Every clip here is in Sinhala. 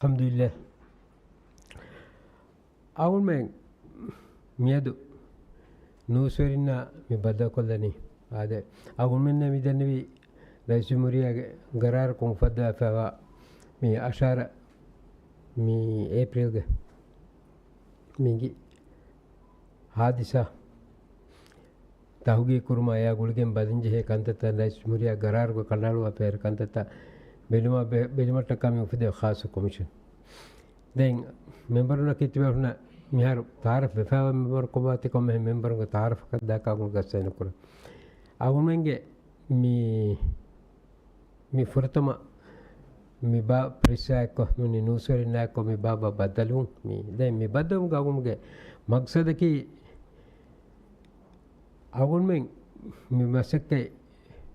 Alhamdulillah. Awun men miyadu nuswerina mi badda kollani ade awun men mi danwi rais jumhuriya garar kon fadda fa mi ashara mi april ge mingi hadisa tahugi kurma ya gulgen badinje he kantata rais jumhuriya garar go kandalu aper kantata belima takami ufide khas commission then member na kitwe mihar taarif befa member ko bate ko member ko taarif kadda ka ko gasen ko agumenge mi furtama mi ba prisa ko mi nusori na ko mi baba badalu mi then mi badum ga agumge maksad ki agumeng mi masakke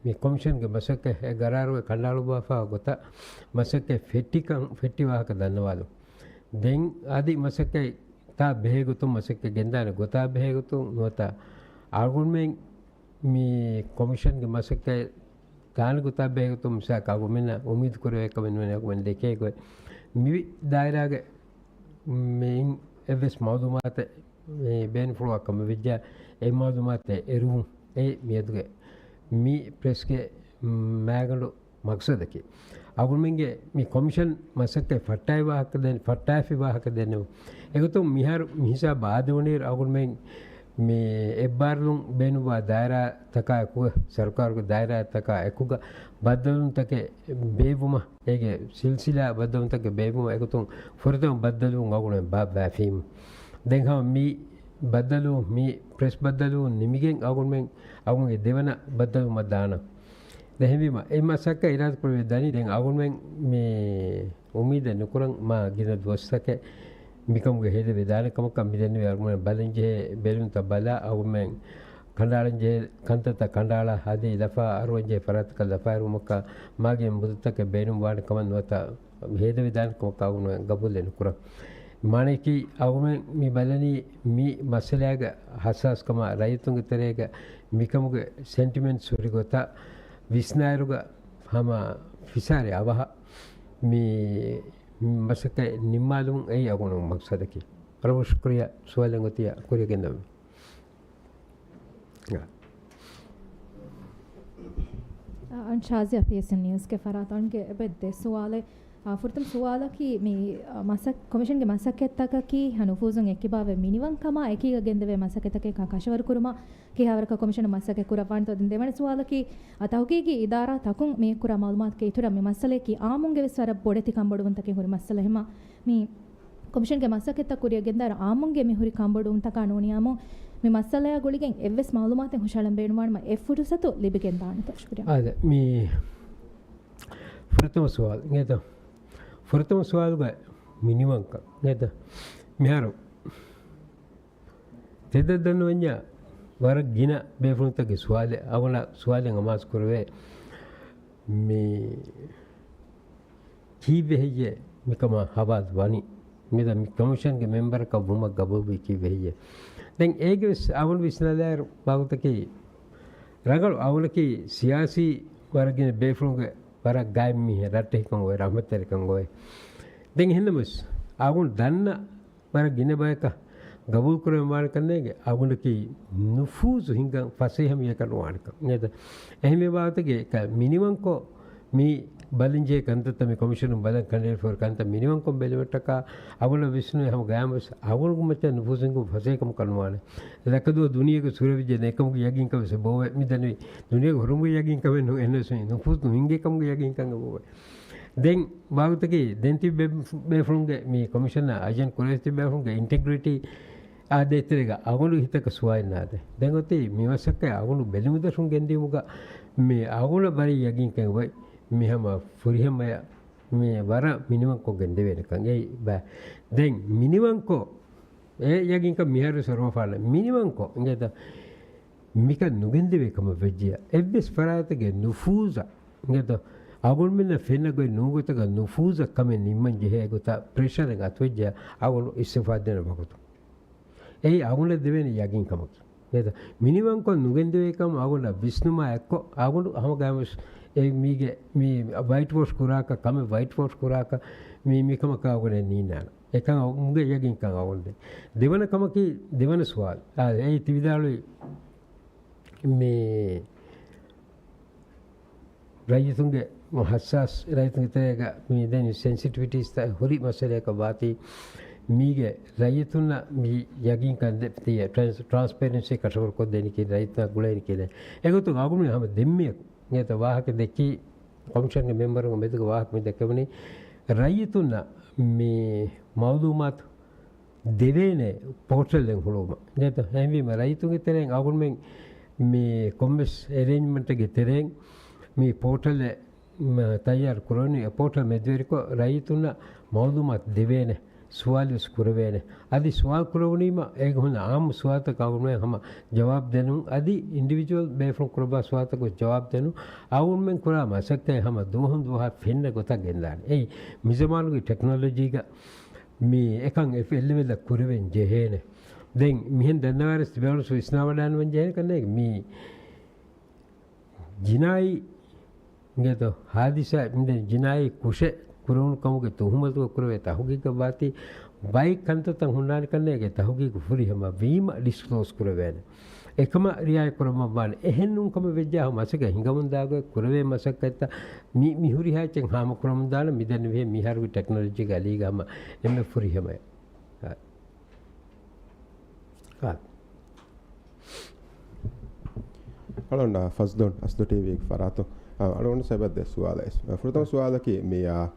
mi commission ke masakke gararu kandalu ba fa gota masakke fetti wa ka danwalu den adi masakke ta behegutu masakke gendana gota behegutu nota argumen mi commission ke masakke tan gota behegutu misa ka gumena umid kore ka men deke ko mi daira ge min eves malumat e ben flo ka me vidya e malumat eru e mieduge mi preske magalo maksudaki agunmenge mi commission masakke fattai wahak den fattai fi wahak den egotum mihar mihisa baadunir agunmen mi ebbarlum benuwa daira taka ku sarkar ko daira taka ekuga baddalun take bevuma ege silsila baddalun take bevuma egotum furtum baddalun agunmen ba fim den ha mi baddalu mi press baddalu nimigen agunmen agunge devana baddalu madana dehemima e masaka irat provedani den agunmen mi umide nukurang ma gina dostake mikam ge hede vedana kam kam midenne agunmen balenje belun tabala agunmen kandalanje kantata kandala hadi dafa arwanje farat kal dafa rumaka mage mudutake benum wad kaman wata hede vedana kam agunmen gabulle nukurang maneki agumen mi balani mi masalaga hasas kama raitunga terega mikamuge sentiment surigota visnaruga hama fisare avaha mi masaka nimmalum ei agunu maksadaki prabhu shukriya suwalangotiya kurigendam an shazi afesin news ke faratan ke bedde suwale furtum suwala ki mi masak commission ge masakettaka ki hanufuzun ekibave minivan kama ekiga gendeve masaketake ka kashwar kuruma ki hawarka commission masake kurapan to devane suwala ki atauki ki idara takun me kura malumat ke itura mi masale ki amunge veswara bodeti kambodun take huri masala hema mi commission ge masaketta kuriya gendara amunge mi huri kambodun taka noniyamu mi masala goligen evves malumaten hushalam beenuwan ma effutu satu libigen daanita shukriya ada mi furtum suwal ngeta फरतम सवाल का मिनिमम का नहीं तो मिहारो तेरे दनवन्या वारक गिना बेफुन तक सवाल अवला सवाल नमाज करवे मी की बेहिये मी कमा हवाज वानी मेरा मी कमीशन के मेंबर का भूमा गबो भी की बेहिये दें एक अवल विस्नालय बागु तक रगल अवल की सियासी वारक गिना बेफुन के para gaimi ratte kongo rahmatar kongo den hinnamus agun danna para gine bayaka gabul kure mar kannege agun ki nufuz hinga fase ham ye kanwan ka neda ehme baat ge ka minimum ko mi balinje kantata mi commission balan kanel for kanta minimum ko belemetaka agun visnu ham gamus agun ko macha nufuz ko fase kam kanwan lakadu duniya ko surabije nekam ko yagin ka se bowe mi danwi duniya ko rumu yagin ka no enso nufuz no hinge kam ko yagin ka bowe den baut ki denti be frunge mi commission agent kuresti be frunge integrity adetrega agunu hitaka suwai nade den oti mi wasakka agunu belimuda frungendi muga mi agunu bari yagin ka bowe mi hama furihama mi wara minimum ko gende wen kan ei ba den minimum ko e yagin ka miharu sorofala minimum ko ngeda mika nugende be kama vejia ebbes farata ge nufuza ngeda agun minna fenna go nugota ga nufuza kame nimman je he gota pressure ga twejja agun istifadena bagoto ei agun deveni yagin kamaki ngeda minimum ko nugende be kam agun visnuma ekko agun hama gamus මීගේ මේ වයිට් වෝෂ් කුරාක කම වයිට් වෝෂ් කුරාක මේ මිකම කාවගෙන නීනාන එක උගේ යකින් කන් අවුල්ද දෙවන කමකි දෙවන සුවාල් ඒ තිවිදාලුයි මේ රයිතුන්ගේ හස්සස් රයිතුන්ගේතේක මේ දැන් සෙන්සිටිවිටිස් හොරි මසලයක වාති මීගේ රයිතුන්න මී යකින් කන් දෙතිය ට්‍රාන්ස්පරන්සි කටවල් කො දෙනිකේ රයිතුන ගුලයින් කියලා ඒගොතු ආගුමනේ හැම දෙම්මිය නේත වාහක දෙකි කොමිෂන් මෙම්බරුන් මෙදක වාහක මේ දෙකවනේ රයිතුන්න මේ මවුදුමාත් දෙවේනේ පෝර්ටල්ෙන් හොලොම නේත හැමවීම රයිතුන්ගේ තෙරෙන් ආගුමෙන් මේ කොම්බස් එරේන්ජ්මන්ට්ගේ තෙරෙන් මේ පෝර්ටල් තයාර කරන්නේ පෝර්ටල් මෙදවරිකෝ රයිතුන්න මවුදුමාත් දෙවේනේ සුවාලිස් කුරවේනේ අදි සුවාල් කුරවණීම ඒක හොන ආම් සුවාත කවුරුනේ හැම ජවාබ් දෙනු අදි ඉන්ඩිවිජුවල් බේෆ්‍රොම් කුරබා සුවාත කො ජවාබ් දෙනු ආවුන්ෙන් කුරා මසක්තේ හැම දුහන් දුහ ෆෙන්න ගොත ගෙන්දාන ඒ මිසමානුගේ ටෙක්නොලොජි එක මේ එකන් එල්ලෙවල කුරවෙන් ජෙහෙනේ දැන් මිහෙන් දන්නවරස් තිබවන සුස්නාවඩාන වන් ජෙහෙන කන්නේ මේ ජිනායි නේද හාදිසා මින් ජිනායි කුෂේ कुरुन कहूँ कि तुहमल तो कुरवे ताहुगी के बाती बाइक कंत तंग हुन्नान करने के ताहुगी को फुरी हम वीम डिस्क्लोज कुरवे ने एकमा रियाय कुरम बान एहन नुं कम विद्या हम असे के हिंगमन दागे कुरवे मसक कहता मिहुरी है चंग हम कुरम दान मिदन वे मिहार की टेक्नोलॉजी का लीगा हम एमे फुरी हम Halo na Fasdon Asdo TV Farato alon sebad de suales furtan suala ki miya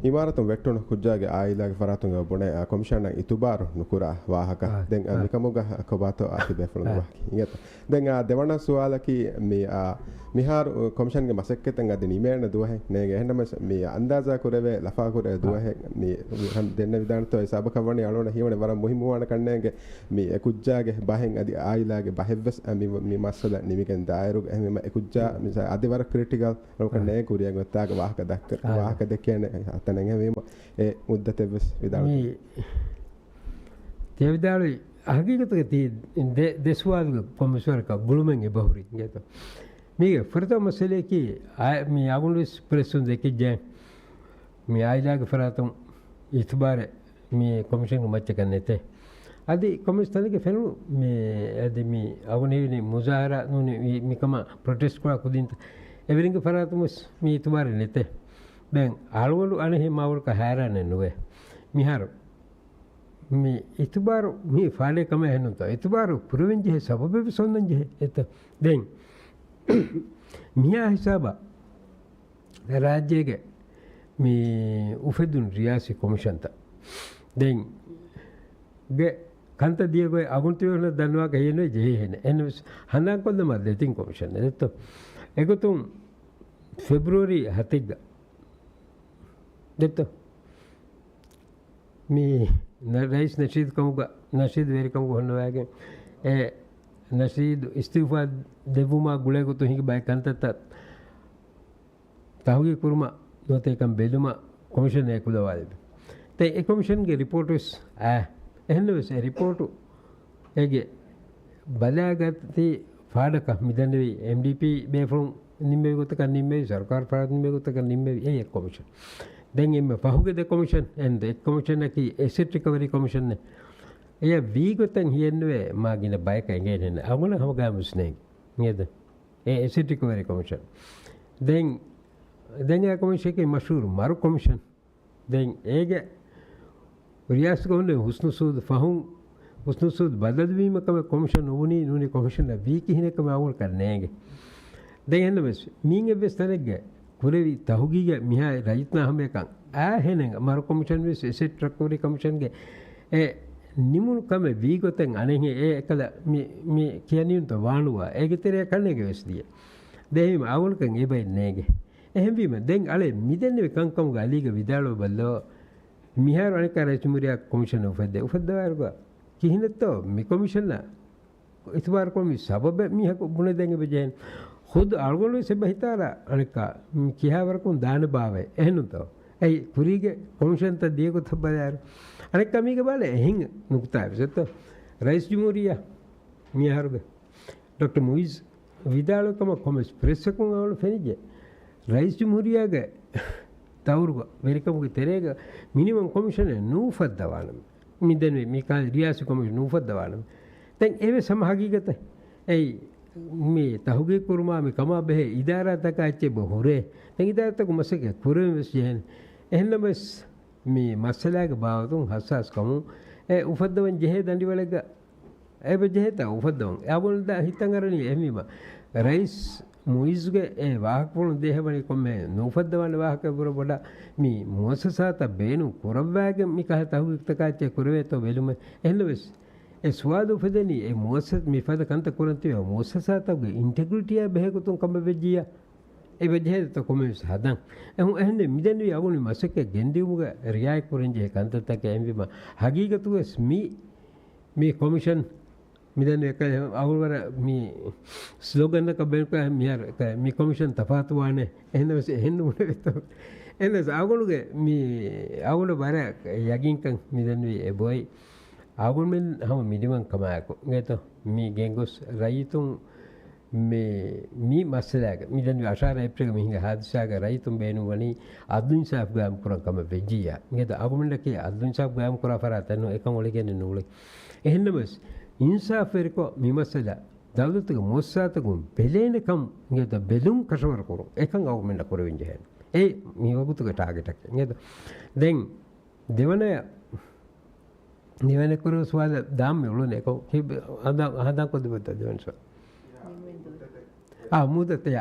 ඉමාරතුන් වෙක්ටොන කුජ්ජාගේ ආයිලාගේ ෆරාතුන් බොනේ කොමිෂන් ඉතුබාර නුකුරා වාහක දැන් මිකමුග කොබාතෝ ආතිබෙෆලුන් වාහකි ඉගත දැන් දෙවන සුවාලකි මේ මිහාර කොමිෂන්ගේ මසෙක්කෙතන් අද නිමේන දුවහෙ නේගේ එහෙන්නම මේ අන්දාසා කුරවේ ලෆා කුරේ දුවහෙ මේ දෙන්න විදානතෝ සබ කවණි අලෝන හිවනේ වර මුහිම වණ කන්නේගේ මේ කුජ්ජාගේ බහෙන් අදි ආයිලාගේ බහෙවස් මේ මස්සල නිමිකෙන් දායරු එහෙම කුජ්ජා මිසා අදි වර ක්‍රිටිකල් ලෝක නේ කුරියන් ගත්තාක වාහක දක්ක වාහක දෙකේනේ අතනෙන් හැවීම ඒ මුද්දතෙවස් විදාන මේ විදාලි හකීකතක තී දෙස්වාද කොමිෂනරක බුලුමෙන් එබහුරි නේද මේ ෆර්ත මසලේ කි මේ අගුන්ලස් ප්‍රෙසුන් දෙකේ ජේ මේ ආයිලාගේ ෆරාතුන් ඉතබාර මේ කොමිෂන් මච්ච කන්නේතේ අදි කොමිෂනරගේ ෆෙනු මේ අදි මේ අගුනේ මුසාහරා නුනේ මිකම ප්‍රොටෙස්ට් කරා කුදින්ත එවරින්ගේ ෆරාතුමස් මේ ඉතබාර නෙතේ දැන් ආලවලු අනේ මාවල්ක හැරන්නේ නුවේ මිහාර මේ ඉතබාර මේ ෆාලේ කම හැනුත ඉතබාර පුරවෙන්ජේ සබබෙ සොන්නන්ජේ එත දැන් මියා හිසබා රාජ්‍යයේ මේ උෆෙදුන් රියාසි කොමිෂන්ත දැන් ගේ කන්ත දියගොය අගුන්තිවල දන්නවා ගහන්නේ ජෙහෙන එන හඳන් කොන්ද මැද තින් කොමිෂන් එත ඒකතුන් ಫೆಬ್ರವರಿ 7 දෙත මේ රයිස් නෂීද් කමුග නෂීද් වෙරි කමුග හොන්නවාගේ ඒ නෂීද් ඉස්තිෆා දෙවුමා ගුලේගොතු හිඟ බයි කන්තත තහුගේ කුරුමා නොතේකම් බෙදුමා කොමිෂන් එක උදවාලේ තේ ඒ කොමිෂන්ගේ රිපෝටර්ස් එහෙන්නවස් ඒ රිපෝටු ඒගේ බලාගත්ති ෆාඩක මිදන්නේ MDP බේෆ්‍රොම් නිම්මේ ගොතක නිම්මේ සරකාර ප්‍රාත් නිම්මේ ගොතක නිම්මේ ඒ කොමිෂන් දැන් එම්ම පහුගේ ද කොමිෂන් එන්ද එක් කොමිෂන් එකි ඇසෙට් රිකවරි කොමිෂන් නේ එය වී ගොතන් හියන්නේ මාගින බයික එගෙන අගුණ හැම ගාමස් නේ නේද ඒ ඇසෙට් රිකවරි කොමිෂන් දැන් ඒ කොමිෂන් එකේ මෂූර් මාරු කොමිෂන් දැන් ඒගේ රියාස් ගොන්නේ හුස්නු සූද් ෆහුම් හුස්නු සූද් බදල් වීම කම කොමිෂන් උනි නුනි කොමිෂන් වී කිහිනකම අවුල් කරන්නේගේ දැන් එන්නවස් මීන් එබ්ස්තරෙක්ගේ කුරේවි තහුගීගේ මිහා රජිත්නා හැම එකක් හෙනෙන් මාරු කොමිෂන් විස් ඇසෙට් රිකවරි කොමිෂන්ගේ ඒ නිමුණු කම වී ගොතෙන් අනේ ඒ එකල මේ කියනියුන්ත වානුවා ඒකතරය කන්නේගේ වෙස්දිය දෙහිම අවුල්කන් එබයි නේගේ එහෙම වීම දැන් අලේ මිදෙන්නේ කංකම් ගාලීගේ විදාලෝ බල්ලෝ මිහාර අනික රජමුරියා කොමිෂන් උෆද්දවර්ග කිහිනතෝ මේ කොමිෂන් ඉතවාර කොමි සබබ මිහක බුණ දෙංගෙ බජෙන් खुद आलगोलो से बहितारा अनका किहावर को दान बावे एहनु तो ए कुरी के कमीशन त दिए को थब यार अनेक कमी के बाले हिंग नुकता है तो रईस जमहूरिया मियार डॉक्टर मुइज विदालो कम कॉमर्स प्रेस को आवल फेनिजे ರೈಸ್ ಜುಮೂರಿಯಾಗ ತವ್ರುಗ ವೆರಿಕಮ್ಗೆ ತೆರೆಗ ಮಿನಿಮಮ್ ಕಮಿಷನ್ ನೂಫದ್ದವಾನ ಮಿದನ್ ಮಿಕಾ ರಿಯಾಸಿ ಕಮಿಷನ್ ನೂಫದ್ದವಾನ ತೆಂಗ್ ಏವೆ ಸಮ ಹಗೀಗತ ಏಯ್ ಮಿ ತಹುಗಿ ಕುರ್ಮಾ ಮಿ ಕಮಾ ಬೆಹೆ ಇದಾರಾ ತಕ ಅಚ್ಚೆ ಬಹುರೆ ತೆಂಗ್ ಇದಾರ ತಕ ಮಸಕೆ ಕುರೆ ಮೆಸ್ ಜೆಹನ್ එහෙනම් බස් මේ මස්සලාගේ බාවතුන් හස්සස් කමු ඒ උපද්දවන් ජෙහෙ දඬි වලක ඒ බෙහෙත උපද්දවන් යාබොල්ද හිතන් අරණි එහිම රයිස් මුයිස්ගේ ඒ වාහක වුණ දෙහවලි කොම්මේ නූපද්දවන වාහක පුර පොඩ මි මොසසත බේනු කුරවැග මි කහ තහුක්ත කාච්චේ කුරවේතෝ වෙලුම එහෙනම් බස් ඒ ස්වාද උපදෙනි ඒ මොසත් මි ෆද කන්ත කුරන්තිය මොසසතගේ ඉන්ටෙග්‍රිටිය බෙහෙකුතුන් කම්බ වෙජ්ජියා ඒ වෙජ්ජේ කොමස් හදන් එහෙනම් මිදෙන්වි අගුනි මසක ගෙන්දියුමුග රියයි කුරෙන්ජේ කන්තතක එම්විම හගීගතුස් මේ කොමිෂන් මිදෙන් එක අවුල්වර මේ ස්ලෝගන් එක බෙල්ක මියර මේ කොමිෂන් තපාතුවානේ එහෙනම් මොකද එහෙනම් අගුනුගේ මේ අගුන බර යගින්කන් මිදෙන්වි ඒ බොයි අගුන් මෙන් හම මිදිමන් කමායකෝ නේත මේ ගෙන්ගොස් රයිතුන් මේ මස්සලාග මිදන් අශාර ඒප්‍රිල් මිහිඟ හාදසාග රයිතුම් බේනුවනි අදුන් සාෆ් ගාම් කරන් කම වෙජියා නේද අගුමණ්ඩකේ අදුන් සාෆ් ගාම් කරා ෆරාතන එකම ඔලගෙන නුලේ එහෙන්නමස් ඉන්සාෆෙරකෝ මිමස්සලා දවදතුක මොස්සාතකුම් බෙලේනකම් නේද බෙලුම් කෂවර කරු එකන් අගුමණ්ඩ කරවෙන්ජේ ඒ මිවගුතුක ටාගට් එක නේද දැන් දෙවන කරු ස්වාද දාම් මෙලුනේ කො හදා කොදබත දෙවන්සෝ මුදතය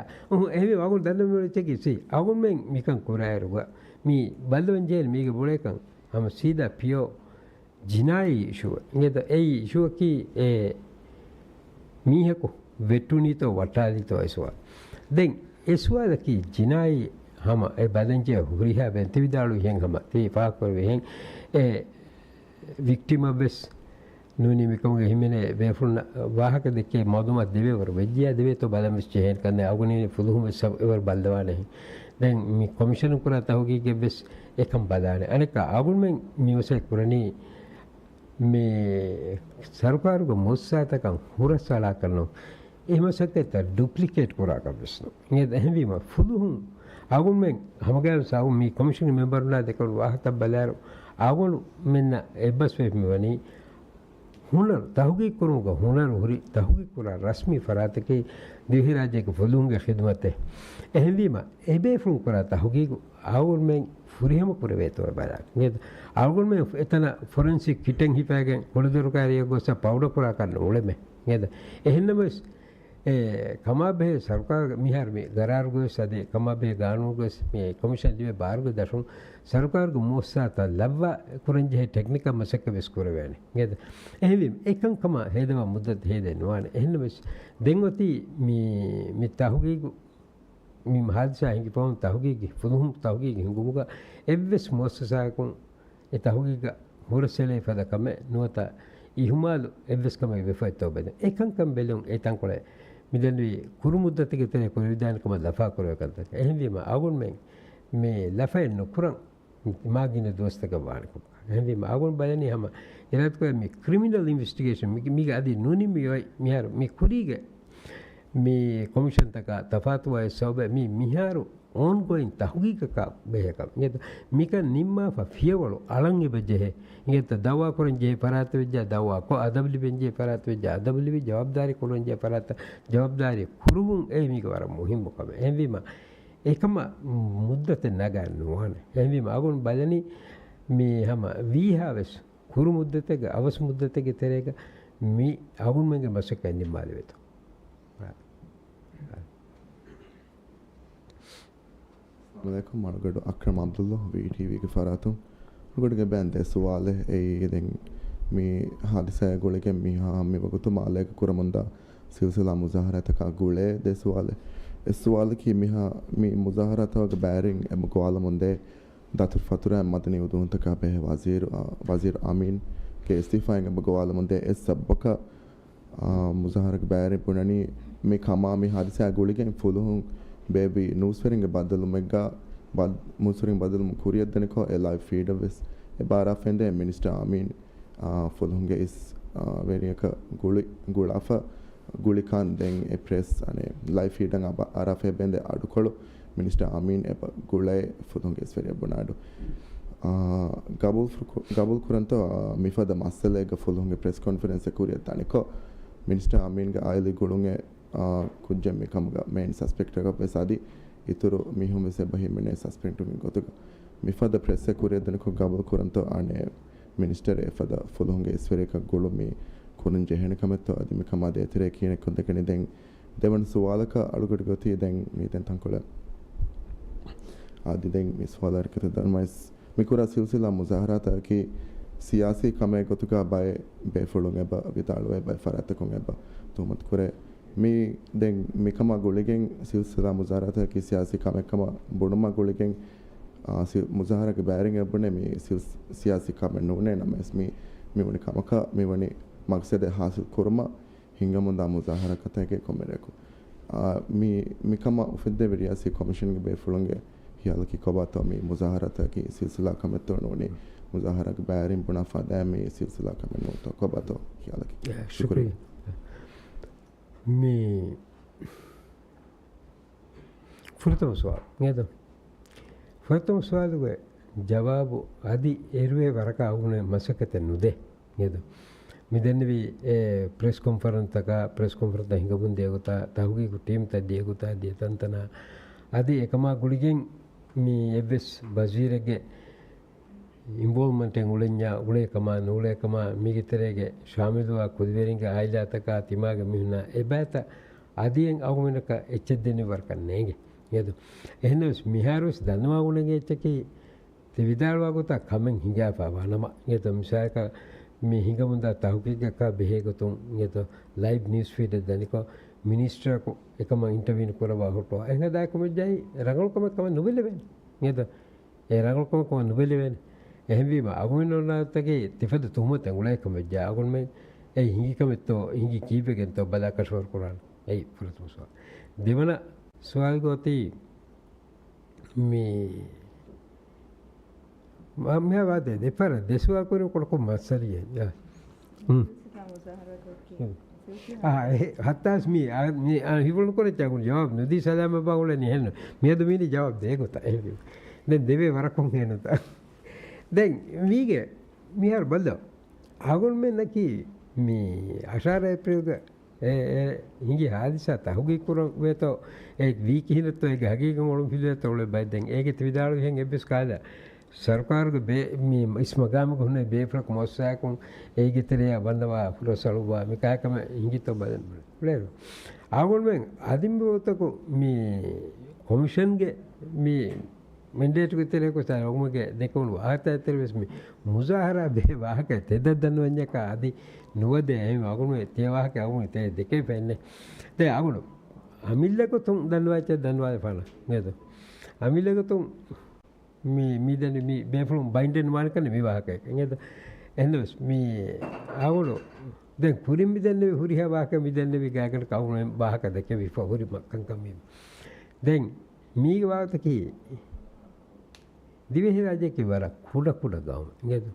එහි වගුන් දන්නමට චෙකිසි අගුන්මෙන් මිකන් කුරෑරුග මී බල්ලවන්ජේල් මීග බොලේකන් හම සීද පියෝ ජිනායි ශුව ඉගෙත එයි ශුවකි ඒ මීහෙකු වෙට්ටුනීතෝ වටාලිතෝ එස්වා දෙන් එස්වාදකි ජිනායි හම ඒ බදංජය හුරිහා බැන්ති විදාලු හෙන් හම තී පාක්වර වෙහෙන් ඒ වික්ටිම බෙස් නූනිමිකමගේ හිමිනේ වේෆුන් වාහක දෙකේ මදුමත් දෙවේවර වෙජ්ජියා දෙවේතෝ බලමිස් චෙහෙන් කන්නේ අගුනේ ෆුදුහුම එවර බල්දවානේ දැන් මේ කොමිෂන් කරා තහුගීගේ බෙස් එකම් බදානේ අනික අගුන්ෙන් මිවසේ කරණි මේ සරකාරුගේ මොස්සාතකම් හුරසලා කරනෝ එහෙම සැකේත ඩුප්ලිකේට් කරා කබස්නෝ නේද එහෙම ෆුදුහුම් අගුන්ෙන් හැමගෑව සාව මේ කොමිෂන් මෙම්බර්ලා දෙකව වාහක බලාර අගුන් මෙන්න එබස් වෙමිවනි हुनर तहुगी करूँगा हुनर हुरी तहुगी कुरा रस्मी फरात के देही राज्य को फलूंगे खिदमत है एहली में एबे फ्रूं करा तहुगी को आउर में फुरी हम पूरे वे तो बारा ये आउर में इतना फोरेंसिक किटिंग ही पाएंगे कोड़दर का ये को सब पाउडर पूरा करने ओले में ये एहन में कमा बे सरकार मिहार में गरार गो सदे कमा बे गानों गो में कमीशन दिवे बाहर गो दशों सरकार को मोसा ता लव्वा कुरंजे टेक्निका मसक बेस करे वेने ये एहवी एकं कमा हेदवा मुद्दत हेदे नवाने एहन में देंगोती मी ताहुगी मी हादसा हिंगी पाउन ताहुगी की फुदुम ताहुगी हिंगुमुगा एव्वेस मोसा को ए ताहुगी का होरसेले फदा कमे नोता इहुमाल एव्वेस कमे वेफाइतो बदे एकं कम बेलों एतां कोले මිදන්වි කුරු මුද්දතික තේ කුරු විදානකම ලෆා කරව කන්ත එහෙන්වීම අගුන් මේ ලෆෙන් නුකුරන් මාගින දොස්තක වානක එහෙන්වීම අගුන් බලනි හැම එනත් කො මේ ක්‍රිමිනල් ඉන්වෙස්ටිගේෂන් මිග අදි නුනි මිහාර මේ කුරීගේ මේ commission තක තෆාතුවයි සෝබ මිහාරු ongoing tahqiq beheka ngeta mika nimma fa fiewalo alange beje ngeta dawa koren je parat wejja dawa ko adabli benje parat wejja adabli jawabdari koren je parat jawabdari kurumun e mika wara muhim kame envima ekama muddate nagannuwane envima agun balani me hama we haves kuru muddatege avas muddatege terega mi agun menge masaka nimmal veto अलैकुम मारगड अक्रम अब्दुल्ला वीटीवी के फरातु गुड के बैंते सवाल है ए दिन मी हादसा गोले के मी हां मी वगतो माले के कुरमंदा सिलसिला मुजाहरत का गोले दे सवाल इस सवाल की मी हां मी मुजाहरत का बैरिंग ए मुकवाला मुंदे दातुर फतुरा मदनी उदुन तक पे वजीर आमीन के इस्तीफा के मुकवाला मुंदे इस सब का मुजाहरत बैरिंग पुननी मी खमा मी हादसा गोले के फुलु ಬೇಬಿ ನ್ಯೂಸ್ಫೇರಿಂಗ್ ಬದಲು ಮೆಗ್ಗಾ ಮುಸ್ಫೇರಿಂಗ್ ಬದಲು ಕುರಿಯದ್ದನಿಕೋ ಎ ಲೈವ್ ಫೀಡ್ ಅವಿಸ್ ಎ ಬಾರಾ ಫೆಂಡೆ ಮಿನಿಸ್ಟರ್ ಆಮೀನ್ ಫುಲ್ಹುಂಗೆ ಇಸ್ ವೇರಿಯಕ ಗುಳಾಫ ಗುಳಿಕಾನ್ ದೆಂಗ್ ಎ ಪ್ರೆಸ್ ಅನೆ ಲೈವ್ ಫೀಡಂಗ್ ಆರಾಫೆ ಬೆಂದೆ ಅಡುಕೊಳು මිනිස්ටර් අමීන් එප ගුලේ ෆුදුන්ගේ ස්වරිය බොනාඩු ගබුල් කුරන්තෝ මිෆද මස්සලේග ෆුලුන්ගේ ප්‍රෙස් කොන්ෆරන්ස් එකuriya තනිකෝ මිනිස්ටර් අමීන්ගේ ආයලි ගුළුන්ගේ කුජ්ජම් මිකම්ග මේන් සස්පෙක්ට් එකක් වෙසාදී ඉතුරු මිහුම් වෙසේ බහිමිනේ සස්පෙක්ට් මින් ගොතක මිෆද ප්‍රෙස් එකuriya දනිකෝ ගබුල් කුරන්තෝ අනේ මිනිස්ටර් එෆද ෆුලුන්ගේ ස්වරියක ගුළු මේ කුරුන් ජෙහෙන කමෙත්තෝ අදි මිකම දෙතරේ කියන කොන්දකනේ දැන් දෙවන සුවාලක අලුකට ගොතී දැන් මේ දැන් තංකොල ආදි දැන් මේ සුවාලර කත ධර්මයිස් මිකුරා සිල්සිලා මුසාහරාත කි සියාසී කමේ ගොතුකා බය බේෆොලොන් එබ විතාලෝ එබ ෆරාත කොන් එබ තුමත් කුරේ මේ දැන් මිකම ගොලගෙන් සිල්සිලා මුසාහරාත කි සියාසී කමකම බොණම ගොලගෙන් මුසාහරක බෑරින් එබනේ මේ සියාසී කම නෝනේ නමස් මේ මෙවනි කමක මෙවනි මක්සද හාසිල් කුරම ಹಿಂಗಮುಂದ ಮುಜಾಹರಕತೆಗೆ ಕೊಮೆರೆಕು ಮಿ ಮಿಕಮ ಉಫೆದ್ದೆ ವೆರಿಯಾಸಿ ಕಮಿಷನ್ಗೆ ಬೇಫುಳಂಗೆ ಹಿಯಾಲಕಿ ಕೊಬಾತ ಮಿ ಮುಜಾಹರತಕಿ ಸಿಲ್ಸಿಲಾ ಕಮೆತ್ತೋ ನೋನಿ ಮುಜಾಹರಕ ಬ್ಯಾರಿಂ ಬುನಾಫಾ ದಾಮಿ ಸಿಲ್ಸಿಲಾ ಕಮೆನ್ನೋ ತೋ ಕೊಬಾತ ಹಿಯಾಲಕಿ ಶುಕ್ರಿಯ ಮಿ ಫುರ್ತಮ ಸವಾಲ್ ನೇದು ಫುರ್ತಮ ಸವಾಲುಗೆ ಜವಾಬು ಅದಿ ಎರುವೆ ವರಕ ಅವನ ಮಸಕತೆ ನುದೆ ನೇದು මිදන්නවී ප්‍රෙස් කොන්ෆරන්තක ප්‍රෙස් කොන්ෆරන්ත හිඟමුන් දේගුතා තහුගීකු ටීම් තද්දියගුතා දියතන්තන අදි එකමා ගුලිගෙන් මේ එවෙස් බසීරගේ ඉන්වෝල්ව්මන්ටෙන් උලෙන්ඥා උලේකමා නූලේකමා මිගිතරේගේ ශාමිදුවා කුදිවේරින්ගේ ආයිලාතක තිමාගේ මිහුණා එබෑත අදියෙන් අවුමනක එච්චෙද්දෙනි වරකන්නේගේ නේද එහෙනස් මිහාරුස් දන්නවා උණගේ එච්චකි දෙවිදාල්වාගුතා කමෙන් හිඟාපාවා නම නේද මිසායක මේ හිඟමුන්දා තහුකීගක බෙහෙගතුන් නේද ලයිව් නිවුස් ෆීඩ් දනිකෝ මිනිස්ටර් को එකම ඉන්ටර්වියු කරවා හොටෝ එහෙනම් කොම ජයි රංගලකම කම නුබෙලෙවෙන නේද ඒ රංගලකම කම නුබෙලෙවෙන එහෙන් වීම අගුණනෝනාතගේ තිෆද තුමත උලේකම ජාගුන් මේ ඒ හිඟිකමෙතෝ හිඟි කීපෙගෙන්තෝ බදාකෂවර කරාන ඒ පුරතුසෝ දෙවන සවාල් ගෝති මේ मैं वादे दे पर देशवा को को मसली है हत्तास मी हिवल को चागुन जवाब नदी सलाम बागुले नि हेन मेद मीनी जवाब देगोता दे देवे वरकों हेनता देन मीगे मिहर बल्द आगुन में नकी मी 18 एप्रिल ಹಿಂಗೆ ಹಾದಿಸಾತ ಹುಗಿ ಕುರ ವೇತೋ ಏಕ್ ವೀಕ್ ಹಿನತ್ತೋ ಏಕ್ ಹಗೀಗ ಮೊಳು ಫಿಲೇತೋ ಒಳ್ಳೆ ಬೈದಂಗೆ ಏಗೆ ತಿವಿದಾಳು ಹೆಂಗೆ ಎಬ್ಬಿಸ್ ಕಾದ ಸರ್ಕಾರಕ್ಕೆ ಬೇ ಮೀ ಇಸ್ಮಗಾಮಿಗೆ ಹುನ್ನೆ ಬೇಫ್ರಕ್ ಮೊಸ್ಸಾಕು ಏಗೆ ತೆರೆಯ ಬಂದವ ಪುರಸಳುವ ಮಿ ಕಾಯಕಮ ಹಿಂಗಿತ್ತೋ ಬದನ್ ಬಿಡೇರು ಆಗೋಣ ಅದಿಂಬತಕು ಮೀ ಕಮಿಷನ್ಗೆ ಮೀ ಮೆಂಡೇಟ್ಗೆ ತೆರೆಯಕು ಸರ್ ಒಮ್ಮೆಗೆ ದೇಕೊಂಡು ಆಗ್ತಾ ತೆರವೇಸ್ ಮೀ ಮುಜಾಹರ ಬೇ ವಾಹಕ ತೆದ್ದನ್ನು ಅಂಜಕ ಅದಿ ನುವದೆ ಆಗೋಣ ತೇ ವಾಹಕ ಆಗೋಣ ತೇ දෙකේ පෙන්නේ තේ ආගොන අමිල්ලක තුන් දන්වාච දන්වාද පාන නේද අමිල්ලක තුන් මේ දැන් මේ බේෆලුම් බයින්ඩෙන් මානකනේ මේ වාහකයක් නේද එහෙනම් මේ ආගොන දැන් කුරින් මිදන්නේ හුරියා වාහක මිදන්නේ වි ගාගෙන කවුන වාහක දෙකේ වි හුරි මක්කම් මේ දැන් මේ වාහක කී දිවෙහි රාජ්‍යකේ වර කුඩ ගාම නේද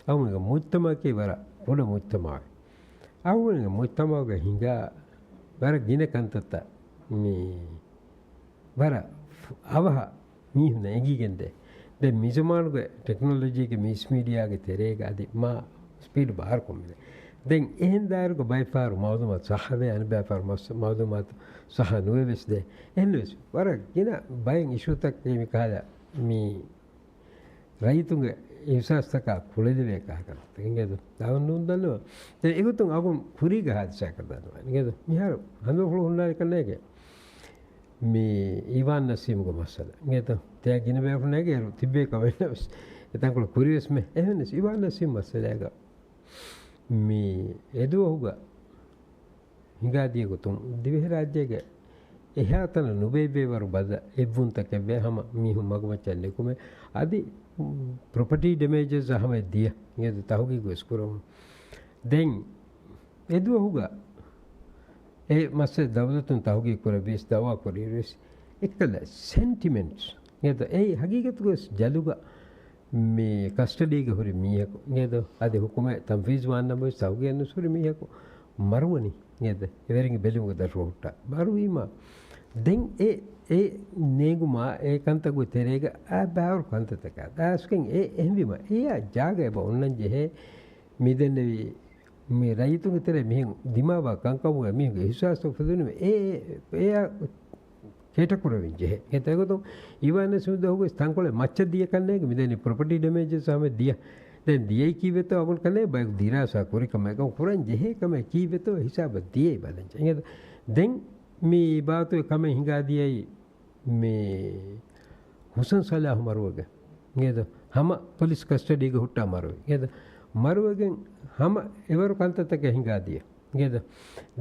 අවුනක මුත්තමකේ වර කුඩ මුත්තමා අවුනක මුත්තමගේ හිඟා වර ගින කන්තත මේ වර අවහ මීහුන එගිගෙන්ද දැන් මිසමානුගේ ටෙක්නොලොජිගේ මිස් මීඩියාගේ තෙරේග අදි මා ස්පීඩ් බාර කොම්මනේ දැන් එහෙන් දාරුක බයිෆාර මවදුමත් සහවේ අනබෑෆාර මවදුමත් සහ නුවෙස්ද එහෙනස් වර ගින බයෙන් ඉෂුතක් මේ කාලා මේ ರೈತುಂಗೆ ವಿಶ್ವಾಸಕ ಕುಳಿದಿವೆ ಕಾಕಂತ ಹಿಂಗೆದು ನಾವು ನೂಂದಲ್ಲು ಇಗುತ್ತು ಅವು ಕುರಿಗೆ ಹಾದಿಸಾಕದನು ಹಿಂಗೆದು ಮಿಹಾರು ಹಂದು ಹುಳು ಹುಣ್ಣಾರಿ ಕಣ್ಣೆಗೆ ಮೀ ಇವಾನ್ ನಸೀಮ್ಗೆ ಮಸಲ ಹಿಂಗೆದು ತ್ಯಾಗಿನ ಬೇಫನಾಗೆ ತಿಬ್ಬೆ ಕವೆನ ತಂಗಳು ಕುರಿಯಸ್ ಮೆ ಎಹನಸ್ ಇವಾನ್ ನಸೀಮ್ ಮಸಲಾಗ ಮೀ ಎದು ಹೋಗ ಹಿಂಗಾದಿಯ ಗೊತ್ತು ದಿವೆ ರಾಜ್ಯಗೆ එහාතන නුබේබේවරු බද එබ්වුන්තක බෙහම මිහු මගමචල්ලෙකුම අදි ප්‍රොපර්ටි ඩැමේජස් අහම දිය නේද තහුගි ගොස් කරමු දැන් එදුව හුගා ඒ මස්ස දවදතුන් තහුගි කර බේස් දවා කරීරස් එක්කල සෙන්ටිමෙන්ට්ස් නේද ඒ හගීගත ගොස් ජලුග මේ කස්ටඩිග හොරි මියක නේද අද හුකුම තම්ෆීස් වන්න බොස් තහුගි යන සුරි මියක මරුවනි නේද එවරින් බෙලිමුග දරුවුට බරුවීම දැන් ඒ ඒ නේගුමා ඒ කන්තගු තෙරේග බෑවරු කන්තතක දස්කෙන් ඒ එහෙවිම ඒ ජාගය බ ඔන්නන් ජෙහෙ මිදෙන්නවී මේ රයිතුන් තෙර මිහින් දිමාවා කංකමුව මිහිගේ විශ්වාසව පුදුනුම ඒ කේටකුරවින් ජෙහෙ එතකොතුම් ඉවන්න සුදහුගේ ස්තංකොල මච්ච දිය කන්නේක මිදෙනි ප්‍රොපර්ටි ඩැමේජ් සම දිය දැන් දියයි කීවෙත අවුල් කලේ බය දිරාසා කුරිකම එක කුරන් ජෙහෙකම කීවෙත හිසාබ දියයි බලංච එහෙද දැන් මේ බාතු කම හිඟා දියයි මේ ಹುಸನ್ ಸಲಾಹ್ ಮರುವಾಗ ಏದು ಹಮ ಪೊಲೀಸ್ ಕಸ್ಟಡಿಗೆ ಹುಟ್ಟ ಮರುವೆ ಏದು ಮರುವಾಗ ಹಮ ಇವರು ಕಂತತಕ್ಕೆ ಹಿಂಗಾದಿಯ ಏದು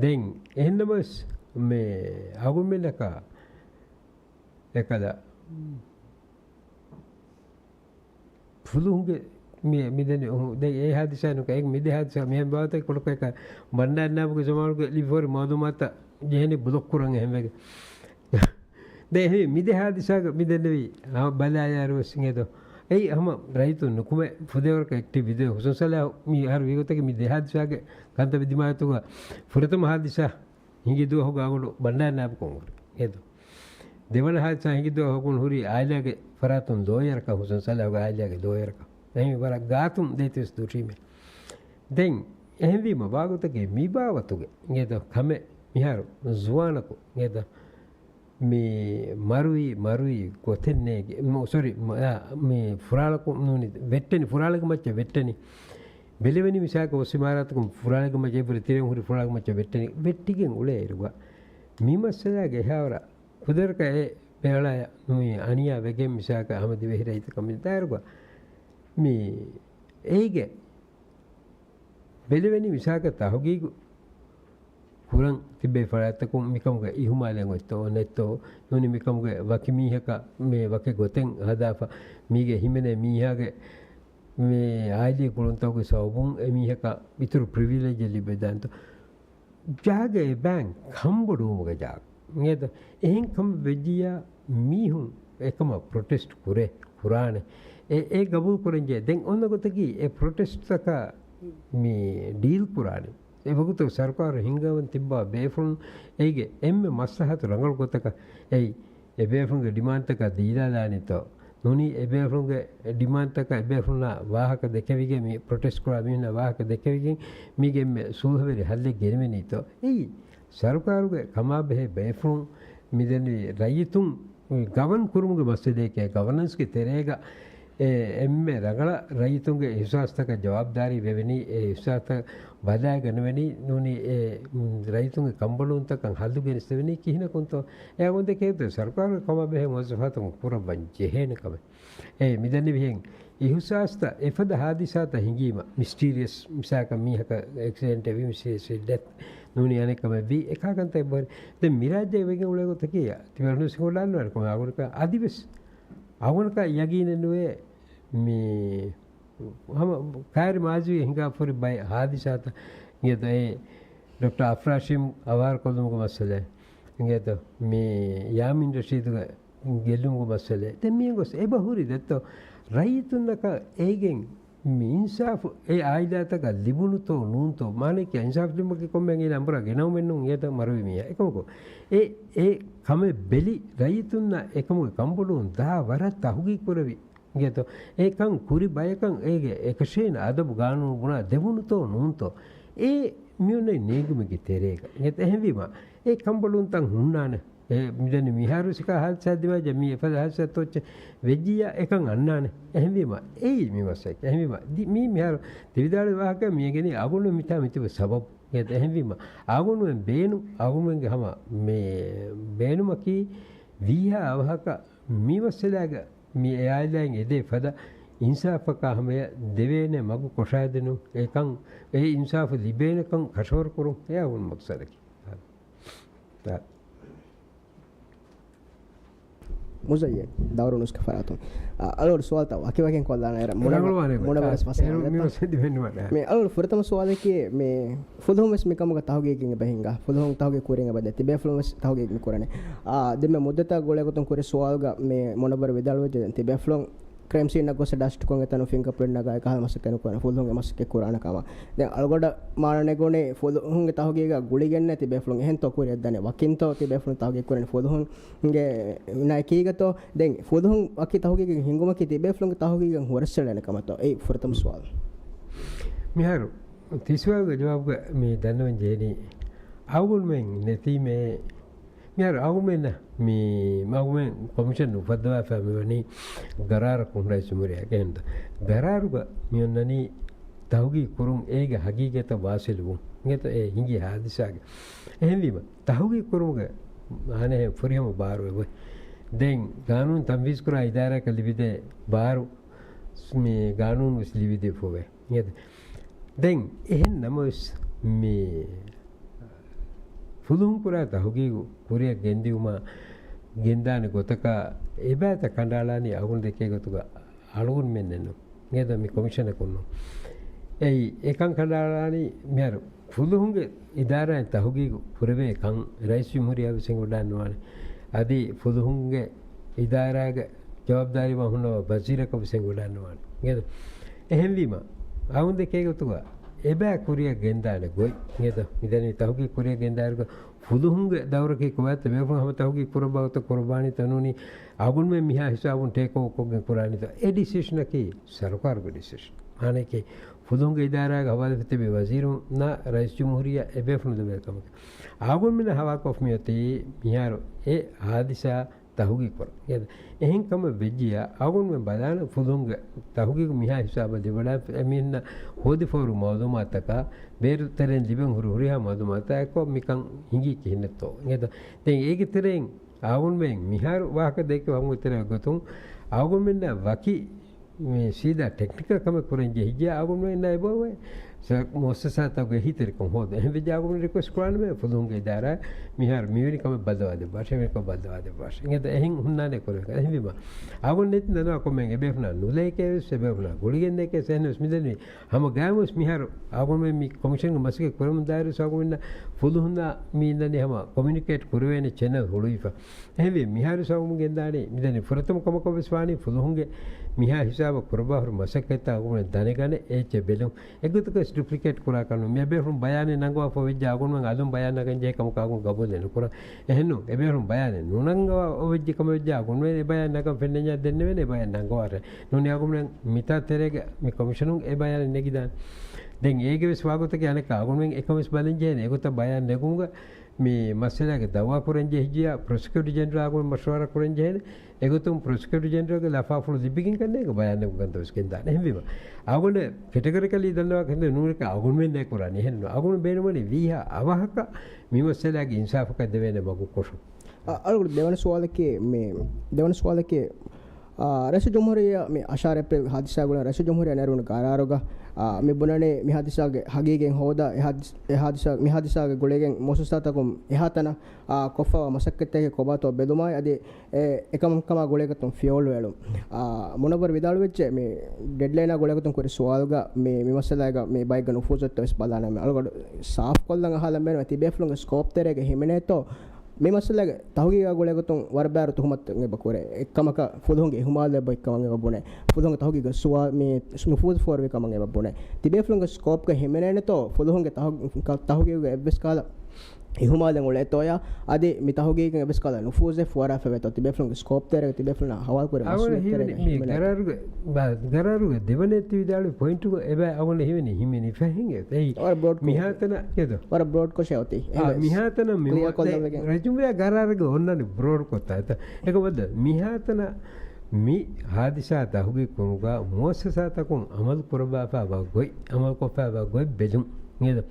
ದೆಂಗ್ ಎನ್ನಮಸ್ ಮೇ ಆಗುಮೆಲಕ ಏಕದ ಫುಲುಂಗೆ මිදන ඒ හදිසානක එක් මිද හදිස මෙහම බවත කොළක එක බණ්ඩන්නාපක සමාලක ලිෆෝරි මදුමත ජයනි බුදොක්කුරන් එහෙමක දෙහි මිද හදිසාක මිදනවී බලායාරුවසිංහද ඇයි හම රයිතු නොකුම පුදවරක එක්ටි විද හුසසල හර විගතක මිද හදිසාගේ කන්ත විදිමාතුක පුරතම හදිසා හිඟිදුව හො ගාගුලු බණ්ඩන්නාපකොංගර ඒතු දෙවන හදිසා හිඟිදුව හොකුන් හුරි ආයිලාගේ ෆරාතුන් දෝයරක හුසසල ආයිලාගේ දෝයරක එහෙම වර ගාතුම් දෙතිස් දුරීමේ දැන් එහෙවීම වාගතගේ මීබාවතුගේ නේද කම මිහාරු සුවානකෝ නේද මේ මරුයි කොතෙන්නේ සෝරි මේ ෆුරාලකු නුනි වෙට්ටනි ෆුරාලක මච්ච වෙට්ටනි බෙලෙවනි මිසාක ඔසිමාරතකම් ෆුරාලක මච්ච ඉබරි තිරෙන් හුරි ෆුරාලක මච්ච වෙට්ටනි වෙට්ටිගෙන් උලේ ඉරුවා මීමස්සලාගේ හැවර කුදරක ඒ පෙරලා මේ අනියා වෙගෙන් මිසාක අහමදි වෙහිරයිත කමිතාරුවා මේ ඒගේ බෙලෙවැනි විසාක තහොගීගු හුරන් තිබේ ෆරාත්තකුම් මිකමුග ඉහුමාලෙන් ඔත්තෝ නැත්තෝ නොනි මිකමුග වකිමීහක මේ වකෙ ගොතෙන් හදාප මීගේ හිමනේ මීහාගේ මේ ආයිදී කුළුන්තවගේ සවබුන් එමීහක ඉතුරු ප්‍රිවිලේජ් ලිබෙදාන්ත ජාගේ බෑන් කම්බඩුමුග ජාග නේද එහෙන් කම් වෙජියා මීහුන් එකම ප්‍රොටෙස්ට් කුරේ පුරාණේ ඒ ගබුල් කරන්ජේ දැන් ඔන්න ගොතකි ඒ ප්‍රොටෙස්ට් එක මේ ඩීල් පුරාණි ඒ වගුතු සර්කාර හිංගවන් තිබ්බා බේෆුන් ඒගේ එම්මෙ මස්සහත රංගල් ගොතක ඒ ඒ බේෆුන්ගේ ඩිමාන්ඩ් එක දීලා දානිතෝ නොනි ඒ බේෆුන්ගේ ඩිමාන්ඩ් එක ඒ බේෆුන්නා වාහක දෙකවිගේ මේ ප්‍රොටෙස්ට් කරා මින්න වාහක දෙකවිගෙන් මිගෙන් මේ සූහවරි හල්ලේ ගෙරෙමිනිතෝ ඒ සර්කාරුගේ කමා බෙහෙ බේෆුන් මිදෙනි රයිතුන් ගවන් කුරුමුගේ මස්සදේකේ ගවර්නන්ස්ගේ තෙරේග එම්මේ රගල රයිතුන්ගේ විශ්වාසතක ජවාබ්දාරී වෙවෙනි ඒ විශ්වාසත බදාගනවෙනි නුනි ඒ රයිතුන්ගේ කම්බලුන්තකන් හල්දුගෙන ඉස්සෙවෙනි කිහින කොන්තෝ ඒ වොන්ද කේත සර්කාර කම බෙහෙ මොසෆතම පුරබන් ජෙහෙනකම ඒ මිදන්නේ විහෙන් ඉහුසාස්ත එපද හාදිසාත හිඟීම මිස්ටීරියස් මිසාක මීහක ඇක්සිඩන්ට් එවි මිසෙස් ඩෙත් නුනි අනේකම වි එකකන්ත බර දැන් මිරාජ්‍ය වෙගේ උලගොත කිය තිවරනු සිකොලන්න වල කොම අගුරක අදිවස් අවුනක යගීනනුවේ මේ හම කාරි මාජුවේ හිඟා පුරි බයි හාදිසාත නියත ඒ ડોક્ટર අෆ්රාෂිම් අවාර කොදුමුක මස්සලේ නියත මේ යාමින් රෂීදුක ගෙල්ලුමුක මස්සලේ දැන් මේ ගොස් ඒ බහුරි දත්තෝ රයිතුන්නක ඒගෙන් මින්සාෆ් ඒ ආයිදාතක ලිබුණුතෝ නූන්තෝ මානේ කිය ඉන්සාෆ් දුම්මක කොම්බෙන් ඒ නම්බර ගෙනව මෙන්නුන් ඒත මරුවිමිය එකමකෝ ඒ කම බෙලි රයිතුන්න එකමක කම්බුණුන් දා වරත් අහුගී කරවි ගේතෝ ඒකන් කුරි බයකන් ඒගේ එකෂේන අදබු ගානු ගුණ දෙවුණුතෝ නූන්තෝ ඒ මියුනේ නේගුමගේ තෙරේක ඒත් එහෙවීම ඒ කම්බුණුන් තන් හුන්නානේ මිදන මිහාරුසික හල්සද්දිවා ජමී එපද හල්සත්තොච්ච වෙජ්ජියා එකන් අන්නානේ එහෙවීම ඒ මිවසයි එහෙවීම මී මිහාරු දෙවිදාල වාහක මියගෙන අගුණ මිතා මිතව සබබ් ඒත් එහෙවීම අගුණෙන් බේනු අගුණෙන්ගේ හැම මේ බේනුමකි විහා අවහක මිවසලාග මේ එයාලෙන් එදේ පද ඉන්සාෆක හැමය දෙවේනේ මගු කොෂායදනු ඒකන් ඒ ඉන්සාෆ ලිබේනකන් කෂෝර කරුම් එයා වුන් මක්සදකි مزين دوروا نسك فراتون ألور سؤال تاو أكيد وكين قلنا إيرا مونا بس فاسين مي ألور فرتم سؤال كي مي فلهم اسم كم كتاهوجي كينج بهينغا فلهم تاهوجي كورينغ بدأ تبي فلهم تاهوجي مكورني دم مدة تا قولي كتوم كوري سؤال غا مي مونا بر بدال وجه تبي فلهم ක්‍රයිම් සීන් එක ගොස ඩස්ට් කොන් එතන ෆින්ගර්ප්‍රින්ට් නගා එක හමස් කන කොන ෆුල්හුන්ගේ මස් එක කුරාන කම දැන් අලගොඩ මානනේ ගොනේ ෆුල්හුන්ගේ තහගේ එක ගුලි ගෙන්න තිබේ ෆුලුන් එහෙන් તો කුරියක් දන්නේ වකින්තෝ තිබේ ෆුලුන් තහගේ කුරනේ ෆුල්හුන්ගේ නයිකීගතෝ දැන් ෆුල්හුන් අකි තහගේ හිඟුම කි තිබේ ෆුලුන්ගේ තහගේ හොරස්සල එන කමතෝ ඒ ෆුරතම සවාල් මිහාරු තිස්වාගේ ජවාබ මේ දන්නවන් ජේනි අවුල් මෙන් නැති මේ මිහාරු අවුල් මෙන්න මේ මගුමෙන් කොමිෂන් උපදවා ෆැමිවනි ගරාර කුම්රයි සුමරියා කියනද ගරාරුග මියන්නනි තහුගී කුරුම් ඒගේ හගීගත වාසිලුම් ගෙත ඒ හිඟි හාදිසාගේ එහෙන්වීම තහුගී කුරුම්ගේ අනේ ෆරියම බාරු වෙ දැන් ගානූන් තම්විස් කුරා ඉදාරා කලිවිදේ බාරු මේ ගානූන් උස් ලිවිදේ ෆොවේ නේද දැන් එහෙන් නමස් මේ ෆුදුම් කුරා තහුගී කුරිය ගෙන්දිවුමා ගෙන්දාන ගොතක එබෑත කණ්ඩාලානි අගුන් දෙකේ ගොතුක අලුන් මෙන්නෙන්නු නේද මේ කොමිෂන් එකුන්නු ඒ එකන් කණ්ඩාලානි මෙර ෆුදුම්ගේ ඉදාරා තහුගී කුරවේ කන් රයිස් විමුරියා විසින් උඩන්නවානේ අදි ෆුදුම්ගේ ඉදාරාගේ ජවාබ්දාරි වහුනව බසීරක විසින් උඩන්නවානේ නේද එහෙන් වීම අගුන් දෙකේ ගොතුක එබෑ කුරිය ගෙන්දාන ගොයි නේද ඉතින් තහුගී කුරිය ගෙන්දාරක ෆුදුහුන්ගේ දවරකේ කොවත මේෆුන් හම තහුගී කුරබවත කුර්බානි තනුනි අගුන් මේ මිහා හිසාබුන් ටේකෝ කොගෙන් කුරානි ත ඒ ඩිසිෂන් කි सरकारගේ ඩිසිෂන් माने के फुदुंगे इदारा हवाले फिते बे वजीरों ना रईस जमहूरिया एबे फुन दे कम आगुन में हवा कोफ मियते मियारो ए हादिसा तहुगी कर ये एहन कम बेजिया आगुन में बदान फुदुंगे तहुगी को मिया हिसाब दे बड़ा अमीन होदि फोरु मालूमात का बेर तरेन लिबें हुरिया मालूमात को मिकं हिंगी किने तो ये ते एक तरेन आगुन में मिहार वाक देके हम उतरे गतुं आगुन में ना वाकी में सीधा टेक्निकल कम करेंगे हिजे आगुन में ना बोवे मोससा तक हितर को हो दे हम जागुन रिक्वेस्ट कराने में फुदुंगे इदारा मिहार मिवनी कम बदवा दे भाषा में को बदवा दे भाषा ये तो एहिं हुन्ना ने करेगा एहिं भी बा आगुन ने न को मेंगे बेफना नुले के से बेफना गुड़ियन ने के सेन उसमें नहीं हम गए उस मिहार आगुन में मी कमीशन के मसके करम दायरे सागुन ना फुदुन्ना मी ने हम कम्युनिकेट करवे ने चैनल होलुइफा एहिं भी मिहार सागुन गेंदाने मिदने फुरतम कम को विश्वानी फुदुंगे मिहा हिसाब करबा और मसकेता आगुन दाने गाने एचे बेलुं एगुत को डुप्लिकेट कुरा करनु मे बेफुन बयाने नंगवा फवेज आगुन में आदम बयान नगन जे कम कागुन गबोले कुरा एहनु एबेफुन बयाने नुनंगवा ओवेज कम वेज आगुन में बयान नगन फेन्नेया देन्ने ने बयान नंगवा रे नुने आगुन में मिता तेरेगे मे कमिशनु ए बयान नेगिदान दें एगे स्वागत के अनेक आगुन में एकमस बलन जे ने एगुत बयान नेगुंगा මේ මස්සලාගේ දවා කුරෙන්ජේ හිජියා ප්‍රොසිකියුටර් ජෙනරල් ආගම මශවරා කුරෙන්ජේ එගොතුම් ප්‍රොසිකියුටර් ජෙනරල්ගේ ලෆාෆුළු දිබ්බකින් කන්නේ එක බයන්න උගන්ත උස්කෙන් දාන එහෙම ආගොන කැටගරිකලි දන්නවා කියන්නේ නූරක ආගොන වෙන්නේ කුරානේ එහෙම ආගොන බේනමනේ වීහා අවහක මිවස්සලාගේ ඉන්සාෆක දෙවෙන මගු කොෂු අර දෙවන සුවාලකේ මේ දෙවන සුවාලකේ रईस जमहूरिया में अशारे पे हादिसा गुना रईस जमहूरिया नेरुन कारारोगा मे बुनने मे हादिसा के हगीगे होदा ए हादिसा के गुलेगे मोससा तकुम एहातना कोफा मसक्कते के कोबातो बेदुमा अदे एकम कमा गुलेगे तुम फ्यूल वेलु मुनबर विदाल वेच्चे मे डेडलाइन गुलेगे तुम कोरे सवालगा मे मसलागा मे बाइक नुफुजत तस बलाना मे अलगड साफ कोल्लंग हाला मे तिबेफ्लंग स्कोप तेरेगे हिमने तो මේ මස්සලගේ තහුගී ගොලගතුන් වරබෑර තුමත් ගේ බකෝරේ එක්කමක ෆුදුන්ගේ හිමාලය බයිකමගේ බබුනේ ෆුදුන්ගේ තහුගී සුවා මේ ස්නුෆුස් ෆෝර් වේ කමගේ බබුනේ තිබේෆ්ලුන්ගේ ස්කෝප් ක හිමෙනේන තෝ ෆුදුන්ගේ තහුගී එබ්ස් කාලා හිමාලයන් වල එතෝයා අදි මේ තහුගී ගේ එබ්ස් කාලා නුෆුස් ෆෝරා ෆෙවත තිබේෆ්ලුන්ගේ ස්කෝප් තේරේ තිබේෆ්ලුනා හවල් කරේ ගරාරුගේ දෙවනේ තිවිදාලු පොයින්ට් එක එබැ අවුන හිවෙනි හිමිනි ෆැහින්ගේ ඒ මිහාතන කියද වර බ්‍රෝඩ් කොෂයෝති මිහාතන රජුමියා ගරාරුගේ ඔන්නනි බ්‍රෝඩ් කොතා ඒක බද්ද මිහාතන मी हादिसा तहुगी कुनुगा मोससा तकुन अमल कुरबाफा गोई अमल कोफा गोई बेलुम ngedo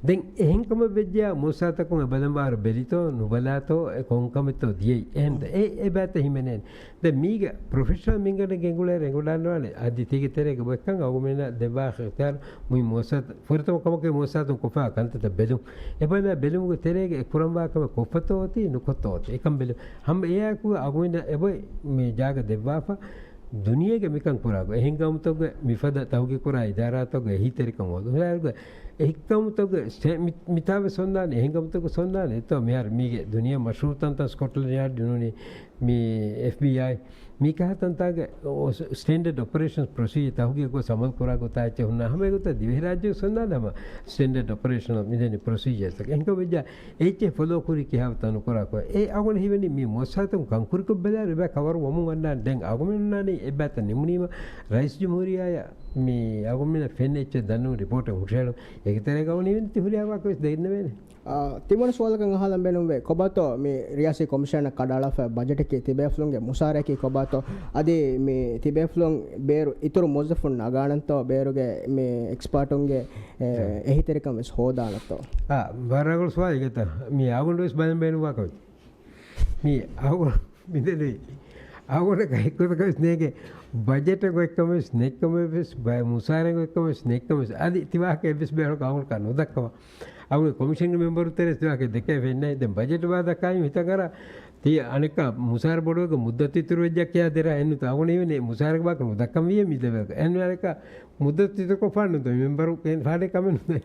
den ehin kama bejja mosata ko badambar belito nubalato e konkamito diei end e bata himenen de miga professional minga de regular no ale aditi tere ke bakkan agumena deba khtar muy mosat furto kama ke mosata ko fa kanta de belum e bana belum ko tere ke kuramba kama kofato oti nukoto oti ekam belum ham e ku agumena e boy me jaga deba fa दुनिया के मिकंग पुरा गो हिंगम तो गे मिफद तहुगी पुरा इदारा तो गे ही तरीका मो दो यार गो हिकम तो गे मितावे सोंदा ने हिंगम तो को सोंदा ने तो मेहर मीगे दुनिया मशहूर तंत स्कॉटलैंड यार्ड दुनोनी मी एफबीआई මීකහතන්තාගේ ස්ටේන්ඩඩ් ඔපරේෂන්ස් ප්‍රොසීජර් තහුගේ ගෝ සමල් කරා ගොතාච්ච හුන්නා හැම ගොත දිවි රාජ්‍ය සොන්නාදම ස්ටේන්ඩඩ් ඔපරේෂන් මිදෙනි ප්‍රොසීජර්ස් එක එංක වෙජ්ජා ඒචේ ෆලෝ කුරි කියාව තනු කරා කො ඒ අගොන හිවෙනි මී මොසතම් කංකුරික බලාර බෑ කවර වමු වන්නා දැන් අගොමින්නානේ එබැත නිමුනීම රයිස් ජමුරියාය මේ අගොමින ෆෙන්එච් දන්නු රිපෝට් උෂේල ඒකතරේ ගවනි වෙන තිහුරියාවක් වෙස් දෙන්න වෙන්නේ තිබුණ සුවල්කන් අහලම් බෙනුම්වේ කොබතෝ මේ රියාසි කොමිෂන කඩාලා බජට් එකේ තිබෙෆ්ලුන්ගේ මුසාරකේ කොබතෝ අදී මේ තිබෙෆ්ලුන් බේරු ඉතුරු මොසෆුන් නගානන්තෝ බේරුගේ මේ එක්ස්පර්ටුන්ගේ එහිතරිකම් වෙස් හොදානතෝ බරගල් සුවල්ගෙත මේ ආගොන්ඩස් බයන් බෙනුවා කවි මේ ආගොන් මිදෙලි ආගොන කයිකොතක ස්නේගේ බජට් එක එක්කම ස්නේක්කම වෙස් බය මුසාරක එක්කම ස්නේක්කම අදී තිවාක එබ්ස් බේරු කවුල් කන උදක්කව අවුල කොමිෂන් මෙම්බරු තෙරස් දෙක දෙකේ වෙන්නේ දැන් බජට් වාදකයි හිත කර තිය අනික මුසාර බොඩෝක මුද්දත් ඉතුරු වෙජ්ජක් යා දෙර එන්නු තාවනේ වෙන්නේ මුසාරක බාක මුදක්කම විය මිදවක එන්නලක මුද්දත් ඉතුරු කොෆන්න තෝ මෙම්බරු කෙන් ෆාඩේ කමෙන්නේ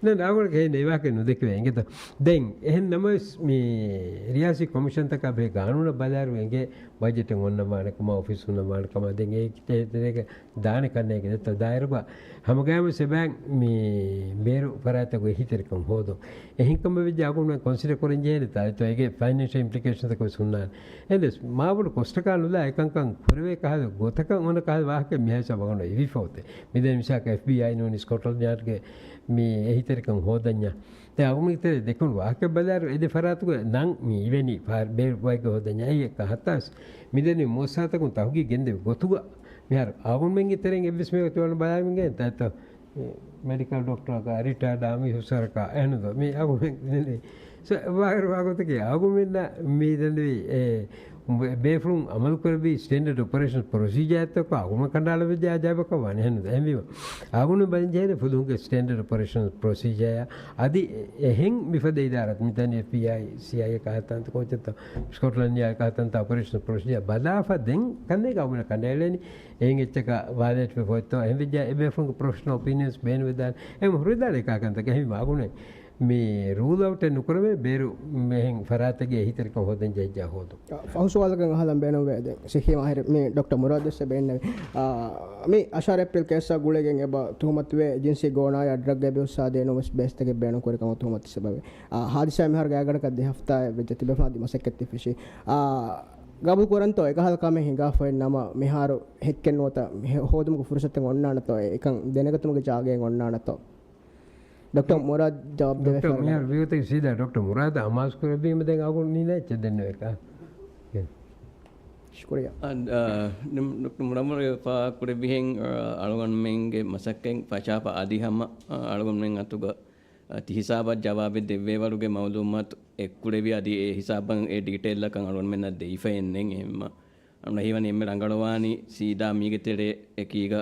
නෑ නාගොල කියන්නේ වාක නුදෙක වෙංගෙත දැන් එහෙන් නම මේ රියාසි කොමිෂන් තක බේ ගානුන බලාරු වෙංගේ බජට් එක ඔන්න මානකම ඔෆිස් උන මානකම දැන් ඒ දෙක දාන කන්නේ කිය දායරබ හැමගෑම සෙබෑන් මේ බේරු පරාතක හිතරිකම් හොදෝ එහිකම විද්‍යාවුන කොන්සිඩර් කරන් ජේන තායතෝ ඒගේ ෆයිනෑන්ෂල් ඉම්ප්ලිකේෂන්ස් තක සුන්නා එදස් මාවුඩ කොස්ටකානුලා එකංකම් පුරවේ කහද ගොතක මොන කහ වාහක මියස බගන ඉවිෆෝතේ මිදෙන් මිසක FBI නෝනි ස්කොට්ලන්ඩ් යාර්ඩ්ගේ මේ එහිතරිකම් හොදඤ්ඤා දැන් අගුමිතේ දෙකුණු වාහක බලාර එද ෆරාතුක නම් මේ ඉවෙනි බේරු වයික හොදඤ්ඤා ඒක හතස් මිදෙනි මොසාතකුන් තහුගේ ගෙන්දේ ගොතුග මෙහර ආගුන්මෙන් ඉතරෙන් එබ්ස් මේ තෝන බලාමින් ගේ තත් මෙඩිකල් ડોක්ටර් का රිටයර්ඩ් ආමි හුසර් का එනද මේ ආගුන්මෙන් නේ වාර වාගතකේ ආගුන්මෙන් මේ දන්නේ ඒ බේෆ්ලුම් අමල් කරවි ස්ටෑන්ඩඩ් ඔපරේෂන් ප්‍රොසීජර් එකක ආගුම කණ්ඩායම විද්‍යා අධ්‍යාපක වනේ නේද එම්බිව ආගුන බංජේන ෆුදුන්ගේ ස්ටෑන්ඩඩ් ඔපරේෂන් ප්‍රොසීජර් අදි එහෙන් මිෆදේ ඉදාරත් මිතන් FBI CIA කහතන්ත කොච්චත ස්කොට්ලන්ඩ් යා කහතන්ත ඔපරේෂන් ප්‍රොසීජර් බදාෆ දෙන් කන්නේ ආගුන කණ්ඩායලෙනි එහෙන් එච්චක වාලෙට් ෆොයිතෝ එහෙන් විද්‍යා එබේෆ්ලුම් ප්‍රොෆෙෂනල් ඔපිනියන්ස් බේන විදාන එම් හෘදාලේ කකන්ත ගෙහිම ආගුනේ මේ රූල් අවුට් නුකරමේ බේරු මෙහෙන් ෆරාතගේ හිතරික හොදෙන් ජයජා හොදු ෆහුසුවාලකන් අහලම් බේනෝ වේද සිහිය මාහිර මේ ડોક્ટર මුරාදස් බේන්නේ මේ අශාර එප්‍රිල් කේසා ගුලෙගෙන් එබ තුමත් වේ එජන්සි ගෝනාය ඩ්‍රග් ඇබියුස් සාදේ නොමස් බෙස්ටගේ බේනෝ කරකම තුමත් සබවේ හාදිසා මෙහර ගාගඩක දෙහෆ්තා වෙජති බෆාදි මසකෙත් ෆිෂි ගබු කරන්තෝ එකහල් කම හිඟා ෆොයින් නම මෙහාර හෙක්කෙන් නොත හොදුමක ෆුර්සතෙන් ඔන්නානතෝ එකන් දෙනගතුමගේ ජාගයෙන් ඔන්නානතෝ डॉक्टर मुराद जवाब दे डॉक्टर यार वे तो सीधा डॉक्टर मुराद हमास को भी में देगा को नहीं नहीं चदन का शुक्रिया डॉक्टर मुराद पा कुरे बिहें अलगन मेंगे मसक्कें पचाप आदि हम अलगन मेंग अतुग हिसाब जवाब देवे वरुगे मालूमात एक कुरे भी आदि हिसाबन ए डिटेल लकन अलगन में न देइफेन्नें एम අන්න හිවන එම්ම රංගලවානි සීදා මීගෙතෙරේ එකීග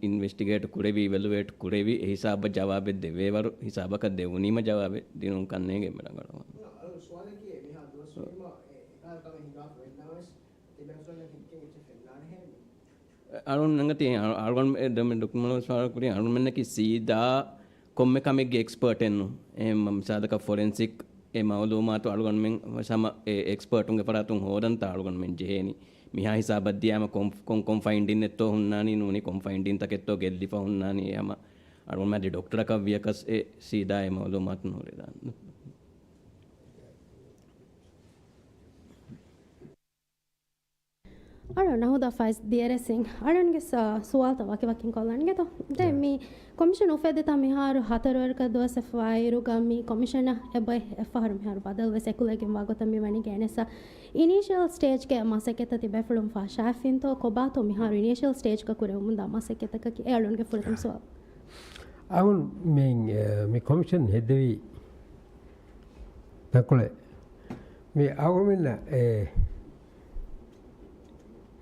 ඉන්වෙස්ටිගේට් කුරෙවි ඉවලුවේට් කුරෙවි හිසාබ ජවාබෙ දෙවේවරු හිසාබක දෙවුනීම ජවාබෙ දිනුම් කන්නේගේ එම්ම රංගලවානි අරුන් නංගති අරුන් දම ඩොක්ಯುಮೆಂಟ್ සවාල කුරි අරුන් මෙන්නකි සීදා කොම්මෙ කමෙක්ගේ එක්ස්පර්ට් එන්නු එහෙම මිසාදක ෆොරෙන්සික් ඒ මවලුමාතු අරුන් මෙන් සම එක්ස්පර්ට් උන්ගේ පරාතුන් හොදන්ත අරුන් මෙන් ජෙහෙනි මිහා හිසාබත් දියාම කොම් ෆයින්ඩින් එත්තෝ හුන්නානි නූනි කොම් ෆයින්ඩින් තකෙත්තෝ ගෙල්ලිෆා හුන්නානි යම අරුන් මැදි ડોක්ටර ක වියකස් ඒ සීදා ඒ මවලුමාත් නෝරේ දාන්න අර නහුදා ෆයිස් දියරසින් අරන්ගේ සුවාල්ත වකිවකින් කොල්ලන්ගේ තෝ දැන් මේ කොමිෂන් ඔෆෙදේ තම මිහාර හතරවරක දවස ෆයිරු ගම්මි කොමිෂන එබයි එෆහර මිහාර බදල් වෙසෙකුලගෙන් වාගොත මේ වනි ගෑනස ඉනිෂියල් ස්ටේජ් ගේ මාසෙකෙත තිබෙෆලුම් ෆාෂාෆින් තෝ කොබාතෝ මිහාර ඉනිෂියල් ස්ටේජ් ක කුරෙ මුන්දා මාසෙකෙතක කි එලොන්ගේ ෆුරතම් සුවාල් අවුන් මේ කොමිෂන් හෙදවි තකොලේ මේ අවුමින්න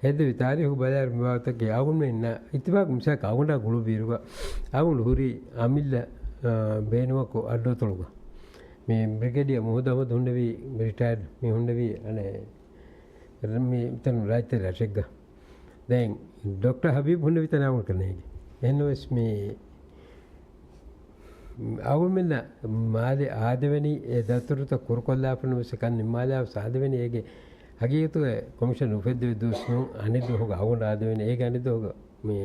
හෙදවි තාරිහු බලාර මෙවතගේ අවුමින්න ඉතිබක් මිසක අවුන්ඩ ගුළු බීරුව අවුන් හුරි අමිල්ල බේනුවක අඩ්ඩොතොළුග මේ බ්‍රිගේඩියර් මොහොදම දුන්නවි රිටයර්ඩ් මේ හොන්නවි අනේ මේ තන රාජ්‍ය රටෙක්ග දැන් ડોක්ටර් හබීබ් හොන්න විතර අවුන් කරන්නේ එන්නවස් මේ අවුමින්න මාදේ ආදවෙනි ඒ දතුරුත කුරුකොල්ලාපන විසකන් නිමාලාව සාදවෙනි ඒගේ ಹಗೀತು ಕಮಿಷನ್ ಉಪೇದ್ಯ ಅನಿದ್ದು ಹೋಗ ಅವನು ಆದವೇನೆ ಹೇಗೆ ಅನಿದ್ದು ಹೋಗ ಮೀ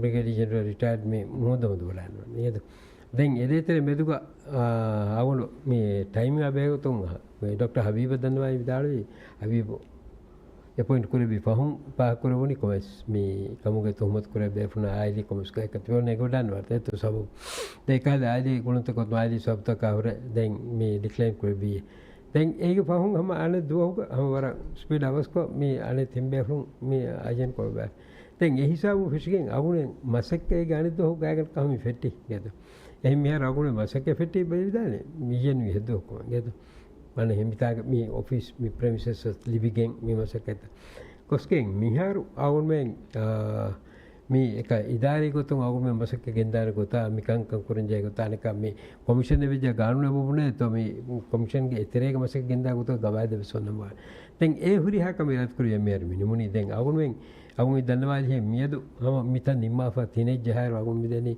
ಬ್ರಿಗೇಡಿಯರ್ ಜನರಲ್ ರಿಟೈರ್ಡ್ ಮೀ ಮುಹದಮದು ಬಲಾನು ಇದು ದೆಂಗ್ ಎದೇ ತರ ಮೆದುಗ ಅವನು ಮೀ ಟೈಮಿಂಗ್ ಅಬೇಗ ತುಂಗ ಡಾಕ್ಟರ್ ಹಬೀಬ ದನ್ವಾಯಿ ವಿದಾಳಿ ಹಬೀಬು ಎಪಾಯಿಂಟ್ ಕುರಬಿ ಪಹುಂ ಪಾ ಕುರವನಿ ಕೊಮೆಸ್ ಮೀ ಕಮುಗೆ ತುಹಮತ್ ಕುರಬೆ ಫುನ ಆಯ್ಲಿ ಕೊಮೆಸ್ ಕ ಕತ್ವನೆ ಗೋಡಾನ್ ವರ್ತೆ ತು ಸಬು ದೆ ಕಾದ ಆಯ್ಲಿ ಗುಣತ ಕೊತ್ ಆಯ್ಲಿ ಸಬ್ ತಕ ಅವರೆ ದೆಂಗ್ ಮೀ ಡಿಕ್ಲೈನ್ ಕುರಬಿ ದೆಂಗ್ ಏಗೆ ಪಹುಂ ಹಮ ಆನೆ ದುಹೋಗ ಹಮ ವರ ಸ್ಪೀಡ್ ಅವಸ್ ಕೊ ಮೀ ಆನೆ ತಿಂಬೆ ಫುಂ ಮೀ ಆಜನ್ ಕೊಬೆ ದೆಂಗ್ ಎ ಹಿಸಾಬು ಫಿಶಿಗೆನ್ ಅಗುನೆ ಮಸಕ್ಕೆ ಗಾನಿ ದುಹೋಗ ಗಾಗನ್ ಕಮಿ ಫೆಟ್ಟಿ ಗೆದು ಎಹಿ ಮಿಹರ ಅಗುನೆ ಮಸಕ್ಕೆ ಫೆಟ್ಟಿ ಬೈದಾನೆ ಮಿಯನ್ ವಿ ಹೆದ್ದು ಕೊ ಗೆದು mana hemitaga mi office mi premises living mi masaketa koskeng miharu awun men mi eka idari gotung awun men masakke gendara gota mi kan kurenjay gota aneka mi commission evija ganune bubune to mi commission ge eterega masakke gendara gota gawade besonnama den e huri haka mi rat kuriya mer mi nimuni den awun men awun danwali he miyadu hama mitan nimma fa teenage jahar awun mi deni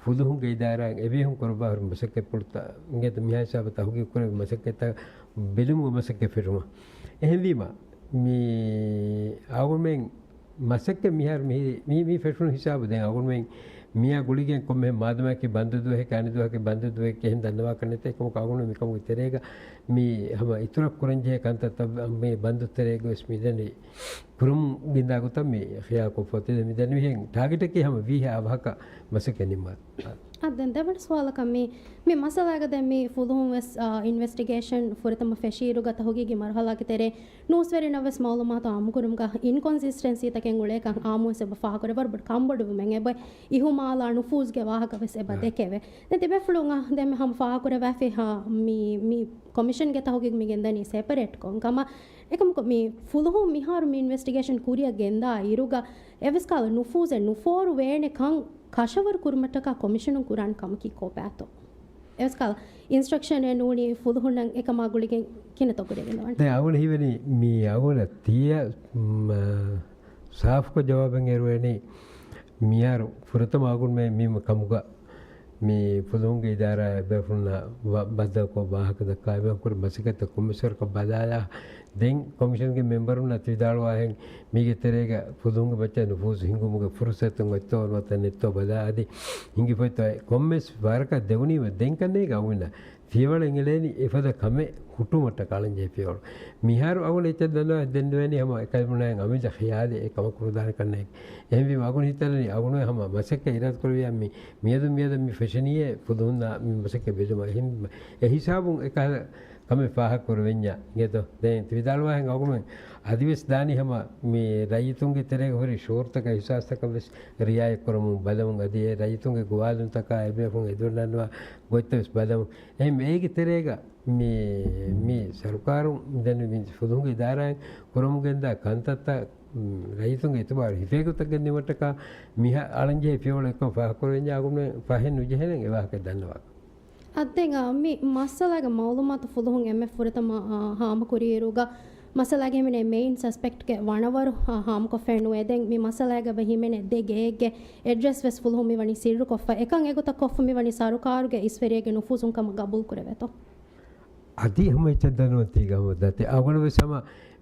ಫುದುಹುಂ ಗೈದಾರ ಎಬಿಹುಂ ಕೊರಬಾ ಹರು ಮಸಕ್ಕೆ ಪುಡ್ತಾ ಇಂಗೆತ ಮಿಹಾಯ ಸಾಬ ತಹುಗಿ ಕೊರೆ ಮಸಕ್ಕೆ ತ ಬೆಲುಮು ಮಸಕ್ಕೆ ಫಿರುಮ ಎಹೆಂವಿಮ ಮಿ ಆಗುಮೆಂ ಮಸಕ್ಕೆ ಮಿಹಾರ್ ಮಿ ಫೆಶುನ್ ಹಿಸಾಬ ದೆ ಆಗುಮೆಂ ಮಿಯಾ ಗುಳಿಗೆ ಕೊಮ್ಮೆ ಮಾದಮಕ್ಕೆ ಬಂದದು ಹೆ ಕಾನಿದು ಹಕೆ ಬಂದದು ಹೆ ಕೆಹೆಂ ದನ್ನವಾ ಕನೆತೆ ಕೊಮ ಕಾಗುಣ ಮಿ ಕಮು ತೆರೆಗ ಮಿ ಹಮ ಇತುರ ಕುರಂಜೆ ಕಂತ ತಬ ಮಿ ಬಂದು ತೆರೆಗ ಸ್ಮಿದನಿ ಕುರುಂ ಗಿಂದಾಗುತ್ತ ಮಿ ಖಿಯಾ ಕೊ ಫತೆ ಮಿದನಿ ಹೆಂ ಟಾರ್ಗೆಟ್ ಕೆ ಹಮ ವಿ ಹೆ ಅವಹಕ ಮಸಕ್ಕೆ ನಿಮ್ಮ ಅದೆನ್ ದೆವಡ ಸ್ವಾಲಕ ಮಿ ಮಸಲಾಗದೆ ಮಿ ಫುದುಹುಂ ವೆಸ್ ಇನ್ವೆಸ್ಟಿಗೇಷನ್ ಫುರತಮ ಫೆಶೀರುಗತ ಹೋಗಿಗೆ ಮರಹಲಾಗೆ ತೆರೆ ನೂಸ್ವೆರಿ ನವೆಸ್ ಮಾಲೂಮಾತ ಆಮುಕುರುಮ್ಗ ಇನ್ಕನ್ಸಿಸ್ಟೆನ್ಸಿ ತಕೆಂ ಗುಳೆ ಕಂ ಆಮುಸೆ ಬ ಫಾಕರೆ ಬರ್ಬಡ್ ಕಂಬಡು ಮೆಂಗೆ ಬೈ ಇಹುಮಾಲ ನುಫೂಸ್ಗೆ ವಾಹಕ ವೆಸ್ ಎಬ ದೆಕೆವೆ ದೆ ತಿಬೆ ಫ್ಲುಂಗ ದೆ ಮೆ ಹಮ್ ಫಾಕರೆ ವಾಫೆ ಹಾ ಮಿ ಕಮಿಷನ್ ಗೆ ತಹೋಗಿಗೆ ಮಿ ಗೆಂದನಿ ಸೆಪರೇಟ್ ಕೊಂ ಕಮ ekam ko mi fulhu miharu mi investigation kuriya genda iruga eviskala nufuze nuforu vene kan kashavar kurmataka commission kuran kamki ko pato eviskala instruction enuni fulhu nan ekama gulige kine tokure gendan de awul hiveni mi awul tiya saaf ko jawaben erweni miharu furatam agun me mi kamuga mi fulunge idara befuna badda ko bahak da kaiba kur masikata komisar ko badala den commission ke member na tidalwa hen mige terega fulunge baccha no fus hingumuge fursatun gotto wata netto bada adi hingi foita commes varaka devuni den kanne gawina fiwala ingeleni efada kame kutumata kalanje fiwala miharu awle eccha danna denduweni hama ekalmuna amija khiyade ekama kurudan kanne ehmi magun hitalani agunu hama masake irat korwiya mi miyadu mi fashaniye fudunna mi masake beduma him e hisabun ekal kame faha korwenya geto den tidalwa hen agunu adivis dani hama mi rayitunge terega hori shortaka hisastaka ves riyay korum badamun adi rayitunge gwalun taka ebe fun edurnanwa goittes badam em ege terega mi sarkarum den mi fudunge daran korum genda kantata rayitunge etubar hifegutagen nimataka miha alanje fiole ko faha korwenya agunu fahen ujehenen ewa ke danwa ಅದ್ದೆಂಗ ಮಿ ಮಸಲಾಗ ಮೌಲುಮಾತು ಫುಲುಹುಂ ಎಮ್ಮೆ ಫುರತಮ ಹಾಮ ಕುರಿಯರುಗ ಮಸಲಾಗೆ ಮೆನೆ ಮೇನ್ ಸಸ್ಪೆಕ್ಟ್ ಗೆ ವಣವರು ಹಾಮ ಕೊಫೆನು ಎದೆಂ ಮಿ ಮಸಲಾಗ ಬಹಿಮೆನೆ ದೆಗೆಗೆ ಅಡ್ರೆಸ್ ವೆಸ್ ಫುಲುಹುಂ ಮಿ ವನಿ ಸಿರು ಕೊಫ ಎಕಂ ಎಗುತ ಕೊಫ ಮಿ ವನಿ ಸಾರುಕಾರುಗೆ ಇಸ್ವೆರಿಯಗೆ ನುಫುಸುಂ ಕಮ ಗಬುಲ್ ಕುರೆವೆತೋ ಅದಿ ಹಮ ಇಚ್ಚದನು ತಿಗಮ ದತೆ ಅವನ ಸಮ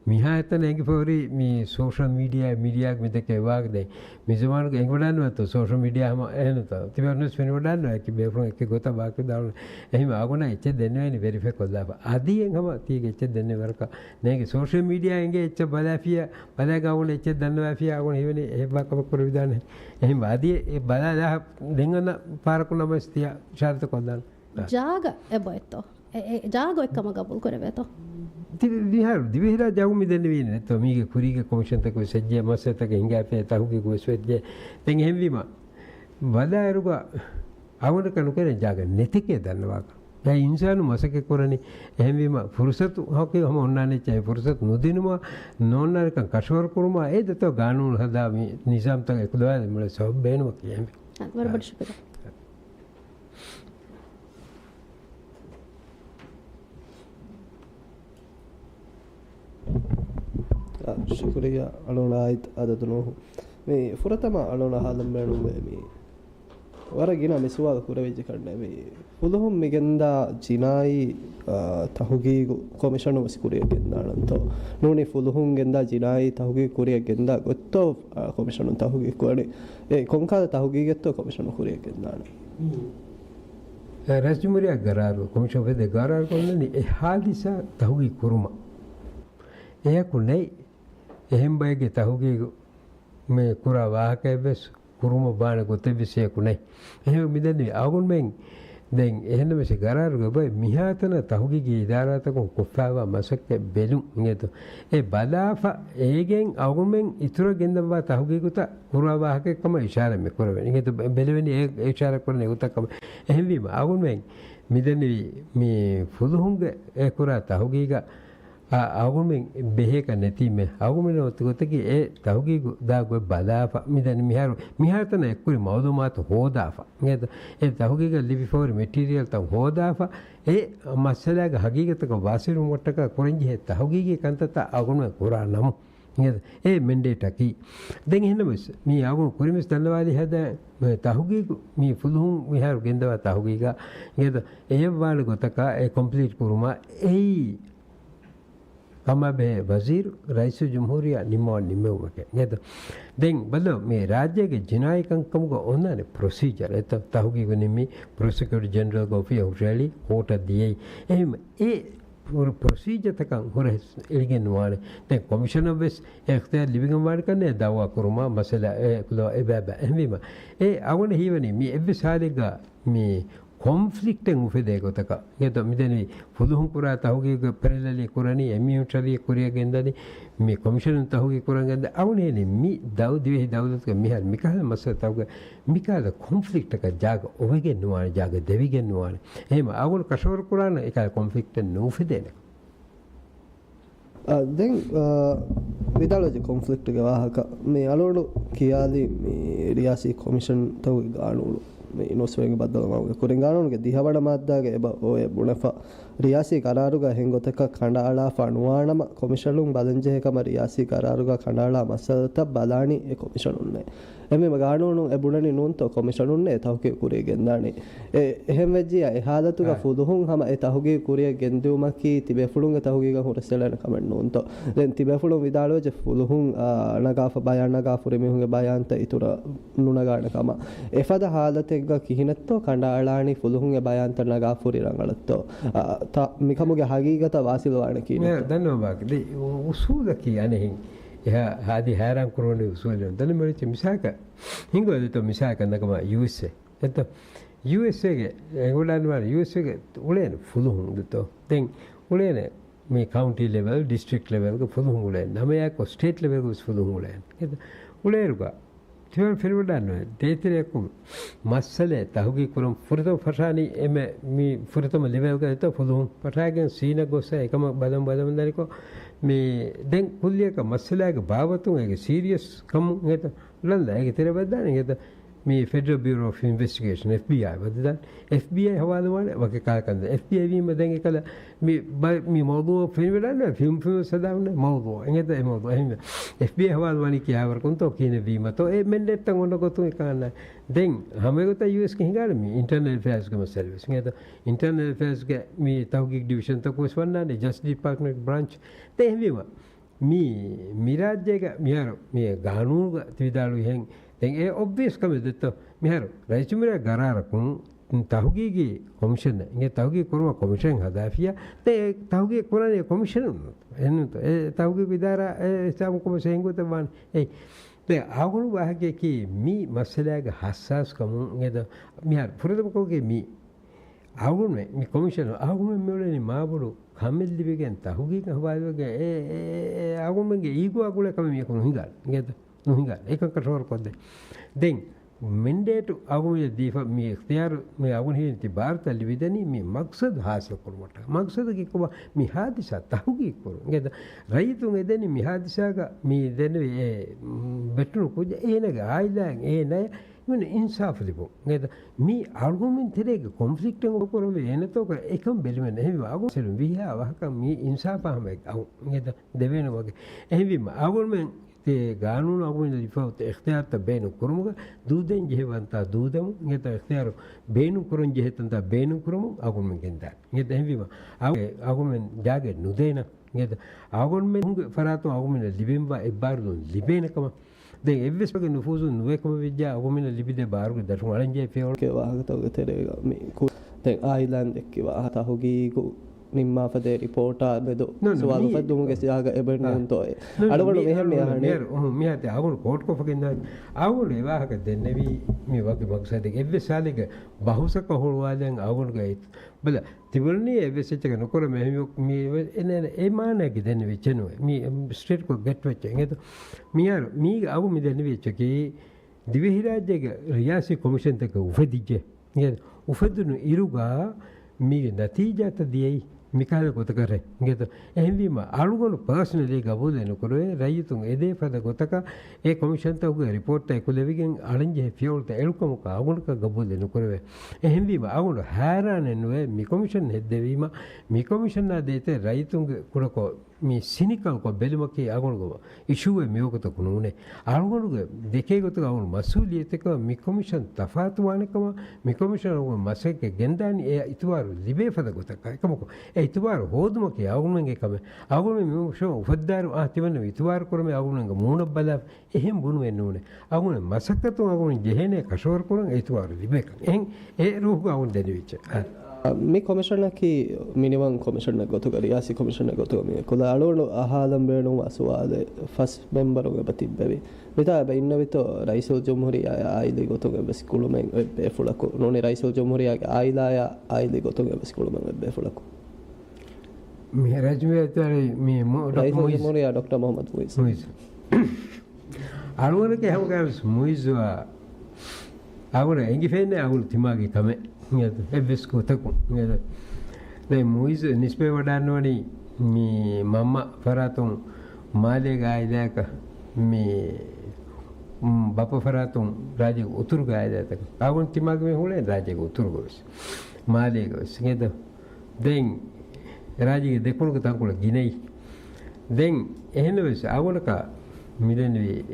මිහාතන ඇඟ පොරි මේ සෝෂල් මීඩියා මිදකේ වාගදේ මිසමානක එංගොඩන්න වතු සෝෂල් මීඩියා හම එහෙනත තිබරනස් වෙන වඩන්න ඇකි බේෆ්‍රෝ එක ගොත බාක දාන එහිම ආගොන එච්ච දෙන්නේනි වෙරිෆයි කොල්ලා අදියෙන් හම තීක එච්ච දෙන්නේ වරක නේගේ සෝෂල් මීඩියා ඇඟ එච්ච බලාෆිය බලාගවුන එච්ච දන්නවාෆිය ආගොන හිවනේ එහෙබකම කරු විදානේ එහිම අදිය ඒ බලාලා දෙංගන පාරකුණ මස්තිය ශාර්ත කොල්ලා ජාග එබොයිතෝ ජාග එක්කම ගබුල් කරවෙතෝ දිවිහිරා ජවුමි දෙන්න වෙන්නේ නැත්නම් මීගේ කුරීගේ කොමිෂන් තක සෙජ්ජේ මස්සතක හිඟාපේ තහුගේ ගොස්වෙද්ජේ තෙන් හෙම්විම වදාරුග අවුන කනු කරේ ජාග නැතිකේ දන්නවා දැන් ඉන්සානු මසකේ කරන්නේ හෙම්විම ෆුර්සතු හොකේ හම ඔන්නානේ චයි ෆුර්සත් නොදිනුම නොන්නාරක කෂවර කුරුමා ඒ දතෝ ගානූන් හදා මේ නිසාම් තක එකදවා මල සබ් බේනවා කියන්නේ වරබඩ ශුක්‍රියා ಶುಕ್ರಿಯಾ ಅಳೋಣ ಆಯ್ತು ಅದನ್ನು ಮೇ ಫುರತಮ ಅಳೋಣ ಹಾಲಂ ಬೇಡು ಮೇ ವರಗಿನ ಮಿಸುವಾದ ಕುರವೆಜ್ಜಿ ಕಣ್ಣೆ ಉಲುಹುಂ ಮಿಗೆಂದ ಜಿನಾಯಿ ತಹುಗೀಗು ಕೊಮಿಷನ್ ವಸಿಕುರಿಯ ಗೆಂದಾಣಂತೋ ನೂನಿ ಫುಲುಹುಂಗೆಂದ ಜಿನಾಯಿ ತಹುಗಿ ಕುರಿಯ ಗೆಂದ ಗೊತ್ತೋ ಕೊಮಿಷನ್ ತಹುಗಿ ಕೊಡಿ ಕೊಂಕಾದ ತಹುಗಿಗೆತ್ತೋ ಕೊಮಿಷನ್ ಕುರಿಯ ಗೆಂದಾಣ ರಸ್ಮುರಿಯ ಗರಾರು ಕೊಮಿಷನ್ ಫೆದೆ ಗರಾರು ಕೊಂಡನಿ ಎ ಹಾದಿಸ ತಹುಗಿ ಕುರುಮ ಎಯಕುನೈ ಎಹೆಂಬೈಗೆ ತಹುಗಿಗು ಮೇ ಕುರ ವಾಹಕ ಬೆಸ್ ಕುರುಮ ಬಾಣ ಗೊತ್ತೆಬಿಸೆಯಕುನೈ එහෙම මිදන්නේ ආගොන් මෙන් දැන් එහෙනම් මෙසේ ගරාරුගේ බයි මිහාතන තහුගිගේ ඉදාරාතකෝ කොෆාවා මසක්ක බෙලු නේද ඒ බලාෆා ඒගෙන් ආගොන් මෙන් ඉතුරු ගෙන්දවා තහුගිකුත කුරා වාහකකම ඉෂාරා මෙ කරවෙන නේද බෙලවෙනි ඒ ඉෂාරා කරන උතකම එහෙම වීම ආගොන් මෙන් මිදන්නේ මේ ෆුදුහුන්ගේ ඒ කුරා තහුගිගා ආගොමෙන් බෙහෙක නැතිමේ ආගොමෙන් ඔතකොතකි ඒ තහුගි දාගො බලාෆා මිදන් මිහාරතන එක්කුරි මවදුමාත හෝදාෆා නේද ඒ තහුගිග ලිවි ෆෝර් මෙටීරියල් තම් හෝදාෆා ඒ මස්සලාග හගීගතක වාසිරු මොට්ටක කොරංජි හේ තහුගිගේ කන්තත ආගොම කුරා නම නේද ඒ මෙන්ඩේටකි දැන් එහෙනමස් මේ ආගොම කුරිමස් දන්නවාලි හද තහුගි මේ ෆුදුහුන් මිහාර ගෙන්දවා තහුගිගා නේද ඒ වාල ගොතක ඒ කම්ප්ලීට් කුරුමා ඒ kama be wazir raisu jumhuriya nimmo nimewake neda den balo me rajya ge jinai kankam go onane procedure eta tahugi go nimi prosecutor general go fi australia court diye em e procedure takan hore eligen wane den commissioner bes ekhtiyar living wan kanne dawa kuruma masala e kulo e baba ehmima e agone hiwani mi ebbe saliga mi konflikten ufede gotaka ngedo mideni fuduhun kura tahugi perelali kurani emiutali kuriya gendani mi commission tahugi kurangenda awne ni mi dawdiwe dawlat ka mihal mikal masa tahuga mikal konflikt ka jaga ovege nuwane jaga devige nuwane ehma agul kashor kurana ekal konflikten nufede දැන් විදාලජ කොන්ෆ්ලික්ට් එක වාහක මේ අලෝඩු කියාදී මේ රියාසි කොමිෂන් තව ගානුළු මේ ඉනොස්වෙන් බද්දලම කුරින් ගානුණුගේ දිහවඩ මාද්දාගේ එබ ඔය බුණෆා රියාසි කරාරුගා හෙන්ගොතක කණ්ඩාලා ෆනුවානම කොමිෂනුන් බලංජේකම රියාසි කරාරුගා කණ්ඩාලා මසලත බලානි ඒ කොමිෂන් උන්නේ එමෙම ගානුණු එබුණනි නුන්තෝ කොමිෂන් උන්නේ තවකේ කුරිය ගෙන්දානි එහෙම වෙජ්ජියා ඒ හාදතුගා ෆුදුහුන් හම ඒ තහුගේ කුරිය ගෙන්දුමකි තිබේ ෆුලුන්ගේ තහුගේගා හොරසලන කමෙන් නුන්තෝ දැන් තිබේ ෆුලුන් විදාලෝජ ෆුදුහුන් නගාෆ බයන් නගා ෆුරෙමිහුගේ බයන්ත ඉතුර නුනගාන කම එෆද හාදතෙක්ගා කිහිනත්තෝ කණ්ඩාලානි ෆුදුහුන්ගේ බයන්ත නගා ෆුරි රංගලත්තෝ මිකමුගේ හගීගත වාසිලවාන කියන දන්නවාගේ උසූල කියන්නේ එහා හාදි හැරම් කරන්නේ උසූල දන්න මෙලිච මිසාක හිඟවලට මිසාක නගම USA එත USA ගේ ඒගොල්ලන් වල USA ගේ උලේන ෆුදුහුන් දතෝ දැන් උලේන මේ කවුන්ටි ලෙවල් ඩිස්ට්‍රික්ට් ලෙවල් ක ෆුදුහුන් උලේන නමයක් ස්ටේට් ලෙවල් ක ෆුදුහුන් උලේන එත උලේරුගා තිවල් ෆිල්වඩන්න දේතිරයක්කුම් මස්සලේ තහුගී කුරුම් ෆුරතම ෆර්ෂානි එම මේ ෆුරතම ලෙවල් ක එත ෆුදුහුන් පටාගෙන් සීන ගොස්ස එකම බදම් දරිකෝ මේ දැන් කුල්ලියක මස්සලාගේ භාවතුන් ඒක සීරියස් කම් එත ලන්ද ඒක තිර බද්දාන එත මේ federal bureau of investigation FBI බද්දාන FBI හවාදවන වගේ කාලකන්ද FBI වීම දැන් එකල මේ මවුදුව ෆිල්වඩන්න ෆිල්ම් සදාවන මවුදුව එත ඒ මවුදුව එහෙම FBI හවාදවනි කියාවර කොන්තෝ කියන වීමතෝ ඒ මෙන්ඩෙට්ටන් ඔන්න ගොතු එකන්න දැන් හැමගොත US ක හිඟාල මේ ඉන්ටර්නල් ෆෙයර්ස් ගම සර්විස් එත ඉන්ටර්නල් ෆෙයර්ස් ගේ මේ තවගික් ඩිවිෂන් තකෝස් වන්නන්නේ ජස්ටිස් ඩිපාර්ට්මන්ට් බ්‍රාන්ච් තේ එහෙම මේ මිරාජ්‍යක මිහර මේ ගානුග තිවිදාලු එහෙන් දැන් ඒ ඔබ්වියස් කම දෙත මිහර රයිචුමිරා ගරාරකුන් තහුගීගේ කොමිෂන් ඉන්නේ තහුගී කරුම කොමිෂන් හදාෆියා තේ තහුගී කුරානේ කොමිෂන් එන්නත ඒ තහුගී විදාරා ඒ සාම කොමිෂන් ගොත වන් ඒ දැන් ආගොළු වාහකේ කී මී මස්සලාගේ හස්සස් කම නේද මිහර පුරදම කෝගේ මී ආගොළු මේ කොමිෂන් ආගොළු මෙවලනි මාබුරු කම්මෙල්ලිබෙගෙන් තහුගී හවාලුගේ ඒ ආගොළුගේ ඊගෝ අගුල කම මේ කොන හිඟල් නේද නොහිඟල් ඒක කටවර කොද්ද දැන් මෙන්ඩේට ආගොළු දීප මේ ඉක්තියාර මේ ආගොළු හින්ති ಭಾರತ ලිවිදනි මේ මක්සද් හාසල් කරමට මක්සද් කිකව මේ හාදිසා තහුගී කරු නේද රයිතුන් එදෙනි මේ හාදිසාග මේ දෙන්නේ ඒ බෙට්රු කුජ ඒනග ආයිලන් ඒ නෑ මෙන්න ඉන්සාෆ් ලිබෝ නේද මේ ආගොළුමින් තෙරේක කොන්ෆ්ලික්ට් එක කරව එනතෝ එකම බෙලිමෙන් එහෙම ආගොළු සෙලු විහා වහක මේ ඉන්සාෆ් ආම නේද දෙවෙන වගේ එහෙම ආගොළුමින් قانون أقول اللي فوت اختيار بينو كرمك دودن جه وانتا دودم نيت اختيار بينو كرن جه تنتا بينو كرم أقول من كندا نيت هم بيما أقول من جاك نودينا نيت أقول من فراتو أقول من الليبين با إباردون ليبين كمان දැන් එවස් වගේ නුෆූසු නුවේකම විද්‍යා ඔගොමින ලිබිදේ බාරුක දර්ශන වලන්ජේ ෆේවල් ke wahagataw terega me දැන් ආයිලන්ඩ් එක්ක වාහත හොගී nimma fade reporta bedo suwalu faddumu ge siyaga ebenun to adawadu mehem me ahane me ate agul court ko fakinda agul ewaha dennevi me wage maksade evve salige bahusaka holwaden agul ge bala tibulni evve sechega nokora mehem me ene e maana ge dennevi chenu me straight ko get weche ngedo me ar me agu me dennevi cheki divehi rajyege riyasi commission teka ufedije ngedo ufedunu iruga me natijata diyei මිකාල ගොත කරේ නේද එහෙන්වීම අලුගොන පර්සනලි ගබුදෙන කරේ රයිතුන් එදේ පද ගොතක ඒ කොමිෂන් තවගේ රිපෝට් එක කුලෙවිගෙන් අලින්ජේ ෆියෝල්ට එල්කම කාගුණක ගබුදෙන කරේ එහෙන්වීම අගුණ හැරානෙනුවේ මි කොමිෂන් හෙද්දවීම මි කොමිෂන් නාදේතේ රයිතුන්ගේ කුරකෝ මේ සිනිකල් කො බෙලිමකේ අගුණගව ඉෂුවේ මියෝකත කුණුනේ අලුගොනුගේ දෙකේ ගොත අගුණ මසූලියතක මි කොමිෂන් තෆාතු වණකම මි කොමිෂන් අගුණ මසෙක ගෙන්දානි ඒ ඉතුවාරු ලිබේ පද ගොතක එකමකෝ ඉතුවාරු හෝදුමකේ අගුණගේ කම අගුණ මියෝෂෝ උපද්දාරු ආතිවන ඉතුවාරු කරමේ අගුණගේ මූණ බලා එහෙම් බුණු වෙන්න ඕනේ අගුණ මසකතු අගුණ ජෙහෙනේ කෂෝර කරන් ඉතුවාරු ලිබේක එහෙන් ඒ රූහ අගුණ දෙවිච්ච මේ කොමිෂන් එකේ මිනිමම් කොමිෂන් එක ගොතු කරියාසි කොමිෂන් එක ගොතු මේ කොළ අලෝණු අහලම් බේණු අසුවාද ෆස් මෙම්බර් ඔබ තිබ්බේ විතා බින්න විතෝ රයිසල් ජම්හුරියා ආයිලි ගොතු බස් කුළුමෙන් බෙෆුලකෝ නෝනේ රයිසල් ජම්හුරියාගේ ආයිලාය ආයිලි ගොතු බස් කුළුමෙන් බෙෆුලකෝ මේ රජ්‍යවේතරි මේ රයිසල් ජම්හුරියා doctor මොහමද් මුයිස් අලෝණක හැමගාස් මුයිස්වා අගුණ එංගි ෆෙන්නේ අගුණ තිමාගේ කමේ nggak ebes ko taku nggak deh muiz nispe wadanwani mi mama faratung male gaya deka mi bapa faratung raja utur gaya deka agun timag me hule raja utur gos male gos nggak deng raja dekun ko tangkul ginei deng ehneves agun ka milenwi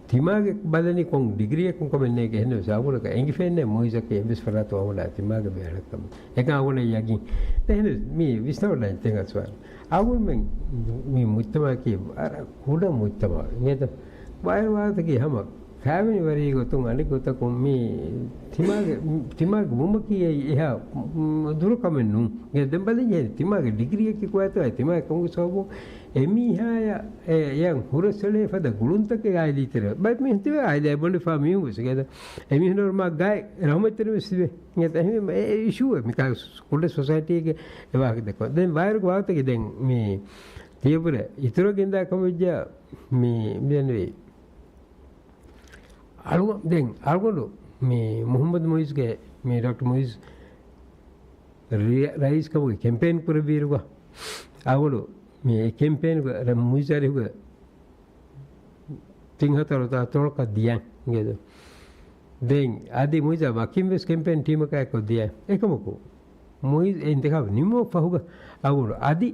තිමාගේ බලනි කොන් ඩිග්‍රී එකක් කොමන්නේ එක හෙන්නේ සාවුලක එංගි ෆෙන්නේ මොයිසක එබ්ස් ෆරාතෝ අවුලා තිමාගේ බෑලකම එක අවුල යගින් තෙහෙන මේ විස්තරයෙන් තෙන්ගස්වා අවුල් මෙන් මේ මුත්තමා කී අර කුඩ මුත්තමා නේද වයර් වාතකී හැම කැවිනි වරී ගොතුන් අලි ගොතකොම් මේ තිමාගේ මුමකී එහා දුරකමෙන් නු ගේ දෙම්බලේ තිමාගේ ඩිග්‍රී එකක් කොයතයි තිමාගේ කොංගු සෝබු එමිහාය යන් හුරසලේ ෆද ගුළුන්තක ආයිලිතර බයි මේ හිතේ ආයිලයි බොලි ෆාමියු විසකද එමිහනෝර මා ගයි රහමතර විසවේ නේද එහෙම ඒ ඉෂුව මිකා කුඩ සොසයිටි එකේ එවාක දෙකෝ දැන් වයර් වාතකේ දැන් මේ තියපුර ඉතර ගෙන්දා කොමිජ්ජ මේ මෙන්නේ අලු දැන් අල්ගොඩු මේ මොහම්මද් මොයිස්ගේ මේ ડોક્ટર මොයිස් රයිස් කවගේ කැම්පේන් කරබීරුවා අගොඩු මේ කැම්පේන් කර මුයිසරිහුග තින්හතර තොලක දියන් නේද දැන් ආදි මුයිසා වකිම්වස් කැම්පේන් ටීම එකක් දියන් එකමකෝ මුයිස් එන්දක නිමෝ පහුග අගොඩු ආදි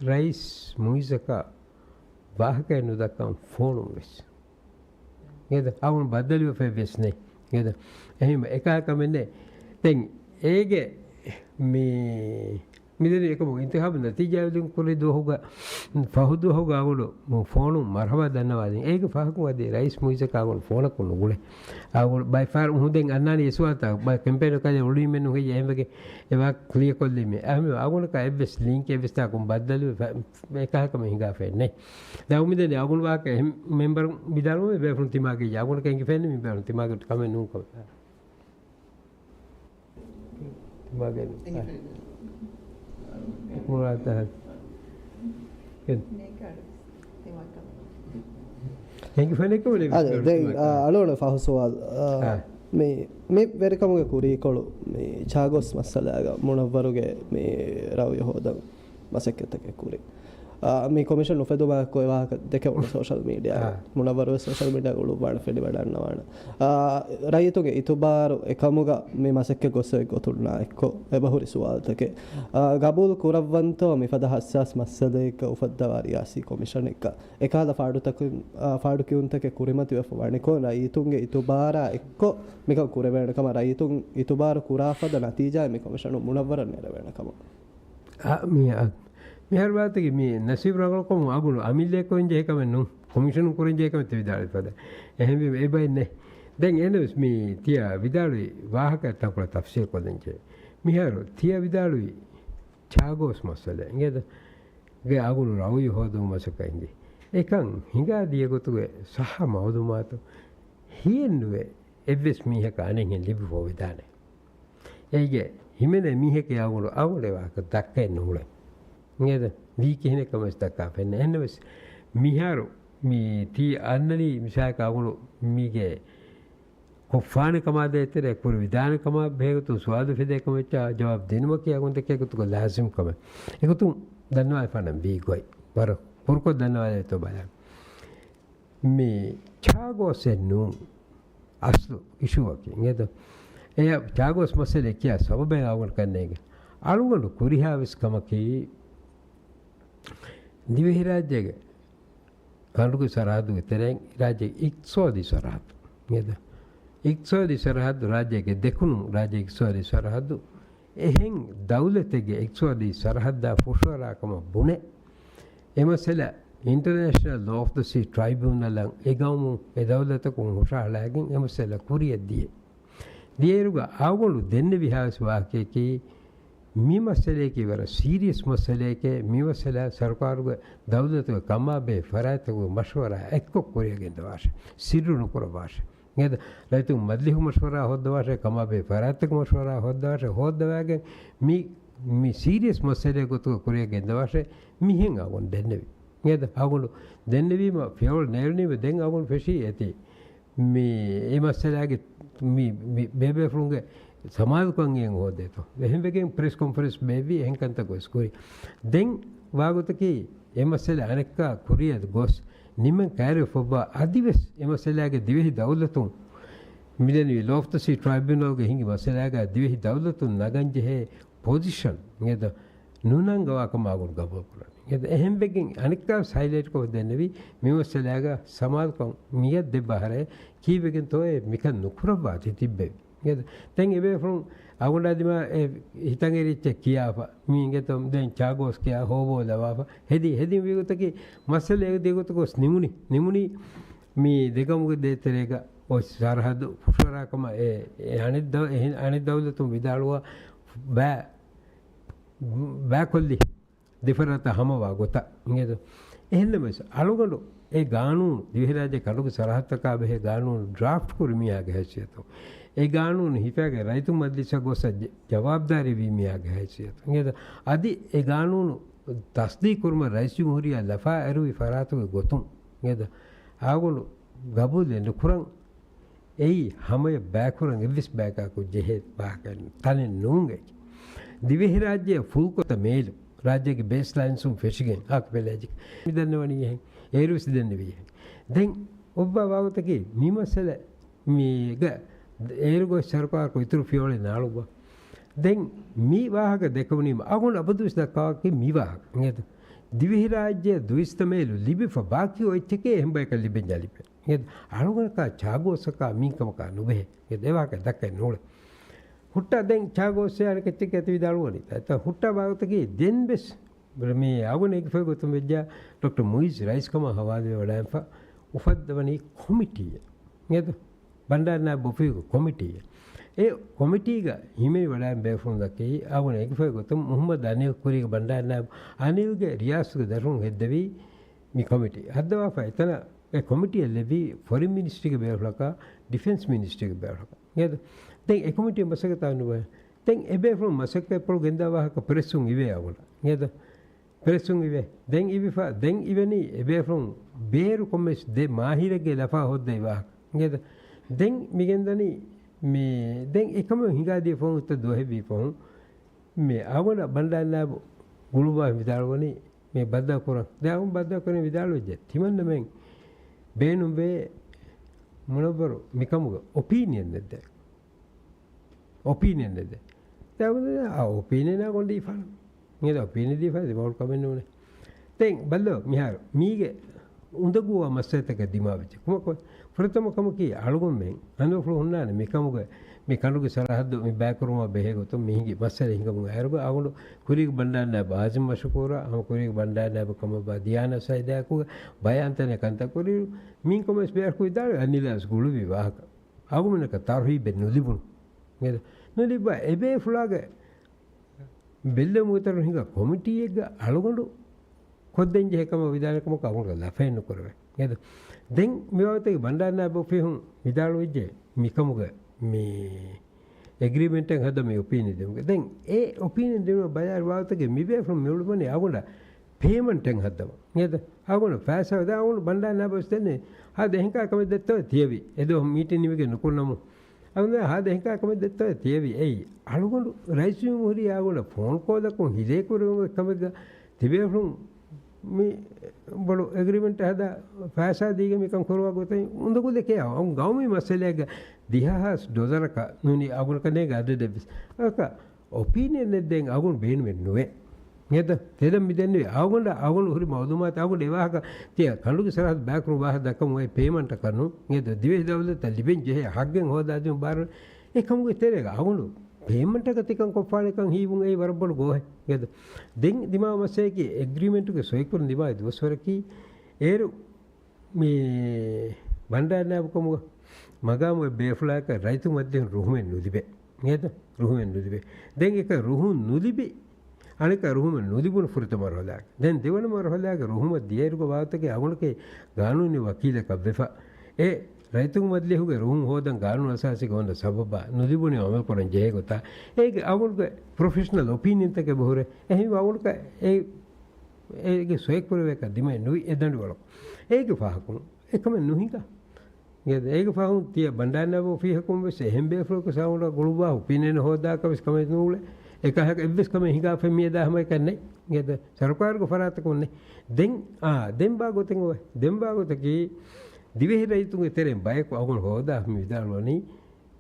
රයිස් මුයිසක වාහකයන් දක්වන ෆෝනුම් වෙස් නේද අවුන් බදලිව ෆෙවස් නේ නේද එහෙම එකකමන්නේ දැන් ඒගේ මේ මිදෙන එකම ඉන්තිහාබ නතිජාවලින් කුලේ දෝහුග ෆහුදු හොග අවුල මෝ ෆෝනු මරහබ දන්නවාදී ඒක ෆහකු වදී රයිස් මුයිස කාගොල් ෆෝන කුණු ගුලේ අවුල් බයි ෆාර් උහුදෙන් අන්නානි යසුවාත බයි කැම්පේන් එකේ උලි මෙන්නු හෙ එහෙමගේ ඒවා ක්ලියර් කොල්ලි මේ අහම අවුල කා එබ්ස් ලින්ක් එබ්ස් තා කොම් බද්දලු එකකම හිඟා ෆෙන්නේ දැන් උමිදේ අවුල් වාක මෙම්බර් බිදාලෝ බෙෆුන් තිමාගේ අවුල කෙන්ගේ ෆෙන්නේ මි බෙෆුන් තිමාගේ කමෙන් නු කො තිමාගේ Murata. Good. Thank you for the call. Alone Fahuswal. මේ වෙරකමුගේ කුරීකොළු මේ චාගොස් මස්සලාග මොනවරුගේ මේ රව්‍ය හෝදන් මසක්කතක කුරේ මේ කොමිෂන් උපදුමා කොයිවාහක දෙක උන සෝෂල් මීඩියා මුණවරුව සෝෂල් මීඩියා ගොළු බාඩ ෆෙඩි වඩන්නවාන රයිතුගේ ඉතුබාරු එකමුග මේ මසක්ක ගොස්සෙක් ගොතුල්නා එක්කෝ එබහුරි සුවාල්තකේ ගබූල් කුරව්වන්තෝ මිෆද හස්සස් මස්සදේක උපද්දවාරියාසි කොමිෂන් එක එකාද ෆාඩු කිවුන්තක කුරිමති වෙ වණිකෝ රයිතුන්ගේ ඉතුබාරා එක්කෝ මික කුරවැණකම රයිතුන් ඉතුබාරු කුරාෆද නතිජා මේ කොමිෂන් මුණවර නෙරවැණකම මෙහරවාතගේ මේ නසීබ රගලකොම අගුණු අමිල්ලෙකොන් ජේකමෙන්නු කොමිෂන් කුරින් ජේකම තිවිදාලි පද එහෙම ඒ බයින්නේ දැන් එනස් මේ තිය විදාලි වාහක තකල තෆ්සීර් කොදෙන්චේ මිහරු තිය විදාලි ඡාගෝස් මසල නේද ගේ අගුණු රවුයි හොදුම මසකයින්දි එකන් හිඟා දියගොතුගේ සහ මවදුමාත හියෙන්නුවේ එවස් මිහක අනෙන් ලිබි පොවිදානේ ඒගේ හිමනේ මිහක යවුණු අවුලේ වාක දක්කේ නුලේ නේද වී කෙනෙක්ම ස්තක්කා පෙන්න එන්නවස් මිහාරු මේ තී අන්නලි මිසාක අවුණු මීගේ කොෆාන කමාදේතර කුර විධාන කමා බේගතු ස්වාද ෆෙදේකම චා ජවාබ දෙනම කියගොන්ද කියගතු ලාසිම් කම එකතු දන්නවා පනම් බී ගොයි බර පුරකො දන්නවා તો බලන්න මේ ඡාගෝසෙන්නු අස්ලු ඉෂුවකි නේද එය ඡාගෝස් මසලේ කියා සබබේ අවුල් කන්නේගේ අලුගලු කුරිහාවිස් කමකී දිවෙහි රාජ්‍යයේ කණ්ඩුක සරහදු විතරෙන් රාජ්‍ය ඉක්සෝදි සරහද නේද ඉක්සෝදි සරහද රාජ්‍යයේ දෙකුණු රාජ්‍ය ඉක්සෝදි සරහදු එහෙන් දෞලතගේ ඉක්සෝදි සරහදා ෆුෂවරාකම බුනේ එමසල ඉන්ටර්නැෂනල් ලෝ ඔෆ් ද සී ට්‍රයිබුනල් එගවමු ඒ දෞලතක හුෂාලාගෙන් එමසල කුරියදී දියරුග ආගොළු දෙන්න විහාස වාක්‍යයේ मी मसले की वरा सीरियस मसले के मी मसला सरकार को दौलत को कमा बे फरात को मशवरा एक्को कोरिया के दवाश सिरु न कोर वाश ने रैतु मदली को मशवरा हो दवाश कमा बे फरात को मशवरा हो दवाश हो दवा के मी सीरियस मसले को तो कोरिया के दवाश मी हेंगा वन देनवी ने आगोलो देनवी म फ्योल नेलनी में देंगा वन फेशी एती मी ए मसला के मी बेबे फ्रुंगे समाज कंगे होदे तो वेहम प्रेस कॉन्फ्रेंस में भी हेंकंत को स्कोरी दें वागुत की एमसले अनेका कुरिया गोस निमन कार्य फबा आदिवस एमसले के दिवे दौलतों मिलेनी लोफ्ट सी ट्राइब्यूनल के हिंगी मसले का दिवे दौलतों नगंज है पोजीशन ये तो नूनंग वाक मागुन गबो ये तो अहम बेगिंग अनेका साइलेट को देने भी मिमसले का समाज को मियत दे बाहर है की बेगिन तो मिखन नुखुर बात तिब्बे तेंग इबे फ्रॉम आगुंडा दिमा हितंगेरी चेक किया पा मींगे तो दें चागोस किया हो वो दवा पा हेदी वीगो तक मसले देखो तो कोस निमुनी मी देखो मुझे देते रहेगा और सरहद फुशरा कमा अनित दौलत तुम विदालुआ बैकोली दिफरता हम वागोता इंगे तो එහෙන්න මෙස අලුගලු ඒ ගානූන් දිවිහිරාජ්‍ය කඩුක සරහත් තකා බෙහෙ ගානූන් ඩ්‍රාෆ්ට් කුරුමියාගේ හැසියත ඒ ගානූන් හිතගේ රයිතු මද්ලිස ගොස ජවාබ්දාරි වීමියාගේ හැසියත නේද අදි ඒ ගානූන් තස්දීක් කුරුම රයිස් ජුම්හුරියා ලෆා අරුවි ෆරාතුගේ ගොතුන් නේද ආගොලු ගබුදෙන් කුරන් එයි හැමය බෑකුරන් ඉවිස් බෑකා කුජෙ බාකන් තනේ නුංගේ දිවිහිරාජ්‍ය ෆුල් කොට මේලු राज्य की बेस लाइन सुन फेशिगें आक पेलेजिक मिदन्ने वाणी है एरुस दन्ने भी है दें उब्बा वागत की मीमसल मीग एरुगो सरकार को इतरु फियोले नालुबा दें मी वाहक देखवनी अगुन अबदुस दका की मी वाहक ने दिवि राज्य दुइस्त मेलु लिबि फ बाकी ओइचके हेंबे का लिबे जाली पे ने आलुगन का छागो सका मीकम का नुबे ये देवा के दक्के नोड़ ಹುಟ್ಟ ದೆಂಗ್ ಚಾಗೋಸೆ ಅಣಕ್ಕೆ ಚಿಕ್ಕ ವಿದಾಳು ಅನಿತ ಆಯ್ತಾ ಹುಟ್ಟ ಬಾಗುತ್ತಗೆ ದೆನ್ ಬೆಸ್ ಮೇ ಆಗುನೇಗೆ ಫೈ ಗೊತ್ತು ಮೆಜ್ಜ ಡಾಕ್ಟರ್ ಮುಯಿಜ್ ರೈಸ್ ಕಮ ಹವಾದೆ ವಡಾಂಫ ಉಫದ್ದವನಿ ಕಮಿಟಿಯ ಅದು ಬಂಡಾರನ ಬೊಫಿಗು ಕಮಿಟಿಯ ඒ කොමිටියක හිමේ වඩාම් බෑෆුන්දකේ ආවුනේ ෆයි ගොතම් මුහම්මද් අනිල් කුරික බණ්ඩාරන අනිල්ගේ රියාසුක දරුන් හෙද්දවි මි කොමිටි හද්දවා ෆයිතන ඒ කොමිටිය ලෙවි ෆොරින් මිනිස්ට්‍රික බෑෆලක ඩිෆෙන්ස් මිනිස්ට්‍රික බෑෆලක නේද දැන් ඒ කොමිටිය මසක තානුව දැන් එබේ ෆ්‍රොම් මසක පොල් ගෙන්දාවහක ප්‍රෙසුන් ඉවේ ආවල නේද ප්‍රෙසුන් ඉවේ දැන් ඉවිෆා දැන් ඉවෙනි එබේ ෆ්‍රොම් බේරු කොමස් දෙ මාහිරගේ ලෆා හොද්දේ වාහක නේද දැන් මිගෙන්දනි මේ දැන් එකම හිඟාදී ෆෝන් උත් දොහෙ බී ෆෝන් මේ ආවන බණ්ඩාරන ගුළුබා විතරවනි මේ බද්දා කරන් දැන් බද්දා කරන විදාල වෙජ්ජ තිමන්න මෙන් බේනුම් වේ මොනබර මිකමුග ඔපීනියන් නැද්ද ඔපීනියන් නැද්ද දැන් ඔපීනියන් නා කොණ්ඩි ෆාන නේද ඔපීනියන් දී ෆාද බෝල් කමෙන් නෝනේ දැන් බල්ලෝ මිහාර මීගේ උඳගුව මස්සතක දිමාවිච කොමකො ප්‍රථම කම කී අලුගොන් මෙන් අනෝෆ්ලෝ හොන්නානේ මිකමුග මේ කණුගේ සරහද්ද මේ බෑකරුම බෙහෙගොත මිහිගේ බස්සලේ හිඟමු අරබ අගොඩ කුරික බණ්ඩාන්න බාජම් මෂකෝරා අම කුරික බණ්ඩාන්න කම බදියාන සයිදාකු බයන්තන කන්ත කුරි මින් කොමස් බෑර් කුයිදාර අනිලාස් ගුළු විවාහක අගොමනක තරහි බෙන්නු ලිබුණු නේද නුලිබ එබේ ෆුලාගේ බෙල්ල මුතර හිඟ කොමිටියේග අලුගොඩු කොද්දෙන් ජේකම විදානකම කවුරු ලෆෙන්න කරවේ නේද දැන් මේවතේ බණ්ඩාන්න බොෆෙහුන් විදාල වෙජ්ජේ මිකමුගේ මේ එග්‍රීමෙන්ට් එක හද මේ ඔපිනියන් දෙමු. දැන් ඒ ඔපිනියන් දෙන බයර් වාතගේ මිබේ ෆ්‍රොම් මෙලුමනේ ආගොඩ පේමන්ට් එක හදම. නේද? ආගොඩ ෆෑසව දා ආගොඩ බණ්ඩා නාබස් දෙන්නේ. හද එහෙන්කා කම දෙත්තෝ තියවි. එදෝ මීටින් නිවිගේ නුකුන්නමු. ආගොඩ හද එහෙන්කා කම දෙත්තෝ තියවි. එයි අලුගොඩ රයිසියු මුරි ආගොඩ ෆෝන් කෝල් දකුන් හිදේ කරුම කමද තිබේ ෆ්‍රොම් මේ බොළු එග්‍රීමෙන්ට් හද ෆෑසා දීගේ මිකම් කරුවා ගොතේ උඳකු දෙකේ අවුන් ගෞමි මසලේග දිහාස් ඩොලරක නුනි අගුණ කනේ ගද දෙවිස් අක ඔපිනියන් දෙන් අගුණ බේන වෙන්නේ නේද තෙදම් මිදන්නේ අගුණ හරි මවදුමාත අගුණ ඒවාක තිය කණුගේ සරහත් බෑකරු වාහ දකම ඔය පේමන්ට් කරනු නේද දිවේ දවලත ලිබෙන් ජෙහ හග්ගෙන් හොදාදින් බාර එකමුගේ තෙරේග අගුණ පේමන්ට් එක තිකන් කොෆාලකන් හීවුන් ඒ වරබල ගෝහ නේද දෙන් දිමා මසේකි එග්‍රීමෙන්ට් එක සොයි කරන දිමා දවස්වරකි ඒරු මේ බණ්ඩාරනාවකම මගාම බේෆ්ලාක රයිතු මැදෙන් රුහුමෙන් නුදිබේ නේද රුහුමෙන් නුදිබේ දැන් එක රුහුන් නුදිබි අනික රුහුම නුදිබුන ෆුරිත මරහලාක දැන් දෙවන මරහලාක රුහුම දියරුක වාතකේ අගුණකේ ගානුනි වකීලක බෙෆා ඒ රයිතු මැදලේ හුගේ රුහුම් හොදන් ගානු අසාසික වොන්ද සබබා නුදිබුනේ අමල් කරන් ජේගොතා ඒක අගුණක ප්‍රොෆෙෂනල් ඔපිනියන් තක බොහොරේ එහි අගුණක ඒගේ සොයක පුරවක දිමේ නුයි එදඬ වල ඒක පහකුණු එකම නුහිකා නේද ඒක පහුන් තිය බණ්ඩාරනාව ඔෆිහකුම් වෙසේ හෙම්බේ ෆ්ලෝක සාවුල ගොළුබා උපිනෙන හොදා කවස් කමෙස් නූල එකහක එබ්බස් කම හිඟා ෆෙමිය දාහම කන්නේ නේද සරකාරක ෆරාත කොන්නේ දෙන් බාගොතෙන් ඔය දෙන් බාගොතකි දිවෙහි රයිතුගේ තෙරෙන් බයක අගුණ හොදා මි විදාලවනි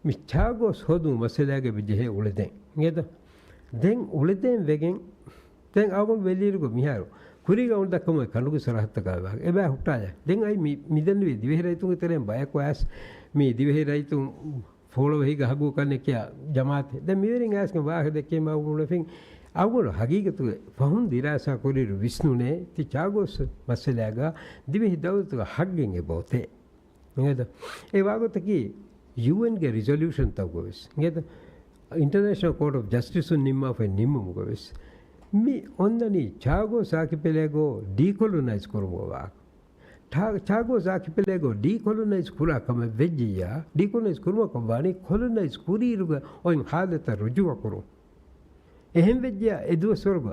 මිච්ඡාගොස් හොදු මසලාගේ විජේ උලෙදෙන් නේද දෙන් උලෙදෙන් වෙගෙන් දැන් අගුණ වෙලිරුක මිහාරු කුරිගවුන් දක්කම කණුගේ සරහත්ත කාවා එබෑ හුට්ටාය දැන් අයි මිදන්නේ දිවෙහි රයිතුගේ තරෙන් බයක් වෑස් මේ දිවෙහි රයිතුන් ෆෝලෝ වෙහි ගහගු කන්නේ කියා ජමාත් දැන් මෙවරින් ඇස්ක වාහ දෙකේ මවුලෙන් අවුල හගීගතු ෆහුන් දිරාසා කුරිරු විෂ්ණුනේ ති චාගොස් මස්සලාගා දිවෙහි දවතුක හග්ගෙන් එබෝතේ නේද ඒ වාගොතකි UN ගේ රිසොලූෂන් තවගොස් නේද ඉන්ටර්නැෂනල් කෝර්ට් ඔෆ් ජස්ටිස් නිම්මා ෆෙ නිම්මුගොස් mi onnani Chagos archipelago decolonize kurumwa Chagos archipelago decolonize kura kama vejjiya decolonize kuruma kambani colonize kuriruga oin halata rujuwa kuru එහෙම වෙජ්ජා එදුව ස්වර්ග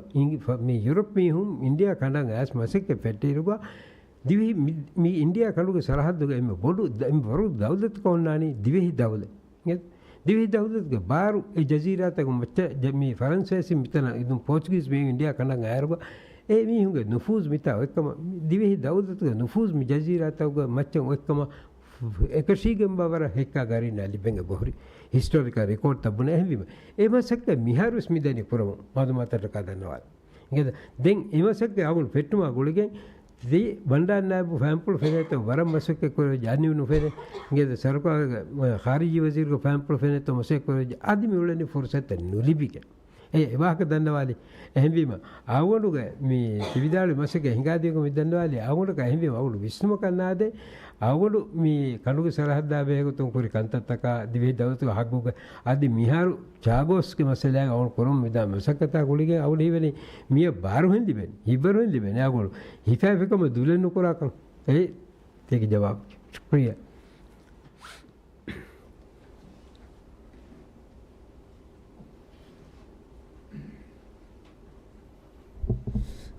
මේ යුරෝපීය හුම් ඉන්දියා කණ්ඩායම් ඇස් මසෙක් පෙට්ටිරුවා දිවි මේ ඉන්දියා කණුගේ සරහද්දුගේ එම බොඩු එම වරු දවලත් කොන්නානි දිවෙහි දවල දිවෙහි දවලත්ගේ බාරු ඒ ජසීරාතක මච්ච මේ ෆරන්සේසි මිතන ඉදුම් පෝර්චුගීස් මේ ඉන්දියා කණ්ඩායම් ඇරබ ඒ මේ හුගේ නුෆූස් මිතා එක්කම දිවෙහි දවලත්ගේ නුෆූස් මේ ජසීරාතක මච්ච එක්කම එකශීගෙන් Bauer හෙක්කා ගරින්න ලිබෙංග බොහරි historical record tabuna ehvima emasakka miharus midani puramu madumata kadanwal ingeda den emasakka agun pettuma guligen de bandannabu fampul feneto waram masakke ko janivnu fene ingeda sarka khariji wazir ko fampul feneto masakke ko adimi ulani fursat nulibike එවාක දන්නවාලි එහෙම්වීම ආවුණුග මේ ත්‍රිවිධාලි මාසෙක හිඟාදීක මිදන්නවාලි ආවුණුක එහෙම්වීම අවුළු විශ්නම කන්නාද ආවුණු මේ කණුගේ සරහද්දා බේගතුන් කුරි කන්තත්තක දිවේ දවතු හග්ගුග আদি මිහාරු චාගෝස්ගේ මසලෑ අවුණු කරොම් මිදා මසකතා කුලිගේ අවුළු හිවෙනි මිය බාරු හෙන්දි වෙන හිබරු හෙන්දි වෙන ආවුණු හිතෑවකම දුලෙන්නු කරාකම් ඒක ජවාබ් ශුක්‍රියා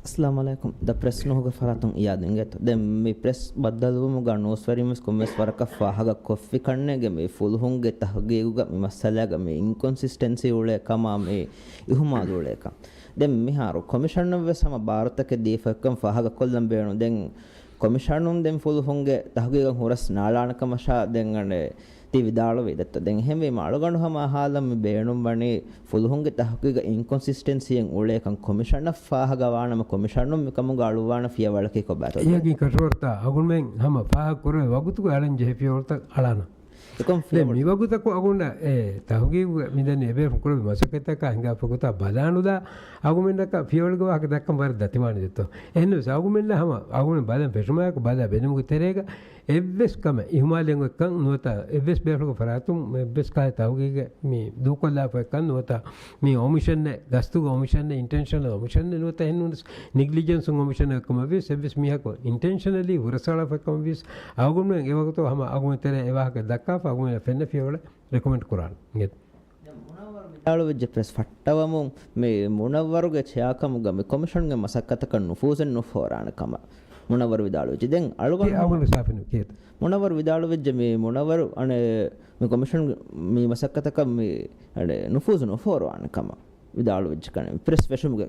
Assalamualaikum. Da press nuhuga faratun iyadin geto. Den mi press baddalumu ga noswarimus kommes waraka fahaga koffi kannege me fulhunge tahgeeguga mi masalaga me inconsistency ule kama me ihuma dule ka. Den mi haru commissioner ve sama bharatake deefakam fahaga kollam beenu den commissioner den fulhunge tahgeegan horas naalanaka masha den ane ti vidalo vedatta den hemme maluganu hama halam beenum bani fulhunge tahqiqa inconsistency en ule kan commissioner fahaga wana commissioner mikamuga aluwana fiya walake ko bato yagi katorta agunmen hama faha kore wagutu alan jepi orta alana ekon mi waguta ko agunda tahgi midani ebe kore masaketa ka hinga pokuta badanuda agumenna ka fiolga wa dakkam bar datimani detto enno agumenna hama agumen badan pesuma ko bada benumu terega එවස් කම ඉහුමාලෙන් එක්කන් නුවත එවස් බේරක ෆරාතුම් එවස් කාය තවගේ මේ දුකලා පෙකන් නුවත මේ ඔමිෂන් නේ ගස්තු ඔමිෂන් නේ ඉන්ටෙන්ෂනල් ඔමිෂන් නේ නුවත එන්නුස් නිග්ලිජන්ස් ඔමිෂන් එකම වෙස් එවස් මිහක ඉන්ටෙන්ෂනලි වරසලා පෙකම් වෙස් ආගුම ඒවකතෝ හම ආගුම තෙර ඒවාක දක්කා ආගුම ෆෙන්න ෆියවල රෙකමෙන්ඩ් කරාන ගෙත් විදාලු වෙජ්ජ ප්‍රෙස් ෆට්ටවමු මේ මොනවරුගේ ඡයාකමුග මේ කොමිෂන් ගේ මසක්කත කන්නු ෆූසන් නුෆෝරාන කම මොනවරු විදාලු වෙච්ච දැන් අලුගොන් ආගුම සාපිනු කේත මොනවරු විදාලු වෙච්ච මේ මොනවරු අනේ මේ කොමිෂන් මේ මසක්කත කම මේ අනේ නුෆූසන් නුෆෝරාන කම විදාලු වෙච්ච කන ප්‍රෙස් වෙෂමුග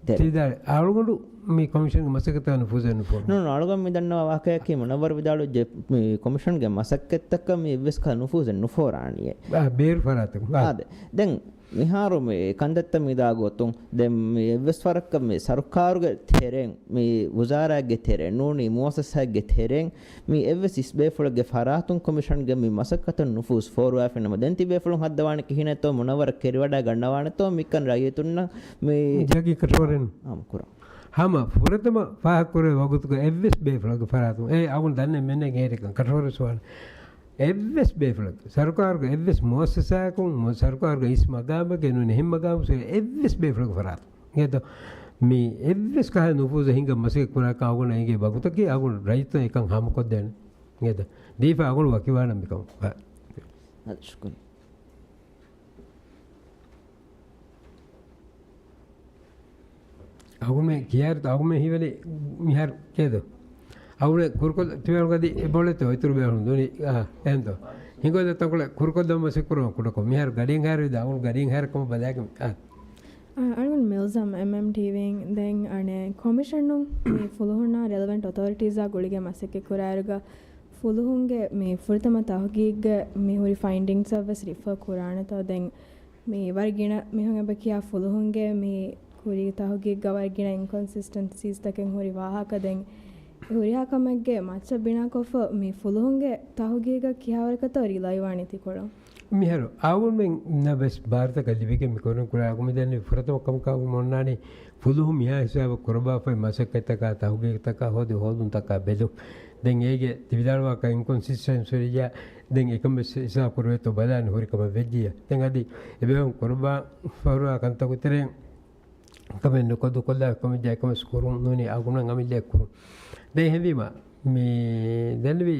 තිදාල අලුගොඩු මේ කොමිෂන් ගේ මසක්කත නුෆූසන් නුෆෝර නෝ අලුගොන් මේ දන්නවා වාකයක් කි මොනවරු විදාලු වෙච්ච මේ කොමිෂන් ගේ මසක්කත කම මේ වෙස් කන නුෆූසන් නුෆෝරානිය බේර් ෆරාතක ආද දැන් මිහාරු මේ කන්දත්ත මිදා ගොතුන් දැන් මේ එවස් ෆරක්ක මේ සරකාරුගේ තෙරෙන් මේ වුසාරාගේ තෙරෙන් නෝනි මුවසසගේ තෙරෙන් මේ එවස් ඉස්බේෆුලගේ ෆරාතුන් කොමිෂන් ගේ මේ මසක්කත නුෆූස් ෆෝර්වා ෆෙනම දැන් තිබේෆුලුන් හද්දවාන කිහිනතෝ මොනවර කෙරිවඩා ගන්නවානතෝ මිකන් රායතුන්න මේ ජගි කටවරෙන් ආම කුරා හම පුරතම පාහකුරේ වගුතුක එවස් බේෆුලගේ ෆරාතුන් ඒ අගුන් දන්නේ මෙන්න ගේරකන් කටවරසුවන් එවස් බේෆලක් සරකාරක එවස් මොසසාකුන් සරකාරක ඉස් මගාම ගෙනුනේ හිම් මගාම සේ එවස් බේෆලක් ෆරාත් ගේත මේ එවස් කහ නුපුස හිංග මසේ කුරා කාගුණ එගේ බගුතකි අගුණ රයිත එකන් හම කොද්දෙන් ගේත දීප අගුණ වකිවාන මිකම් අෂ්කුන් අගුණ කියාර අගුණ හිවලේ මිහර් කේද ಅವಳೆ ಕುರ್ಕೋದ್ ತಿವಲ್ಗದಿ ಬೋಳೆತೆ ಹೋಯ್ತರು ಬೇರು ದೋನಿ ಎಂತ ಹಿಂಗೋದ ತಗೊಳ್ಳೆ ಕುರ್ಕೋದಮ್ಮ ಸಿಕ್ಕರು ಕುಡಕೊ ಮಿಹಾರ್ ಗಡಿಂಗ್ ಹಾರ್ ಇದೆ ಅವನು ಗಡಿಂಗ್ ಹಾರ್ ಕಮ್ಮ ಬದಾಕ අනුන් මෙල්සම් MMTVෙන් දැන් අනේ කොමිෂන්නුන් මේ ෆුලුහුන්නා රෙලෙවන්ට් ඔතොරිටීස් ආ ගොලිගේ මැසෙක්කේ කුරාරුග ෆුලුහුන්ගේ මේ ෆුල්තම තහගීග්ගේ මේ හොරි ෆයින්ඩින් සර්විස් රිෆර් කුරානතෝ දැන් මේ වර්ගින මෙහුන් අබ කියා ෆුලුහුන්ගේ මේ කුරි තහගීග්ග වර්ගින ඉන්කන්සිස්ටන්සිස් තකෙන් හොරි වාහක දැන් ಹುರಿಯಾಕಮಗೆ ಮಚ್ಚ ಬಿಣಾಕೊಫ ಮೀ ಫುಲುಹುಂಗೆ ತಾಹುಗೀಗ ಕಿಯಾವರಕತ ರಿಲೈವಾಣಿತಿ ಕೊಳ ಮಿಹರು ಆಗುನ್ ಮೆಂ ನಬಸ್ ಭಾರತ ಕಲಿಬಿಗೆ ಮಿಕೊನ ಕುರ ಆಗುಮಿದನಿ ಫುರತ ಕಮ ಕಾ ಮೊನ್ನಾನಿ ಫುಲುಹು ಮಿಯಾ ಹಿಸಾಬ ಕುರಬಾ ಫೈ ಮಸಕತ ಕಾ ತಾಹುಗೀಗ ತಕ ಹೋದಿ ಹೋದುನ್ ತಕ ಬೆದು ದೆಂ ಏಗೆ ತಿವಿದಾಳವಾ ಕಾ ಇನ್ಕನ್ಸಿಸ್ಟೆನ್ಸಿ ರಿಯಾ ದೆಂ ಏಕಂ ಹಿಸಾಬ ಕುರವೆತೋ ಬದಾನಿ ಹುರಿ ಕಮ ವೆಜ್ಜಿಯ ದೆಂ ಅದಿ ಎಬೆಂ ಕುರಬಾ ಫರುವಾ ಕಂತ ಕುತರೆ ಕಮೆನ್ ಕೊದು ಕೊಲ್ಲ ಕಮ ಜೈ ಕಮ ಸ್ಕೋರು ನೋನಿ ಆಗುನ ngamille kuru de hevima me denvi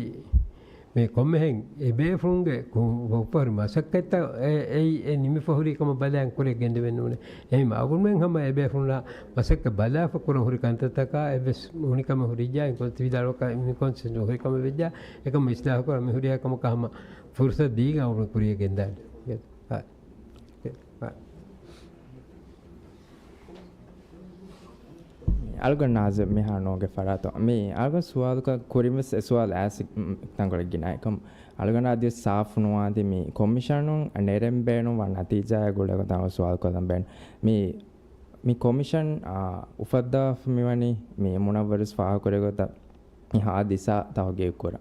me kommen e befunge ko upar masaketa e nimi fahuri kama balan kure gende wenune e ma agun men hama e befunla masakka bala fa kuru huri kanta ka e bes unikama huri ja ko tidalo ka mi konsen huri kama veja ekam islah ko me huri kama kama fursa diga agun kuriye genda algon naze me hanoge farato me algon sual ka kurimis sual as tangol ginai kam algon adi safnuwa de me commissionun nerem benu wan natija golaga taw sual ko ben me commission ufadda me wani me munawwarus fa korego ta mi ha disa taw ge kora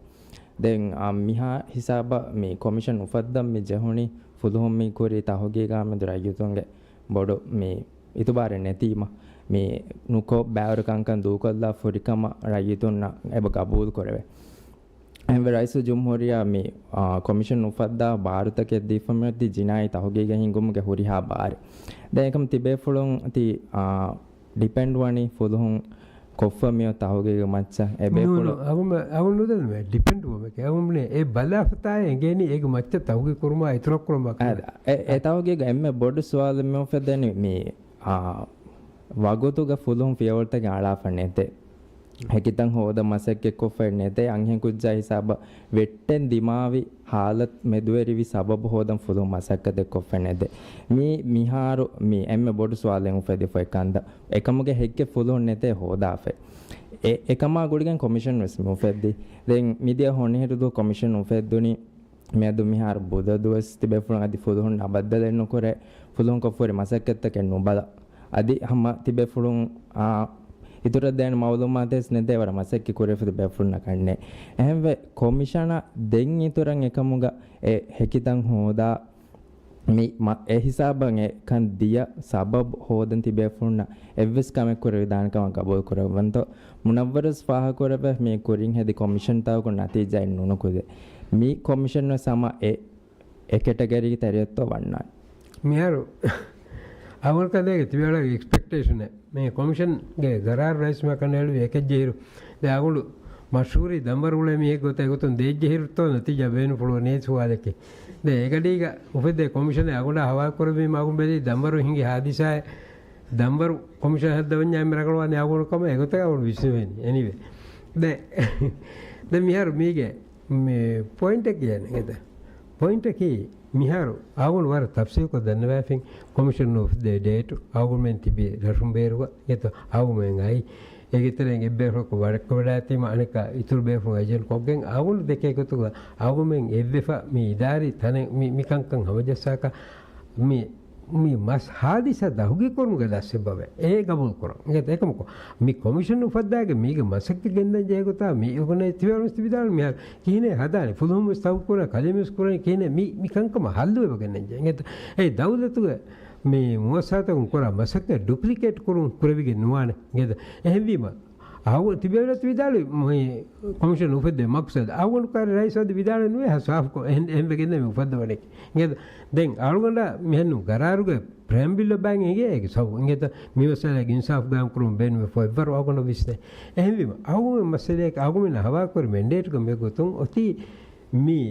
den miha hisaba me commission ufadda me jehuni fuduhum me kori taw ge ga me dura yutonge bodo me itubare netima මේ නුකෝ බෑවර කංකන් දූකොල්ලා ෆොරිකම රයිතුන්න එබ කබූල් කරවේ එම්බ රයිසු ජුම්හුරියා මේ කොමිෂන් උෆද්දා ಭಾರತಕ್ಕೆ ದೀಫಮತಿ ಜಿನಾಯಿ ತಹೋಗೆಗೆ ಹಿಂಗುಮ್ಗೆ ಹುರಿಹಾ ಬಾರೆ ದೇಕಂ ತಿಬೆ ಫುಳುಂ ತಿ ಡಿಪೆಂಡ್ ವನಿ ಫುದುಹುಂ ಕೊಫಮಿಯೋ ತಹೋಗೆಗೆ ಮಚ್ಚ ಎಬೆ ಫುಳು ಅವನು ನುದಲ್ವೆ ಡಿಪೆಂಡ್ ಹೋಗಬೇಕು ಅವನೇ ಎ ಬಲಾಫತಾ ಎಂಗೇನಿ ಏಗ ಮಚ್ಚ ತಹೋಗೆ ಕುರುಮಾ ಇತ್ರೊಕ್ಕುರುಮಾ ಎ ತಹೋಗೆಗೆ ಎಮ್ಮೆ ಬೊಡ್ ಸುವಾಲ ಮೆ ಫೆದನಿ ಮೇ වගොතුග ෆුළුම් ෆියවල්තගේ ආලාපන්නේතේ හැකිතන් හෝද මසක්කෙ කොෆෙන්නේතේ අංහෙන් කුජ්ජා හිසාබ වෙට්ටෙන් දිමාවි ಹಾಲತ್ ಮೆದುವೆರಿವಿ ಸಬಬು ಹೋದಂ ಫುಲು ಮಸಕ್ಕದೆ ಕೊಫೆನೆದೆ ಮೀ ಮಿಹಾರು ಮೀ ಎಮ್ಮೆ ಬೊಡು ಸ್ವಾಲೆಂ ಫೆದಿ ಫೈಕಂದ එකමගේ හෙක්කෙ ෆුළු නෙතේ හෝදාෆෙ එකමා ගුඩිගෙන් කොමිෂන් වෙස් මුෆෙද්දි දෙන් මිදිය හොනි හිටු කොමිෂන් උෆෙද්දුනි මෙදු මිහාර බුද දුවස් තිබෙ ෆුළු අදි ෆුළු හොන්න අබද්දලෙන්න කොරේ ෆුළුන් කොෆොරි මසක්කෙත්ත කෙන්නු බල අදි හම තිබෙ ෆුළුන් ඉතුර දැන් මවලුමාතෙස් නෙතේ වර මසක්කි කොරේ ෆෙද බෙෆුල්න කන්නේ එහෙම කොමිෂන දෙන් ඉතුරන් එකමුග ඒ හෙකිතන් හෝදා මේ ඒ හිසාබන් කන් දිය සබබ් හෝදන් තිබේ ෆුන්න එවස් කම කර විධාන කම කබෝල් කරවන්ත මුනවරස් ෆාහ කරබ මේ කොරින් හෙදි කොමිෂන් තාව කො නතිජයි නුනකුද මේ කොමිෂන් සම ඒ එකටගරි තරියත්ව වන්නයි මිහරු අවල් කදේ තිබේල එක්ස්පෙක්ටේෂන් මේ කොමිෂන් ගේ ගරාර් රයිස් මකනලු එකජේරු දාගුළු මෂූරි දම්බරුලේ මේ ගොතේ ගොතුන් දෙජ්ජෙහිරුතෝ නතිජ වෙන පුළුවන් නේ සුවාලකේ ඒකඩීග උපදේ කොමිෂන අගුණ හවා කරබී මගුන් බෙදී දම්බරු හිඟි හාදිසාය දම්බරු කොමිෂන හදවන්නේ අමරකලවන්නේ අගුණකම ඒකත අවුල් විශ්වෙන්නේ එනිවේ දැන් මිහරු මේගේ මේ පොයින්ට් එක කියන්නේ නේද පොයින්ට් එකේ මිහරු අගුණ වර තප්සීර කො දන්න වැෆින් කොමිෂන් ඔෆ් ද ඩේට් අගුණ මෙන් තිබේ රසුම් බේරුව ඒත අගුණ අයි ඒකතරෙන් එබ්බේරක වරක වඩාතිම අනික ඉතුරු බේෆුන් අජන් කොගෙන් අවුල් දෙකේ එකතු අවුමෙන් එබ්බෙෆා මේ ඉදාරි තන මිකංකන් හවජසක මේ මස් හාදිස දහුගේ කරුණු ගදස්සේ බව ඒ ගබුල් කරන් ඒකමක මේ කොමිෂන් උපද්දාගේ මේක මසක්ක ගෙන්ද ජයගතා මේ උගනේ තිවරුස් තිබිදාල් මෙහා කීනේ හදානේ ෆුදුම් ස්තව් කරන කලිමස් කරන කීනේ මිකංකම හල්ලුව ගෙන්ද ජය ඒ දවුලතුගේ මේ මුවසාතකුන් කොරා මසක්ක ඩුප්ලිකේට් කරුන් කුරවිගේ නුවාන නේද එහෙන්වීම ආව තිබෙලත් විදාලු මේ කොමිෂන් උපදේ මක්සද ආවුන් කාර්ය රයිසද විදාල නුවේ හසාෆ් කො එහෙන් වෙගෙන්න මේ උපදවන්නේ නේද දැන් ආලුගොන්ඩ මෙහෙන්නු ගරාරුගේ ප්‍රැම්බිල්ල බෑන් එකේ ඒක සව් නේද මිවසල ගින්සාෆ් ගාම් කරුන් බෙන් වේ ෆොයිවර් ආගොන්ඩ විස්නේ එහෙන්වීම ආවු මසලේ ආගොමින හවා කර මෙන්ඩේට් කම ගොතුන් ඔති මේ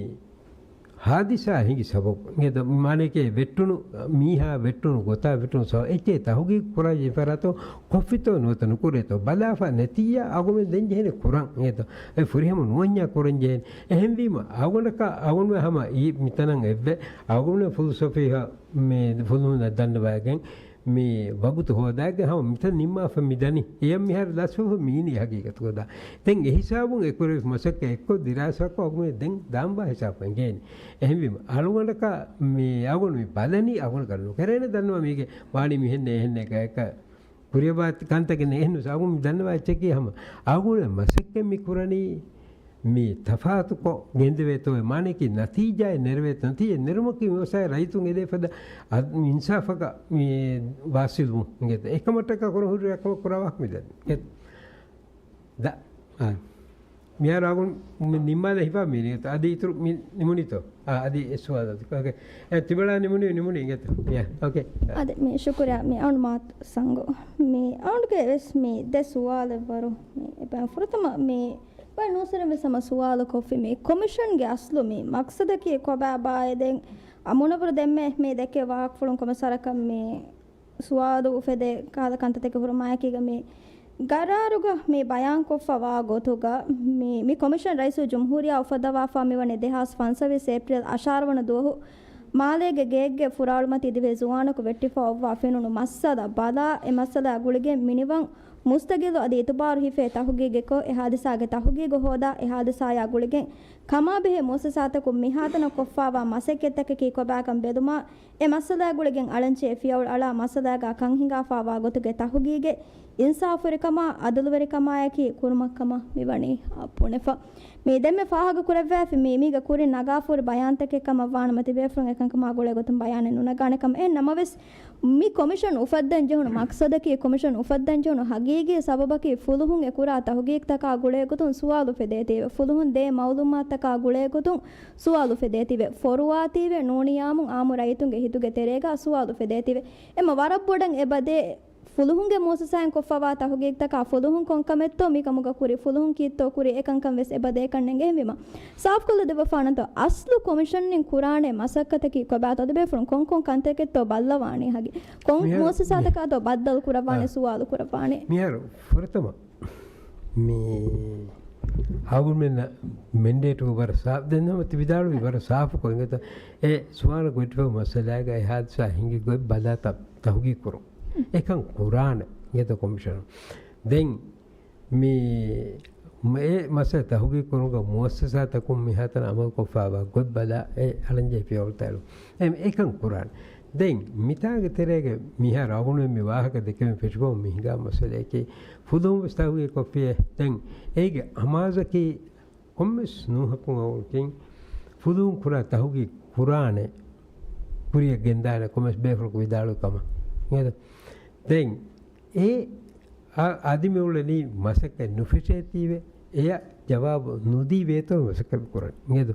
हादिसा हिंगी सबब नේද मानेके වෙට්ටුණු මීහා වෙට්ටුණු ගොතා වෙට්ටුණු සෝ එච්චේ තහුගි කුරාජි පෙරතෝ කොෆිතෝ නොතන කුරේතෝ බලාෆා නැතිය අගොමෙ දෙන්ජෙහෙන කුරන් නේද ඒ ෆුරිහම නුවඤ්ඤා කුරන්ජෙන් එහෙන් වීම අගොනක අගොන හැම ඊ මිතනන් එබ්බේ අගොන ෆිලොසොෆියා මේ ෆුලුන දන්න වයගෙන් මේ වගුතු හොදාගේ හැම මිත නිම්මා ෆමිදනි එයම් මිහර දස්ව මීනි හගීකත කොදා දැන් ඒ හිසාබුන් එක්වරේ මසක එක්ක දිරාසක ඔගමේ දැන් දාම්බා හිසාබෙන් ගේනි එහෙන් වීම අලුවලක මේ අගොන මේ බලනි අගොන කරනු කරේන දන්නවා මේකේ වාණි මිහෙන්නේ එහෙන්න එක කුරියබාත් කාන්තකේ නෙහෙන්න සාගුම් දන්නවා එච්චකේ හැම අගොන මසක මිකුරණි මේ තෆාතු කො ගෙන්දවේතෝ මානෙකි නතිජය නිර්වේත නතිය නිර්මුඛි व्यवसाय රයිතුන් එදෙපද ඉන්සාෆක මේ වාසිලු නේද එකමටක කරුහුරු එකම කරවක් මිදන් ද මියාරාගුන් නිම්මාද හිපා මිනිත අදී ඉතුරු නිමුනිතෝ අදී එස්වාද ඕකේ තිබලා නිමුනි නේද යා ඕකේ අද මේ ශුක්‍රියා මේ අවුන් මාත් සංගෝ මේ අවුන්ගේ වෙස් මේ දසුවාල වරු මේ එපා ෆුරතම මේ पर नूसरे में सम सुवाल कोफी में कमीशन के असलो में मकसद की कोबा बाय दें अमुनपुर देम्मे में देखे वाक फुलुं कमसारक में सुवाद उफेदे काल कंतते के फुरमाया की में गरारुगा में बयान को फवा गोतुगा में कमीशन रईस जमहूरिया उफदवा फामी वन इतिहास फंसविस अप्रैल अशारवन दोहु ಮಾಲೆಗೆ ಗೇಗ್ಗೆ ಫುರಾಳುಮತಿ ದಿವೆ ಜುವಾನಕು ವೆಟ್ಟಿಫಾ ಒವ್ವಾ ಫೆನುನು ಮಸ್ಸದ ಬದಾ ಎ ಮಸ್ಸದ ಗುಳಿಗೆ ಮಿನಿವಂ ಮುಸ್ತಗಿಲು ಅದಿ ಇತುಬಾರು ಹಿಫೆ ತಹುಗಿಗೆ ಕೊ ಎ ಹಾದಿಸಾಗೆ ತಹುಗಿಗೆ ಹೋದ ಎ ಹಾದಿಸಾಯ ಗುಳಿಗೆ ಕಮಾಬಿಹೆ ಮೋಸಸಾತಕು ಮಿಹಾತನ ಕೊಫ್ಫಾವಾ ಮಸೆಕೆತ್ತಕ್ಕೆ ಕಿ ಕೊಬಾಕಂ ಬೆದುಮಾ ಎ ಮಸ್ಸದ ಗುಳಿಗೆ ಅಳಂಚೆ ಫಿಯೌಲ್ ಅಳ ಮಸ್ಸದಾಗ ಕಂಹಿಂಗಾಫಾವಾ ಗೊತುಗೆ ತಹುಗಿಗೆ ಇನ್ಸಾಫುರಿಕಮ ಅದಲುವರಿಕಮಾಯಕಿ ಕುರುಮಕ್ಕಮ ಮಿವಣಿ ಪುಣೆಫ මේ දෙම ෆාහග කුරවැෆි මේමිග කුරි නගාෆුර බයන්තකේ කම වාන මති බේෆ්‍රන් එකංක මාගොලේ ගොතම් බයන්නේ නුනගානකම එ නමවස් මි කොමිෂන් උෆද්දන් ජෙහුන මක්සදකේ කොමිෂන් උෆද්දන් ජෙහුන හගීගේ සබබකේ ෆුලුහුන් එකුරා තහුගීක් තකා ගොලේ ගොතුන් සුවාලු ෆෙදේතේ ෆුලුහුන් දේ මවුලුමාත් තකා ගොලේ ගොතුන් සුවාලු ෆෙදේතිවේ ෆොරුවාතිවේ නෝනියාමුන් ආමු රයිතුන්ගේ හිතුගේ තෙරේගා සුවාලු ෆෙදේතිවේ එම වරබ්බොඩන් එබදේ ಫುಲುಹುಂಗೆ ಮೋಸಸಾಯಂ ಕೊಫವಾ ತಹುಗೀಗ್ ತಕ ಫುಲುಹುಂ ಕೊಂಕಮೆತ್ತೋ ಮಿ ಕಮುಗ ಕುರಿ ಫುಲುಹುಂ ಕೀತ್ತೋ ಕುರಿ ಏಕಂಕಂ ವೆಸ್ ಎಬದೆ ಕಣ್ಣೆಂಗೆ ಹೆವಿಮ ಸಾಫ್ ಕೊಲ್ಲ ದೆವ ಫಾನಂತ ಅಸ್ಲು ಕಮಿಷನ್ ನಿನ್ ಕುರಾಣೆ ಮಸಕ್ಕತಕಿ ಕೊಬಾತ ಅದ ಬೇಫುನ್ ಕೊಂಕೊಂ ಕಂತೆಕೆತ್ತೋ ಬಲ್ಲವಾಣಿ ಹಾಗೆ ಕೊಂ ಮೋಸಸಾತಕ ಅದೋ ಬದ್ದಲ್ ಕುರವಾಣೆ ಸುವಾಲು ಕುರವಾಣೆ මියරු ෆොරතම මේ අවුල්මෙන්න මෙන්ඩේටු වර සාප් දෙන්නම තිවිදාලු විවර සාපු කොංගත ඒ ස්වාන ගොඩව මසලාග හාදසා හිඟි ගොයි බදාත තහුගි කරු එකන් කුරාන ගෙත කොමිෂන් දෙන් මේ මස තහුගි කරුග මුවස්සසා තකුම් මිහතන අමල් කොෆාවා ගොඩ බදා ඒ අලංජේ පියවල්තලු එකන් කුරාන දැන් මිතාගේ තෙරේගේ මිහ රවුණුවේ මේ වාහක දෙකෙන් පිටුවම මිහිගා මසලේකේ ෆුදුම් ස්තාවුවේ කොපියේ දැන් ඒගේ අමාසකේ කොම්මස් නුහකුන් අවුල්කින් ෆුදුම් කුරා තහුගේ කුරානේ කුරිය ගෙන්දාන කොම්මස් බේෆල් කුවිදාලු කම නේද දැන් ඒ ආදිමෙවලනි මසක නුෆිෂේතිවේ එය ජවාබ නුදී වේතෝ මසක කුරන්නේ නේද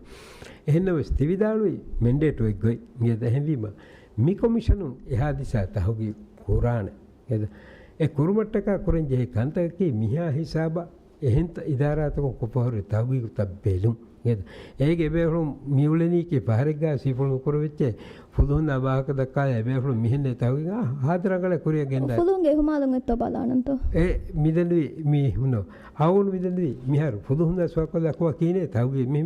එහෙනම් ස්තිවිදාලුයි මෙන්ඩේටුයි ගොයි නේද එහෙවීම mi komishanu ehadisa tahugi kurana eda e kurumattaka kurenje kantaki miha hisaba ehenta idaratako kopahore tahugi tabbelum eda ege ebehrum miuleni ke paharega sifulu kurwecche fudunna bahaka dakka ebehrum mihenne tahugi hadragala kuriya genda fudunge humalun etto balananto e midendu mi huno awun midendu miharu fudunna swakala kwa kine tahugi mi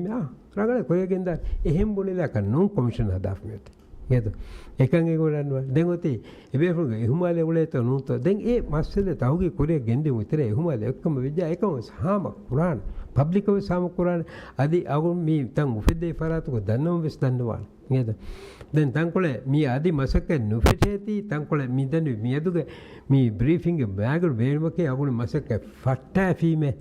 ragala kuriya genda ehem bunila kan non commission hadaf met eda එකන් ඒගොල්ලන්ව දැන් ඔතේ එබේෆුග එහුමාලේ උලේත නුත දැන් ඒ මස්සලේ තවගේ කුරේ ගෙන්දේ උතරේ එහුමාලේ එක්කම විජ්ජා එකම සාම කුරාන පබ්ලිකව සාම කුරාන අදි අගොන් මේ තන් උෆෙදේ ෆරාතුක දන්නම වෙස් දන්නවාන නේද දැන් තන්කොලේ මේ අදි මසක නුෆෙටේති තන්කොලේ මිදනු මියදුගේ මේ බ්‍රීෆින්ග් බෑගල් වේමකේ අගොන් මසක ෆට්ටා ෆීමේ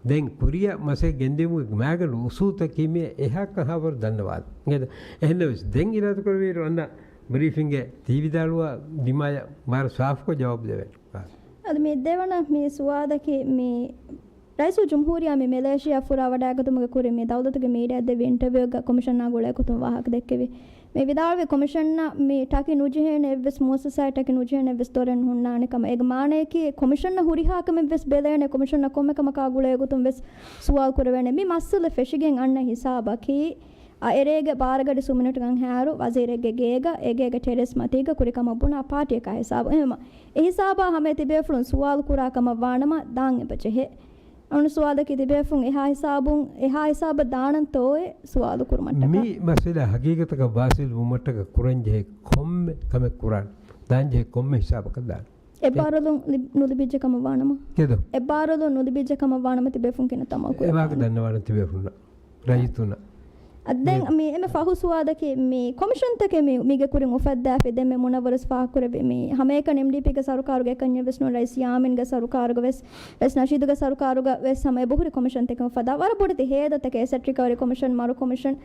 දැන් කුරිය මසේ ගෙන්දෙමු මෑගල් උසූත කීමේ එහක් අහවර දන්නවාද නේද එහෙනම් දැන් ඉරාත කරවීර අන්න ब्रीफिंग तीविदालुआ दिमाय मार साफ को जवाब देवे अद मे देवना मे सुवाद के मे रईसु जमहूरिया मे मलेशिया फुरा वडागतुमगे कुरे मे दौलतगे मीडिया देवे इंटरव्यू ग कमिशन ना गोळे कुतुम वाहक देखेवे मे विदालवे कमिशन ना मे टाकी नुजेने वेस मोससाय टाकी नुजेने वेस तोरन हुन्नाने कम एग माने की कमिशन ना हुरिहा कम वेस बेलेने कमिशन ना कोमे कम का गोळे कुतुम वेस सुवाल कुरवेने मे मसल फेशिගෙන් අන්න හිසාබ කී එරේගේ බාරගඩි සුමිනටගන් හැරු වසීරෙගේ ගේග ඒගේගේ ටෙරස් මතීග කුරිකම බුනා පාටියක හිසාබ එහෙම ඒ හිසාබා හැමේ තිබේෆුන් සුවාල් කුරාකම වානම දාන් එපචෙහෙ අනු සුවාද කි තිබේෆුන් එහා හිසාබ දානන් තෝයේ සුවාල් කුරුමට්ටක මේ මසලා හගීගතක වාසිල් වුමට්ටක කුරංජේ කොම්මෙ කම කුරාන් දාන්ජේ කොම්මෙ හිසාබක දාන එබාරලු නුලිබිජ්ජකම වානම කෙද එබාරලු නුලිබිජ්ජකම වානම තිබේෆුන් කෙන තමා කුර එවාක දන්නවන තිබේෆුන් රයිතුන අදෙන් මේ එමෙ ෆහුසුවාදකේ මේ කොමිෂන් තකේ මේ මිගේ කුරින් උෆද්දා ෆෙදෙ මේ මොනවරස් ෆා කරේ මේ හැමේක එම්ඩීපී ගේ සරුකාරුගේ කන්‍ය වෙස් නෝ රයිස් යාමින් ගේ සරුකාරුගේ වෙස් නෂීද් ගේ සරුකාරුගේ වෙස් හැමේ බොහුරි කොමිෂන් තකේ උෆදා වර බොඩති හේද තකේ සෙට් රිකවරි කොමිෂන් මරු කොමිෂන්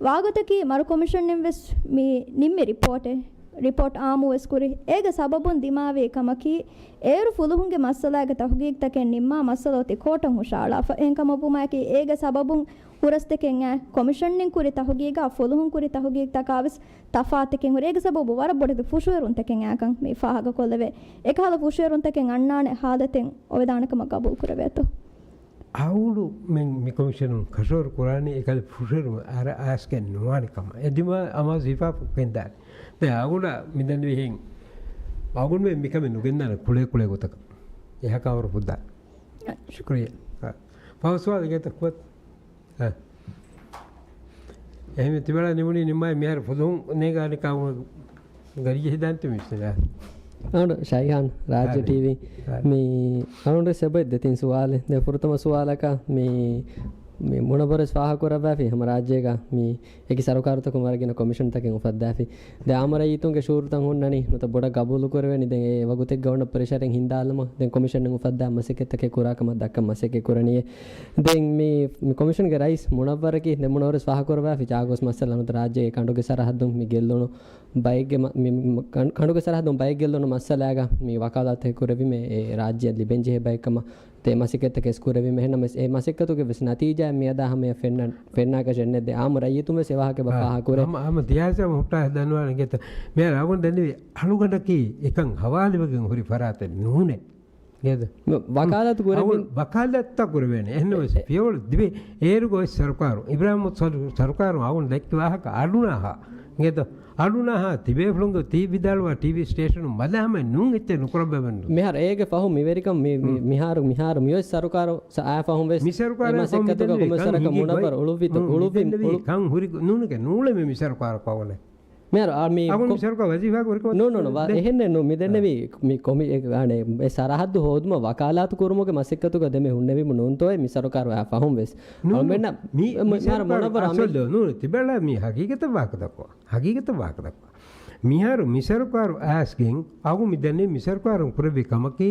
වාගතකී මරු කොමිෂන් නෙම් වෙස් මේ නිම්මේ ರಿಪೋರ್ಟ್ ಆಮು ಎಸ್ಕುರಿ ಏಗ ಸಬಬುನ್ ದಿಮಾವೆ ಕಮಕಿ ಏರು ಫುಲುಹುಂಗೆ ಮಸ್ಸಲಾಗೆ ತಹುಗೀಗ್ ತಕೆ ನಿಮ್ಮ ಮಸ್ಸಲೋತಿ ಕೋಟಂ ಹುಷಾಳ ಎಂಕಮ ಪುಮಾಕಿ ಏಗ ಸಬಬುನ್ ಹುರಸ್ತಕೆಂ ಕಮಿಷನ್ನಿನ್ ಕುರಿ ತಹುಗೀಗ ಫುಲುಹುಂ ಕುರಿ ತಹುಗೀಗ್ ತಕಾವಿಸ್ ತಫಾತಕೆಂ ಹುರೇಗ ಸಬಬು ವರ ಬೊಡದು ಫುಶುರುನ್ ತಕೆಂ ಯಾಕಂ ಮೇ ಫಾಹಗ ಕೊಲ್ಲವೆ ಏಕಹಾಲ ಫುಶುರುನ್ ತಕೆಂ ಅಣ್ಣಾನೆ ಹಾದತೆಂ ಒವೆದಾನಕಮ ಕಬೂಲ್ ಕುರವೇತು අවුලු මෙන් මි කොමිෂනුන් කෂෝර කුරානි එකද ෆුෂරු අර ආස්කෙන් නුවානිකම එදිම අම සිෆා පෙන්දාන දැන් අවුල මිදන් වෙහින් අවුල් මෙ මිකම නුගෙන්නන කුලේ ගොතක එහ කවර පුදා ශුක්‍රිය පවස්වාද ගෙත කුත් එහෙම තිබලා නිමුනි නිමයි මෙහර පොදුන් නේගානි කව ගරිය හිදන්ත මිස්සලා అవును షైహాన్ రాజ్య టీవీ మీ అవును సబై దతిన్ సువాల్ దే ఫుర్తమ సువాలక මේ මොනබර ස්වාහ කරබෑෆි හැම රාජ්‍යයක මේ ඒකි සරකාරතක මරගෙන කොමිෂන් තකින් උපද්දාෆි ද ආමර ඊතුන්ගේ ෂූර්තන් හොන්නනි නොත බොඩ ගබුලු කරවෙනි දැන් ඒ වගුතෙක් ගවන ප්‍රෙෂරෙන් හින්දාලම දැන් කොමිෂන් එක උපද්දා මසෙකෙත්තක කුරාකම දක්ක මසෙකේ කුරණියේ දැන් මේ කොමිෂන් ගේ රයිස් මොනබරකි දැන් මොනවර ස්වාහ කරබෑෆි ජාගොස් මස්සල නොත රාජ්‍යයේ කඬුගේ සරහදුම් මේ ගෙල්ලොන බයිගේ කඬුගේ සරහදුම් බයික් ගෙල්ලොන මස්සලාග මේ වකාලත් කුරවි මේ රාජ්‍ය ලිබෙන්ජේ බයිකම te masiketta kes kurevi mehna mes e masikatu ke ves natija miada hame fenna ka jenne de am rayitum ve sewa ke baha kure am diasa mutta danwa ngeta me agun denni aluganda ki ekan hawali wegen hori farate nune neda ವಕಾಲತ್ ಗುರವಿನ್ ವಕಾಲತ್ತ ಗುರವೇನೆ ಎನ್ನವಸ ಪಿಯೋಳು ದಿವೆ ಏರುಗೋ ಸರ್ಕಾರು Ibrahim ಸರ್ಕಾರು ಅವನ್ ಲೆಕ್ಕ ವಾಹಕ ಅಡುನಹ ngedo aduna ha tibe flungo tv dalwa tv station madame nun ette nukurabbe bendu mihar ege fahu miverikam miharu miyo sarukaro sa a fahum ves misarukaro masekkato ko gomesaraka munabar uluvin kan huri nunuke nule me misarukaro pawone mihar army agun misarukaro wazifa goriko no ehenne no midennevi mi komi ane e sarahaddu hoduma wakalat kurumuge masekkatu ko deme hunnevi mununtoy misarukaro a fahum ves almenna mihar munabar asollo nu tibela mi hagigata wakadako miharu misarukaro asking agu midenne misarukaro kurebe kamaki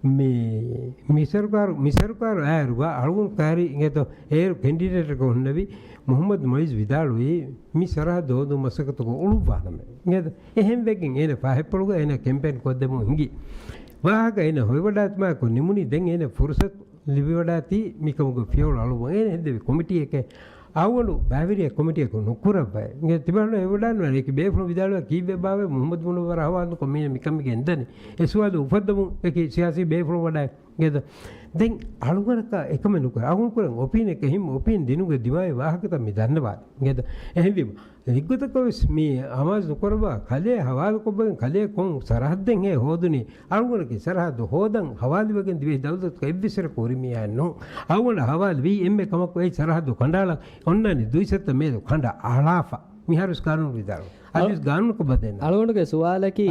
me misarukaro aruga algun kari ingeto er candidate ko hunnevi Muhammad Moiz Vidalui mi sarah dodu masakatu ko ulubaname ngedo ehem bekin ene pahepuluga ene campaign ko demu hingi waga ene hoiwadat ma ko nimuni den ene fursat libiwadati mikamugo fiol alu ene hede committee eke awolu bavariya committee ko nukurabay nge tibano ewadan eki beflo Vidalua kibe bawe Muhammad Munawar hawandu ko mi mikamige endani eswadu ufadamu eki siyasi beflo wadai ngedo den alugaraka ekame nukur agun kuran opinion එක හිම opinion දිනුගේ දිවයි වාහකත මේ දන්නවා නේද එහෙම ලිග්ගතකවස් මේ අමාස් නුකරවා කලේ හවාල් කොබෙන් කලේ කොන් සරහද්දෙන් ඒ හොදුනි අලුගරකේ සරහද්ද හොදන් හවාල් වගෙන් දිවේ දවසත් කෙබ්බිසර කොරිමියා නෝ අවුන හවාල් වී එම්මේ කමක් ඒ සරහද්ද කණ්ඩාලා ඔන්නනි දුයිසත් මේ කණ්ඩා ආලාෆා මිහරුස් කානු විදාරෝ අදිස් ගානු කොබදෙන්න අලුගොණගේ සුවාලකි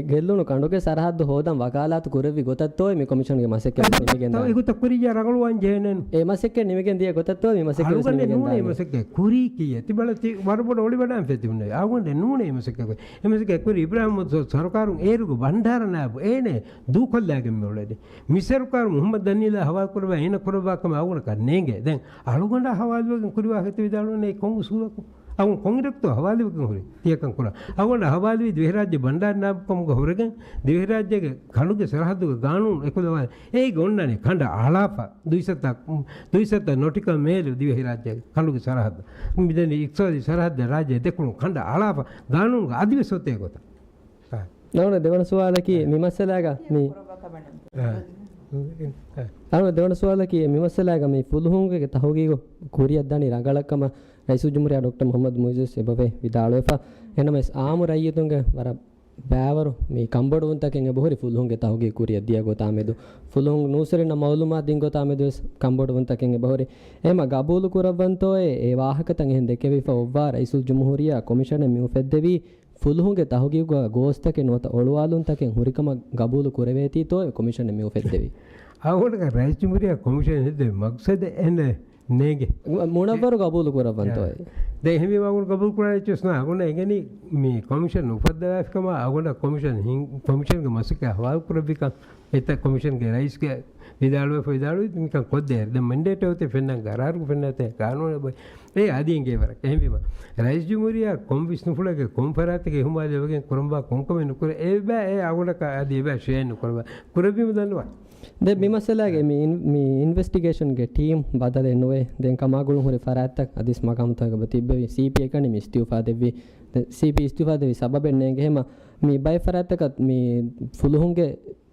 ගෙල්ලුණු කණ්ඩුගේ සරහද්ද හොදන් වකාලාතු කුරවි ගොතත්තෝයි මේ කොමිෂන්ගේ මසෙක්කේ නිමගෙන් තාව ඒකත කුරියා රගලුවන් ජේනෙන් ඒ මසෙක්කේ නිමගෙන් දිය ගොතත්තෝයි මේ මසෙක්කේ නිමගෙන් දාන්නේ මසෙක්කේ කුරි කීය තිබලති වරබොඩ ඔලි වඩාන් පෙතිුන්නේ ආවුන්නේ නූනේ මසෙක්කේ එමසෙක්කේ කුරි ඉබ්‍රාහිම් සරකාරුන් ඒරුග බණ්ඩාර නාබ ඒනේ දූකොල්ලාගෙන් මෙවලදී මිසරකාරු මුහම්මද් දන්නීලා හවා කුරවා එන කුරවාකම ආවුන කන්නේගේ දැන් අලුගොණ්ඩ හවාල් වගෙන් කුරිවා හිත විදාලුනේ කොංගු සූලකෝ ಅವನು ಕೊಂಗಿರಕ್ತು ಹವಾಲಿಗೆ ಹೊರಿ ತೀಯಕಂ ಕೂಡ ಅವನ ಹವಾಲಿ ದ್ವಿರಾಜ್ಯ ಬಂಡಾರನಾಪಂಗ ಹೊರಗೆ ದ್ವಿರಾಜ್ಯಗೆ ಕಣುಗೆ ಸರಹದ್ದು ಕಾನೂನು ಎಕ್ಕುದವ ಈಗ ಉಣ್ಣನೆ ಖಂಡ ಆಲಾಪ ದ್ವಿಸತ್ತ ನೋಟಿಕ ಮೇಲು ದ್ವಿರಾಜ್ಯ ಕಣುಗೆ ಸರಹದ್ದು ಇದನ್ನು ಇಕ್ಸೋದಿ ಸರಹದ್ದು ರಾಜ್ಯ ಎದ್ದೆಕೊಂಡು ಖಂಡ ಆಲಾಪ ಕಾನೂನು ಅದಿವೆ ಸೊತ್ತೆ ಗೊತ್ತಾ ನೋಡ ದೇವನ ಸುವಾಲಕಿ ವಿಮರ್ಶೆಲಾಗ ಮೀ ಅವನು ದೇವನ ಸುವಾಲಕಿ ವಿಮರ್ಶೆಲಾಗ ಮೀ ಫುಲ್ಹುಂಗೆ ತಹೋಗಿಗೋ ಕುರಿಯದ್ದಾನಿ ರಗಳಕ್ಕಮ ರೈಸು ಜುಮುರಿಯಾ ಡಾಕ್ಟರ್ ಮೊಹಮ್ಮದ್ ಮುಯಿಜಸ್ ಎಬವೆ ವಿದಾಳವೆಫ ಎನಮಸ್ ಆಮು ರೈಯತುಂಗೆ ವರ ಬ್ಯಾವರು ಮೀ ಕಂಬೋಡುವಂತಕೆಂಗೆ ಬಹುರಿ ಫುಲ್ಹುಂಗೆ ತಹೋಗಿ ಕುರಿಯದ್ದಿಯ ಗೊತ್ತಾಮೆದು ಫುಲ್ಹುಂಗ್ ನೂಸರಿನ ಮೌಲುಮಾತ್ ದಿಂಗ್ ಗೊತ್ತಾಮೆದು ಕಂಬೋಡುವಂತಕೆಂಗೆ ಬಹುರಿ ಎಮ ಗಬೂಲು ಕುರವಂತೋಯೆ ಎ ವಾಹಕತಂಗೆ ಹೆಂದೆ ಕೆವಿಫ ಒವ್ವಾ ರೈಸುಲ್ ಜುಮುರಿಯಾ ಕಮಿಷನ್ ಮಿಯು ಫೆದ್ದೆವಿ ಫುಲ್ಹುಂಗೆ ತಹೋಗಿಗ ಗೋಸ್ತಕೆ ನೋತ ಒಳುವಾಲುಂತಕೆ ಹುರಿಕಮ ಗಬೂಲು ಕುರವೇತಿ ತೋಯೆ ಕಮಿಷನ್ ಮಿಯು ಫೆದ್ದೆವಿ ಅವಗ ರೈಸ್ ಜುಮುರಿಯಾ ಕಮಿಷನ್ ಹೆದ್ದೆ ಮಕ್ಸದ್ ಎನೆ ನೇಗೆ ಮುಣಬರು ಗಬೂಲು ಕುರವಂತೋಯೆ ದೆ ಹೆಮಿ ವಾಗುನ್ ಗಬೂಲ್ ಕುರಾಯ್ ಚಸ್ನಾ ಅಗುನ ಎಂಗನಿ ಮಿ ಕಮಿಷನ್ ಉಪದ್ದವಾಫಕಮ ಅಗುನ ಕಮಿಷನ್ ಗೆ ಮಸಕ ಹವಾಲ್ ಕುರಬಿಕ ಎತ್ತ ಕಮಿಷನ್ ಗೆ ರೈಸ್ ಗೆ ವಿದಾಳು ಮಿಕ ಕೊದ್ದೆ ದ ಮಂಡೇಟ್ ಹೋತೆ ಫೆನ್ನಂಗ ಗರಾರು ಫೆನ್ನತೆ ಕಾನೂನು ಬೈ ಏ ಆದಿಯಂಗೆ ವರ ಹೆಮಿಮ ರೈಸ್ ಜುಮುರಿಯಾ ಕೊಂ ವಿಷ್ಣುಫುಳಗೆ ಕೊಂಫರಾತಿಗೆ ಹುಮಾಲೆ ವಗೆ ಕುರಂಬಾ ಕೊಂಕಮೆ ನುಕುರ ಎ ಬಾ ಎ ಅಗುನ ಕ ಆದಿ ಬಾ Shane ಕುರಬಾ ಕುರಬಿಮ ದನ್ವಾ de mimasalaage mi investigation ge team badale noe den kamagulu hore faratak adis magamtaga batibbe cp ekani mi istifa devi cp istifa devi sababenne ge hema mi bay faratakat mi fuluhunge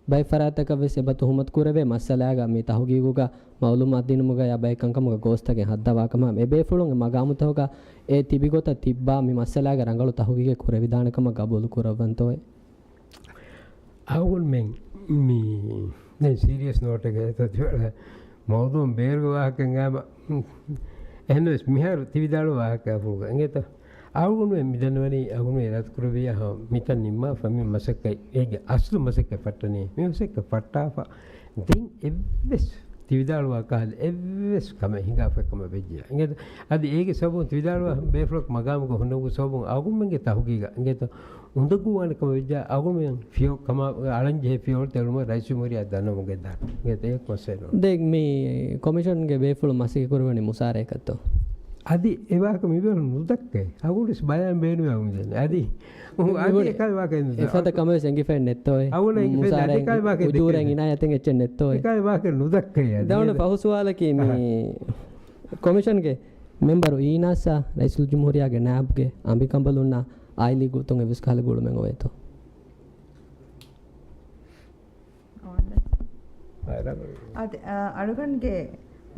bay farataka ve sebatu humat kurave masalaga mi tahugiguga maulumat dinumuga ya bay kankamuga gostage haddawa kama me be fulunge magamutaga e tibigota tibba mi masalaga rangalu tahugige kurevidanakama gabulu kuravantoy awul men mi දැන් සීරියස් නෝට් එක ඒතත් මවුදුම් බේරුව වාහකෙන් ආම එහෙනම් මිහාර තිවිදාල වාහක අපුග එංගෙත අවුණු මිදනවනි අවුණු එරත් කුරවිය හ මිතන් නිම්මා ෆමි මසකයි ඒගේ අස්ලු මසක පට්ටනේ මේ මසක පට්ටාපා දෙන් එවස් තිවිදාල වාකාල එවස් කම හිඟාපකම වෙජ්ජා එංගෙත අද ඒගේ සබුන් තිවිදාල බේෆ්ලොක් මගාමුක හොන්නු සබුන් අවුම්මගේ තහුගීග එංගෙත උඳගුවනකම වෙජ්ජා අවුමෙන් ෆියෝ කම අලංජේ ෆියෝ තෙරුම රයිසුමරියා දන්නමුගේ දා එංගෙත ඒක කොසෙනෝ දෙක් මේ කොමිෂන් ගේ බේෆුල් මසික කුරවනි මුසාරේකත්තෝ అది එවාක මිබල නුදක්කයි අවුලස් බයන් බේනුව අවුදන අදි අදි එකයි වාකෙන් එෆත කම සෙන්ගිෆෙන් නෙත්තෝයි අවුල එකයි වාකෙන් උදුරෙන් ඉනා යතෙන් එච්චෙන් නෙත්තෝයි එකයි වාකෙන් නුදක්කයි දවන පහුසුවාලකි මේ කොමිෂන්ගේ ಮೆಂಬರು ಈನಾಸ ರೈಸುಲ್ ಜುಮ್ಹೂರಿಯಾಗೆ ನ್ಯಾಬ್ಗೆ ಅಂಬಿಕಂಬಲುನ್ನ ಆಯ್ಲಿ ಗುತುಂಗೆ ವಿಸ್ಕಾಲ ಗುಳು ಮೆಂಗ ಹೋಯ್ತು ಅದೇ ಅಳುಗನ್ಗೆ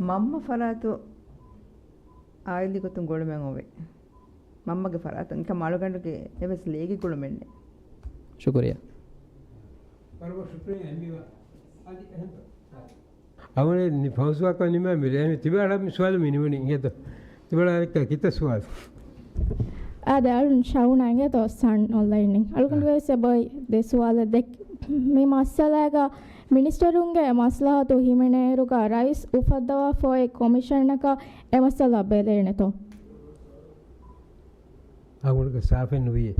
ಮಮ್ಮ ಫರಾತು ಆಯ್ಲಿ ಗುತುಂ ಗುಳು ಮೆಂಗ ಹೋವೆ ಮಮ್ಮಗೆ ಫರಾತು ಇಂಕ ಮಳುಗಂಡುಗೆ ಎವಸ್ ಲೇಗಿ ಗುಳು ಮೆನ್ನೆ ಶುಕ್ರಿಯಾ ಅವನೇ ಫೌಸ್ವಾಕ ನಿಮ್ಮ ಮಿರೆ ತಿಬಾಡ ಮಿಸ್ವಾಲ ಮಿನಿಮನಿ ಇಂಗೆತ ತಿಬಾಡ ಕಿತ ಸ್ವಾಲ ada alun shauna nge to san online ning alun we se boy de swala dek me masala ga minister unge maslaha to himene ruga rais ufadawa for a commissioner ka e masala belene to awul ga safen wiye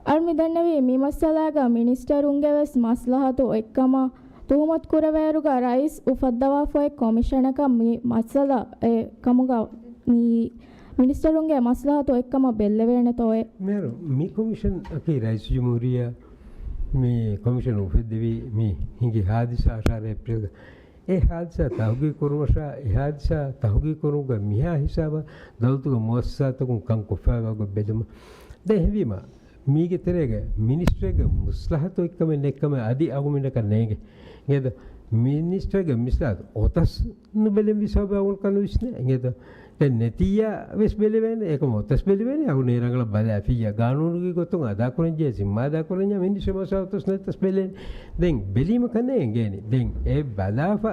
al mi danne we me masala ga minister unge wes maslaha to ekkama tuhmat kuraveruga rais ufadawa for a commissioner ka me masala e kamuga mi මිනිස්ටරුන්ගේ මස්ලාහතු එක්කම බෙල්ලවෙන තෝය මේරු මේ කොමිෂන් අකේ රයිස් ජමුරියා මේ කොමිෂන් උපදෙවි මේ හිඟි හාදිසා ආශාරය ප්‍රයෝග ඒ හාදිසා තහුගී කරුවසා ඒ හාදිසා තහුගී කරුග මිහා හිසාව දවතුක මොස්සාතකුන් කන් කොෆාවග බෙදම දෙහිවිම මීගේ තරේග මිනිස්ටර්ගේ මස්ලාහතු එක්කම නෙක්කම අදි අගුමිනක නේගේ නේද මිනිස්ටර්ගේ මිස්ලාහතු ඔතස් නුබෙලෙන් විසාව වුන් කනු විශ්නේ නේද ನೆತಿಯ ವೆಸ್ ಬೆಲೆ ಬೇನೆ ಏಕ ಮೊತ್ತಸ್ ಬೆಲೆ ಬೇನೆ ಅವು ನೇರಂಗಳ ಬಲೆ ಅಫಿಯ ಕಾನೂನಿಗೆ ಗೊತ್ತು ಅದಾಕೊರೆಂಜ ಸಿಂಹ ಅದಾಕೊರೆಂಜ ಮಿನಿ ಸಮಸಾವತಸ್ ನೆತಸ್ ಬೆಲೆ ದೆಂಗ್ ಬೆಲಿಮ ಕನೆ ಎಂಗೇನಿ ದೆಂಗ್ ಎ ಬಲಾಫ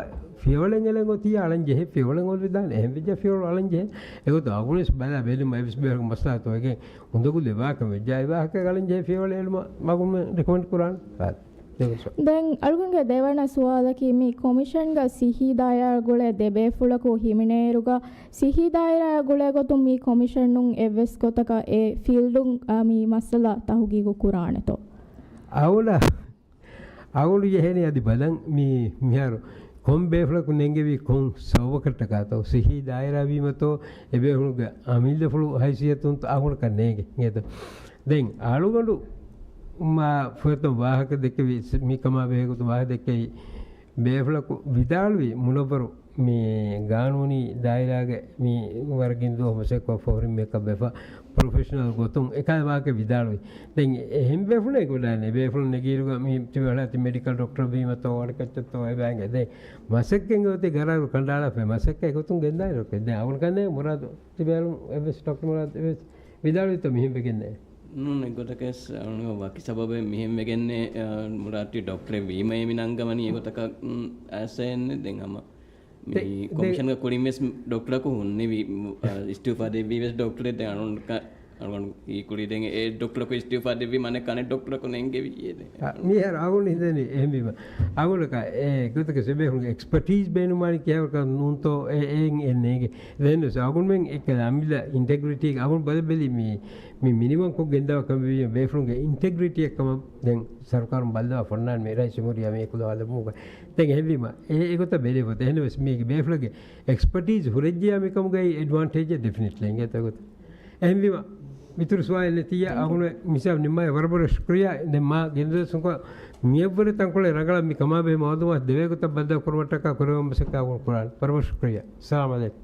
ಫಿಯೋಳೆಂಗಲೆ ಗೊತ್ತಿಯ ಅಳಂಜೆ ಹೆ ಫಿಯೋಳೆಂಗ ವಿಧಾನ ಎ ವಿಜ ಫಿಯೋಳ ಅಳಂಜೆ ಎಗೊತ್ತು ಅಗುಣಿಸ್ ಬಲ ಬೆಲೆ ಮೈಸ್ ಬೇಗ ಮಸ್ತಾತೋ ಎಗೆ ಉಂದಗುಲೆ ವಾಕ ವೆಜ ವಾಕ ಅಳಂಜೆ ಫಿಯೋಳೆ ಮಗುಮ ರೆಕಮೆಂಡ್ ಕುರಾನ್ දැන් අල්ගුන්ගේ දෙවන සුවාලකි මේ කොමිෂන්ග සිහිදායර ගුලේ දෙබේෆුලකු හිමිනේරුග සිහිදායර ගුලේ ගොතුම් මේ කොමිෂන්නුන් එවස් කොතක ඒ ෆීල්ඩුන් මේ මස්සලා තහුගීගු කුරානෙතෝ අවුලු යහෙනේ අදි බලන් මේ මිහාරු කොම් බේෆුලකු නෙංගෙවි කොම් සවකටකාතෝ සිහිදායර වීමතෝ එබේහුනුග අමිල්දෆුලු හයිසියතුන් අහුන කන්නේගේ නේද දැන් ආලුගඬු ಫೋಟೋ ವಾಹಕ ದೆಕ್ಕೆ ಮೀ ಕಮಾ ಬೇಗುತು ವಾಹ ದೆಕ್ಕೆ ಬೇಫಲಕು ವಿದಾಳುವಿ ಮುನೊಬ್ಬರು ಮೀ ಕಾನೂನಿ ದಾಯಿರಾಗೆ ಮೀ ವರ್ಗಿಂದು ಹೊಸೆಕೊ ಫೋರಿಂ ಮೇಕ ಬೆಫ ಪ್ರೊಫೆಷನಲ್ ಗೊತ್ತುಂ ಏಕಾದ ವಾಹಕ ವಿದಾಳುವಿ ದೆಂಗ್ ಹೆಂ ಬೇಫುನೆ ಗುಡಾನೆ ಬೇಫುಲ್ ನೆಗೀರುಗ ಮೀ ತಿವಳತಿ ಮೆಡಿಕಲ್ ಡಾಕ್ಟರ್ ಬೀಮತೋ ವಡಕಚ್ಚತ್ತೋ ಎಬಾಂಗೆ ದೆ ಮಸಕ್ಕೆಂಗೆ ಹೋತಿ ಗರಾರು ಕಂಡಾಳ ಫೆ ಮಸಕ್ಕೆ ಗೊತ್ತುಂ ಗೆಂದಾಯಿ ರೊಕ್ಕೆ ದೆ ಅವನ ಕನ್ನೆ ಮುರಾದು ತಿಬೇಲು ಎಬಸ್ ಡಾಕ್ಟರ್ ಮುರಾದ್ ಎಬಸ್ ವಿದಾಳುವಿ ತೊ ಮಿಹಿಂ ಬೆಗೆನ್ನೆ ගොතකස් වකි සබබ මෙහෙම වෙගෙන්නේ මුරාටි ඩොක්ටරේ වීමේ මිනංගමනී ගොතක ඇසෙන්නේ දෙන් අම මේ කොමිෂන් කොරිමස් ඩොක්ටරකු හුන්නේ ඉස්ටිෆා දෙවිස් ඩොක්ටරේ දැන් අනුන් ಈ ಕುರಿದೆಂಗೆ ಏ ಡಾಕ್ಟರ್ ಕೊ ಇಸ್ಟಿಫಾ ದೇವಿ ಮನೆ ಕನೆ ಡಾಕ್ಟರ್ ಕೊ ನೆಂಗೆ ವಿಯೇದೆ ಮಿ ಹರ ಆಗುನ್ ಹಿಂದೆನಿ ಎಹಮಿಮ ಆಗುಲಕ ಏ ಗೊತಕ ಸೆಬೆ ಹುನ್ ಎಕ್ಸ್ಪರ್ಟೀಸ್ ಬೇನು ಮಾಡಿ ಕೇವ ಕ ನುಂತೋ ಎಂ ಎನ್ನೆಗೆ ದೆನ್ ಆಗುನ್ ಮೆಂ ಎಕ ಅಮಿಲ ಇಂಟೆಗ್ರಿಟಿ ಆಗುನ್ ಬದ ಬೆಲಿ ಮಿ ಮಿನಿಮಮ್ ಕೊ ಗೆಂದವ ಕಮಿ ಬೇಫ್ರುಂಗೆ ಇಂಟೆಗ್ರಿಟಿ ಕಮ ದೆನ್ ಸರ್ಕಾರ ಬಲ್ದ ಫೊನ್ನಾನ್ ಮೇರಾ ಸಿಮುರಿಯಾ ಮೇ ಕುಲ ಅದ ಮುಗ ದೆನ್ ಹೆವಿಮ ಏ ಗೊತ ಬೆಲೆ ಗೊತ ಹೆನವಸ್ ಮೀಗೆ ಬೇಫ್ಲಗೆ ಎಕ್ಸ್ಪರ್ಟೀಸ್ ಹುರಜ್ಜಿಯಾ ಮಿ ಕಮ ಗೈ ಅಡ್ವಾಂಟೇಜ್ ಡೆಫಿನೆಟ್ಲಿ ಎಂಗೆ ತಗೋತ ಎಹಮಿಮ මිතුරු සුවාල තිය අහුන මිසව නිම්මයි වරබර ශුක්‍රියා දැන් මා ගෙන්ද සුක මියවර තංකොල රගල මි කමාබේ මවදුම දෙවේකත බද්ද කරවටක කරවම සකා කුරාන් පරම ශුක්‍රියා සලාම් අලයිකුම්